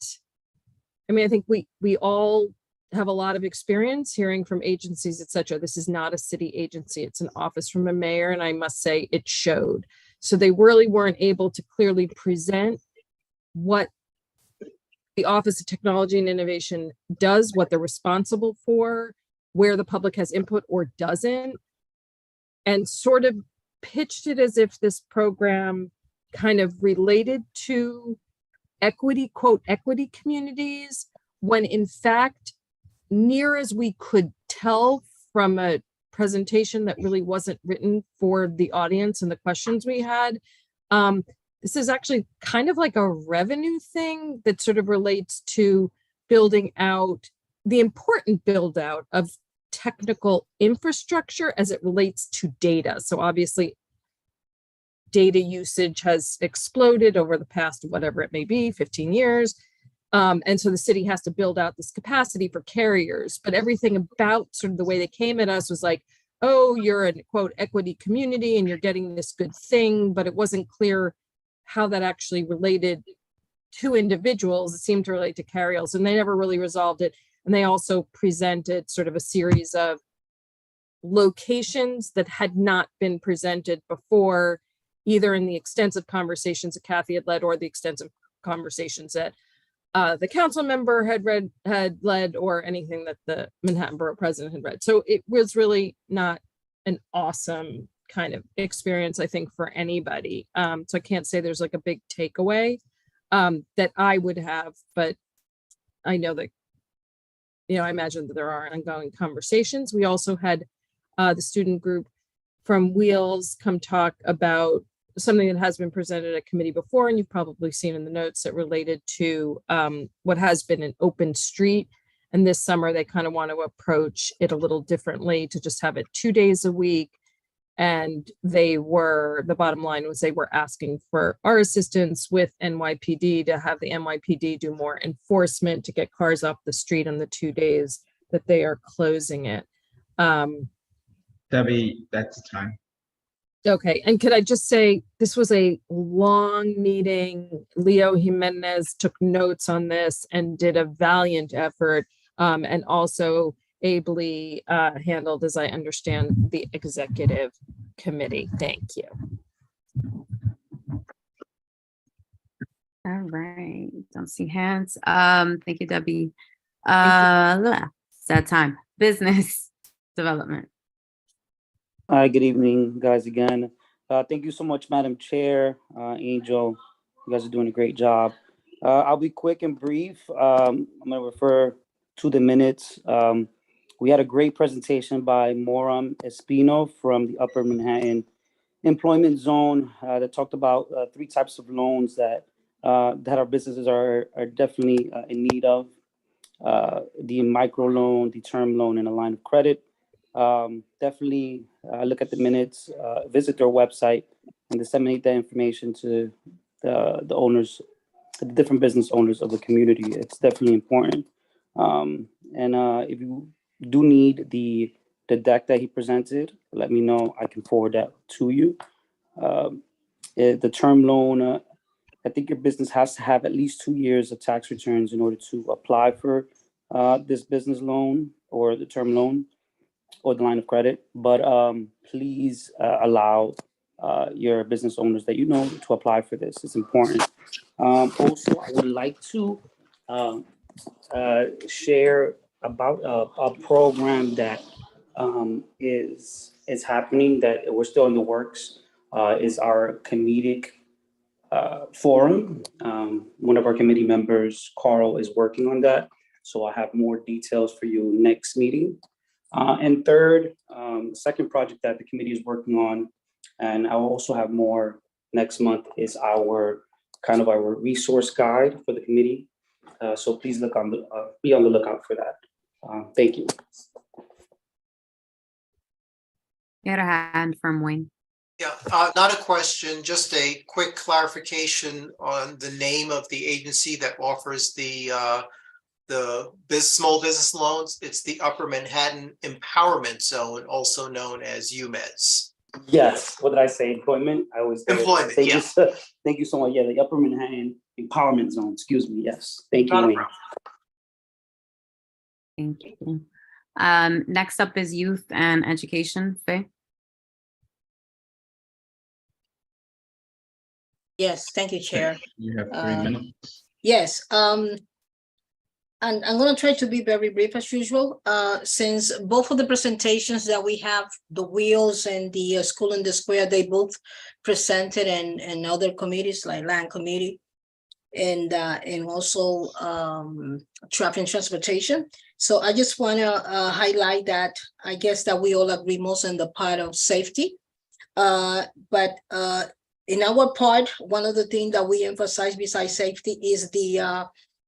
I think we all have a lot of experience hearing from agencies, etc. This is not a city agency. It's an office from a mayor. And I must say it showed. So they really weren't able to clearly present what the Office of Technology and Innovation does, what they're responsible for, where the public has input or doesn't, and sort of pitched it as if this program kind of related to equity, quote, equity communities, when in fact, near as we could tell from a presentation that really wasn't written for the audience and the questions we had, this is actually kind of like a revenue thing that sort of relates to building out the important build out of technical infrastructure as it relates to data. So obviously, data usage has exploded over the past, whatever it may be, 15 years. And so the city has to build out this capacity for carriers, but everything about sort of the way they came at us was like, oh, you're a quote equity community and you're getting this good thing, but it wasn't clear how that actually related to individuals. It seemed to relate to carriers, and they never really resolved it. And they also presented sort of a series of locations that had not been presented before, either in the extensive conversations that Kathy had led or the extensive conversations that the council member had led, or anything that the Manhattan Borough president had read. So it was really not an awesome kind of experience, I think, for anybody. So I can't say there's like a big takeaway that I would have, but I know that, I imagine that there are ongoing conversations. We also had the student group from Wheels come talk about something that has been presented at committee before, and you've probably seen in the notes, that related to what has been an open street. And this summer, they kind of want to approach it a little differently, to just have it 2 days a week. And the bottom line was they were asking for our assistance with NYPD to have the NYPD do more enforcement to get cars off the street on the 2 days that they are closing it. Debbie, that's time. Okay, and could I just say, this was a long meeting. Leo Jimenez took notes on this and did a valiant effort, and also ably handled, as I understand, the executive committee. Thank you. All right, don't see hands. Thank you, Debbie. It's that time. Business development. Hi, good evening, guys, again. Thank you so much, Madam Chair, Angel. You guys are doing a great job. I'll be quick and brief. I'm going to refer to the minutes. We had a great presentation by Moram Espino from the Upper Manhattan Employment Zone that talked about 3 types of loans that our businesses are definitely in need of. The micro loan, the term loan, and a line of credit. Definitely look at the minutes, visit their website, and disseminate that information to the owners, the different business owners of the community. It's definitely important. And if you do need the deck that he presented, let me know. I can forward that to you. The term loan, I think your business has to have at least 2 years of tax returns in order to apply for this business loan or the term loan or the line of credit. But please allow your business owners that you know to apply for this. It's important. Also, I would like to share about a program that is happening, that we're still in the works, is our comedic forum. One of our committee members, Carl, is working on that. So I'll have more details for you next meeting. And third, second project that the committee is working on, and I'll also have more next month, is our resource guide for the committee. So please be on the lookout for that. Thank you. You had a hand from Wayne. Yeah, not a question, just a quick clarification on the name of the agency that offers the small business loans. It's the Upper Manhattan Empowerment Zone, also known as UMEDS. Yes, what did I say? Employment? I always Employment, thank yeah. Thank you so much. Yeah, the Upper Manhattan Empowerment Zone, excuse me. Yes, thank you, Wayne. Thank you. Next up is youth and education. Faye? Yes, thank you, Chair. You have 3 minutes. Yes, and I'm going to try to be very brief as usual, since both of the presentations that we have, the Wheels and the School in the Square, they both presented in other committees like Land Committee and also Traffic and Transportation. So I just want to highlight that I guess that we all agree most on the part of safety, but in our part, one of the things that we emphasize besides safety is the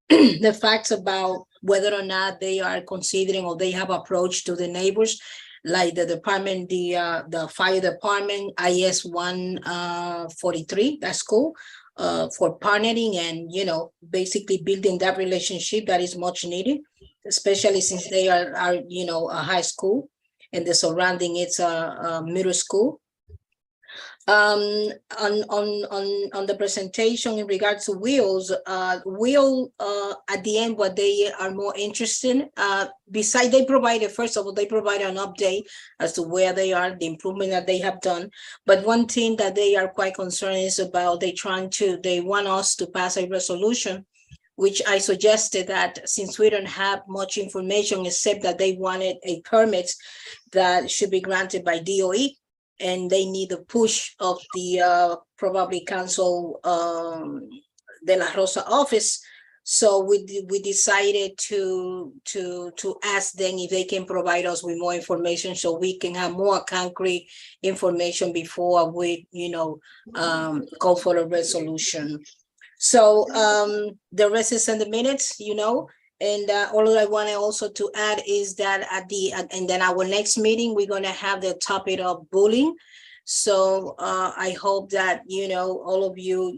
the facts about whether or not they are considering or they have approach to the neighbors, like the department, the fire department, IS 143, that's cool, for partnering and, basically building that relationship that is much needed, especially since they are a high school and the surrounding it's a middle school. On the presentation in regards to wheels, at the end, what they are more interested, besides they provided, first of all, they provided an update as to where they are, the improvement that they have done. But one thing that they are quite concerned is about they want us to pass a resolution, which I suggested that since we don't have much information except that they wanted a permit that should be granted by DOE, and they need a push of the probably council de la Rosa office. So we decided to ask them if they can provide us with more information so we can have more concrete information before we call for a resolution. So the rest is in the minutes, and all I wanted also to add is that and then our next meeting, we're going to have the topic of bullying. So I hope that, all of you,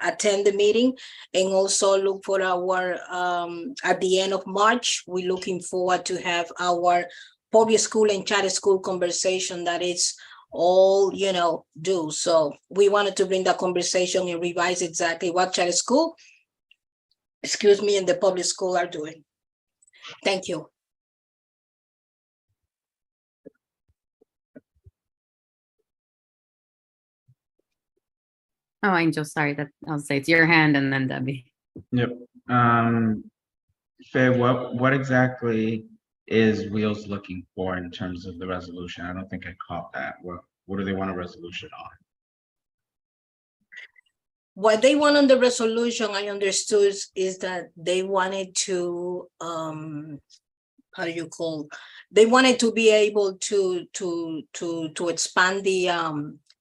attend the meeting, and also look for our, at the end of March, we're looking forward to have our public school and charter school conversation that is all, do. So we wanted to bring that conversation and revise exactly what charter school, and the public school are doing. Thank you. Oh, Angel, sorry, that I'll say it's your hand and then Debbie. Yep. Faye, what exactly is Wheels looking for in terms of the resolution? I don't think I caught that. What do they want a resolution on? What they want on the resolution, I understood, is that they wanted to, they wanted to be able to expand the,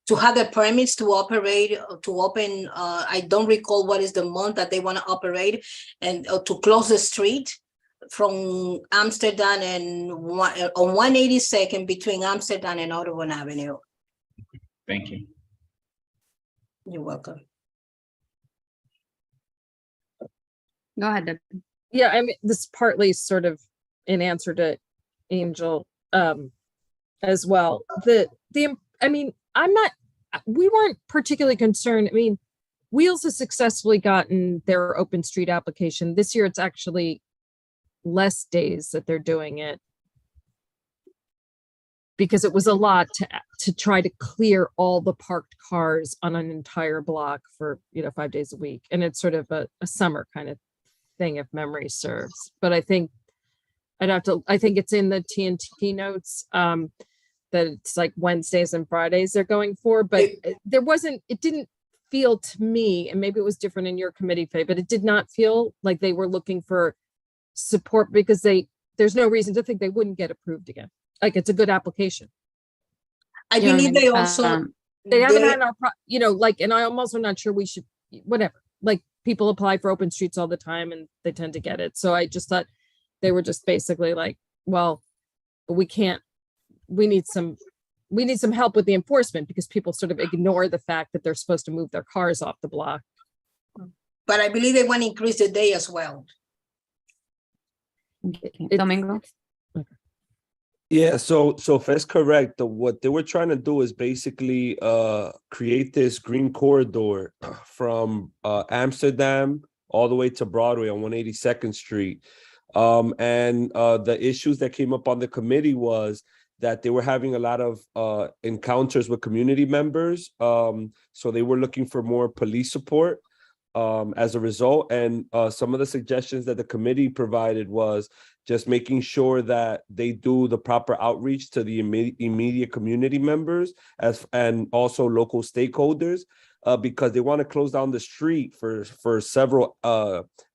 to have the permits to operate, to open, I don't recall what is the month that they want to operate, and to close the street from Amsterdam and on 182nd between Amsterdam and Audubon Avenue. Thank you. You're welcome. Go ahead, Debbie. Yeah, I mean, this partly sort of in answer to Angel as well. I mean, we weren't particularly concerned. I mean, Wheels has successfully gotten their open street application. This year, it's actually less days that they're doing it, because it was a lot to try to clear all the parked cars on an entire block for 5 days a week. And it's sort of a summer kind of thing, if memory serves. But I think it's in the TNT notes that it's like Wednesdays and Fridays they're going for, but it didn't feel to me, and maybe it was different in your committee, Faye, but it did not feel like they were looking for support, because there's no reason to think they wouldn't get approved again. Like, it's a good application. I believe they also, they haven't had our, and I'm also not sure we should, whatever, like, people apply for open streets all the time and they tend to get it. So I just thought they were just basically like, well, we need some help with the enforcement, because people sort of ignore the fact that they're supposed to move their cars off the block. But I believe they want to increase the day as well. Domingo? Yeah, so if that's correct, what they were trying to do is basically create this green corridor from Amsterdam all the way to Broadway on 182nd Street. And the issues that came up on the committee was that they were having a lot of encounters with community members. So they were looking for more police support as a result. And some of the suggestions that the committee provided was just making sure that they do the proper outreach to the immediate community members and also local stakeholders, because they want to close down the street for several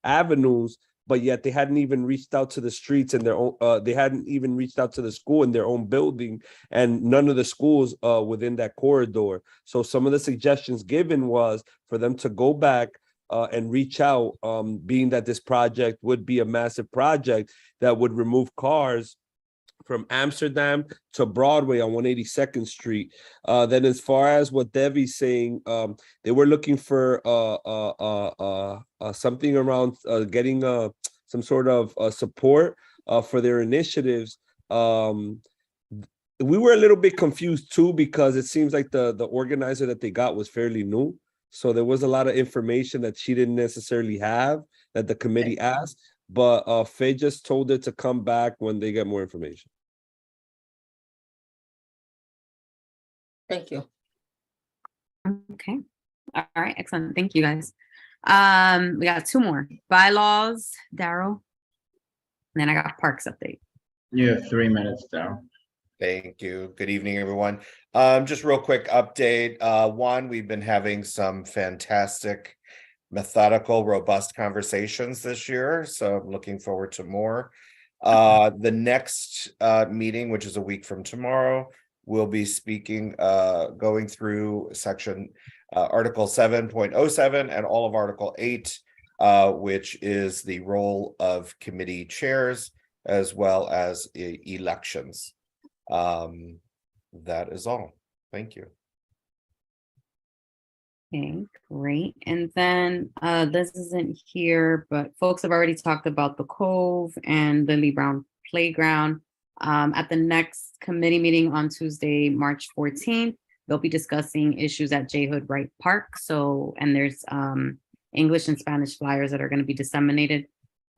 avenues, but yet they hadn't even reached out to the streets in their own, they hadn't even reached out to the school in their own building, and none of the schools within that corridor. So some of the suggestions given was for them to go back, and reach out, being that this project would be a massive project that would remove cars from Amsterdam to Broadway on 182nd Street. Then as far as what Devi's saying, they were looking for something around getting some sort of support for their initiatives. We were a little bit confused too, because it seems like the organizer that they got was fairly new. So there was a lot of information that she didn't necessarily have that the committee asked. But Faye just told her to come back when they get more information. Thank you. Okay. All right. Excellent. Thank you, guys. We got two more bylaws, Daryl. And then I got parks update. You have 3 minutes, Daryl. Thank you. Good evening, everyone. Just real quick update. One, we've been having some fantastic, methodical, robust conversations this year. So I'm looking forward to more. The next meeting, which is a week from tomorrow, we'll be speaking, going through section Article 7.07 and all of Article 8, which is the role of committee chairs as well as elections. That is all. Thank you. Okay, great. And then this isn't here, but folks have already talked about the Cove and the Lee Brown Playground. At the next committee meeting on Tuesday, March 14th, they'll be discussing issues at J. Hood Wright Park. So, and there's English and Spanish flyers that are going to be disseminated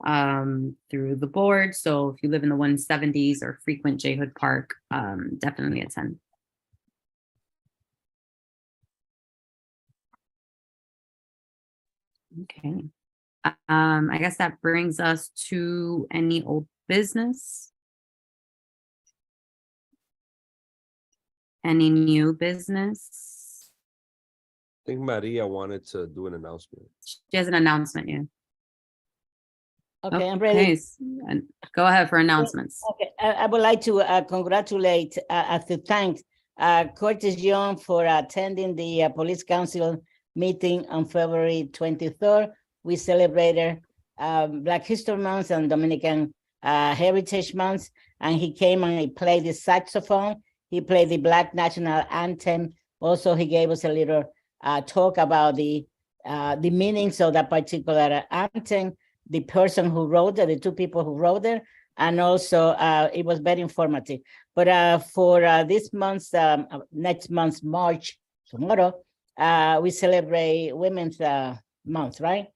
through the board. So if you live in the 170s or frequent J. Hood Park, definitely attend. Okay. I guess that brings us to any old business. Any new business? I think Maria wanted to do an announcement. She has an announcement, yeah. Okay, I'm ready. Go ahead for announcements. Okay, I would like to congratulate, to thank Curtis Young for attending the Police Council meeting on February 23rd. We celebrated Black History Month and Dominican Heritage Month, and he came and he played the saxophone. He played the Black National Anthem. Also, he gave us a little talk about the meanings of that particular anthem, the person who wrote it, the two people who wrote it, and also it was very informative. But for this month, next month, March, tomorrow, we celebrate Women's Month, right?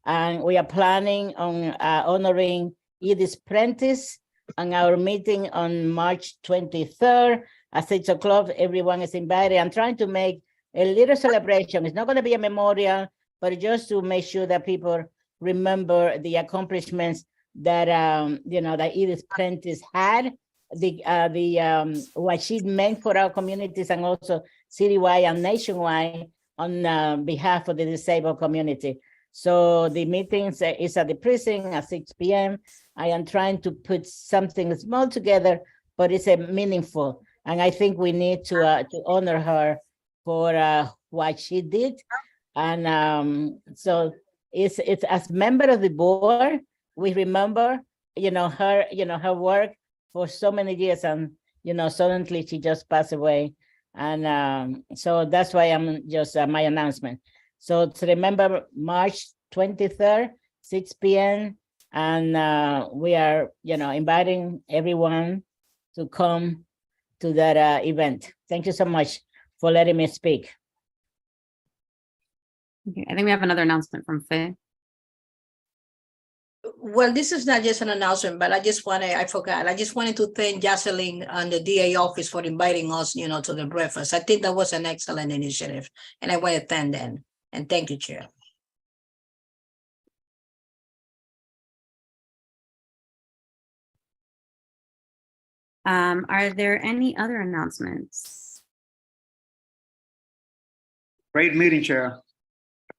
And we are planning on honoring Edith Prentice on our meeting on March 23rd at 6 o'clock. Everyone is invited. I'm trying to make a little celebration. It's not going to be a memorial, but just to make sure that people remember the accomplishments that that Edith Prentice had, what she meant for our communities, and also citywide and nationwide on behalf of the disabled community. So the meeting is at the precinct at 6 p.m. I am trying to put something small together, but it's a meaningful. And I think we need to honor her for what she did. And so it's as member of the board, we remember, her work for so many years, and suddenly she just passed away. And so that's why I'm just my announcement. So to remember March 23rd, 6 p.m. And we are, inviting everyone to come to that event. Thank you so much for letting me speak. Okay, I think we have another announcement from Faye. Well, this is not just an announcement, but I just wanted to thank Jocelyn and the DA office for inviting us, to the breakfast. I think that was an excellent initiative, and I want to thank them. And thank you, Chair. Are there any other announcements? Great meeting, Chair.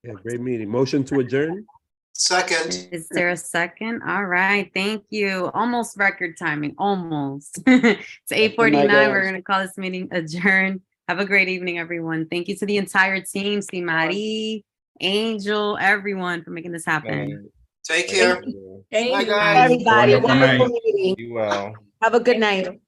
Yeah, great meeting. Motion to adjourn? Second. Is there a second? All right, thank you. Almost record timing, almost. It's 8:49. We're going to call this meeting adjourned. Have a great evening, everyone. Thank you to the entire team, Simari, Angel, everyone for making this happen. Take care. Thank Bye, you. guys. Everybody, Good night. wonderful meeting. You well. Have a good night.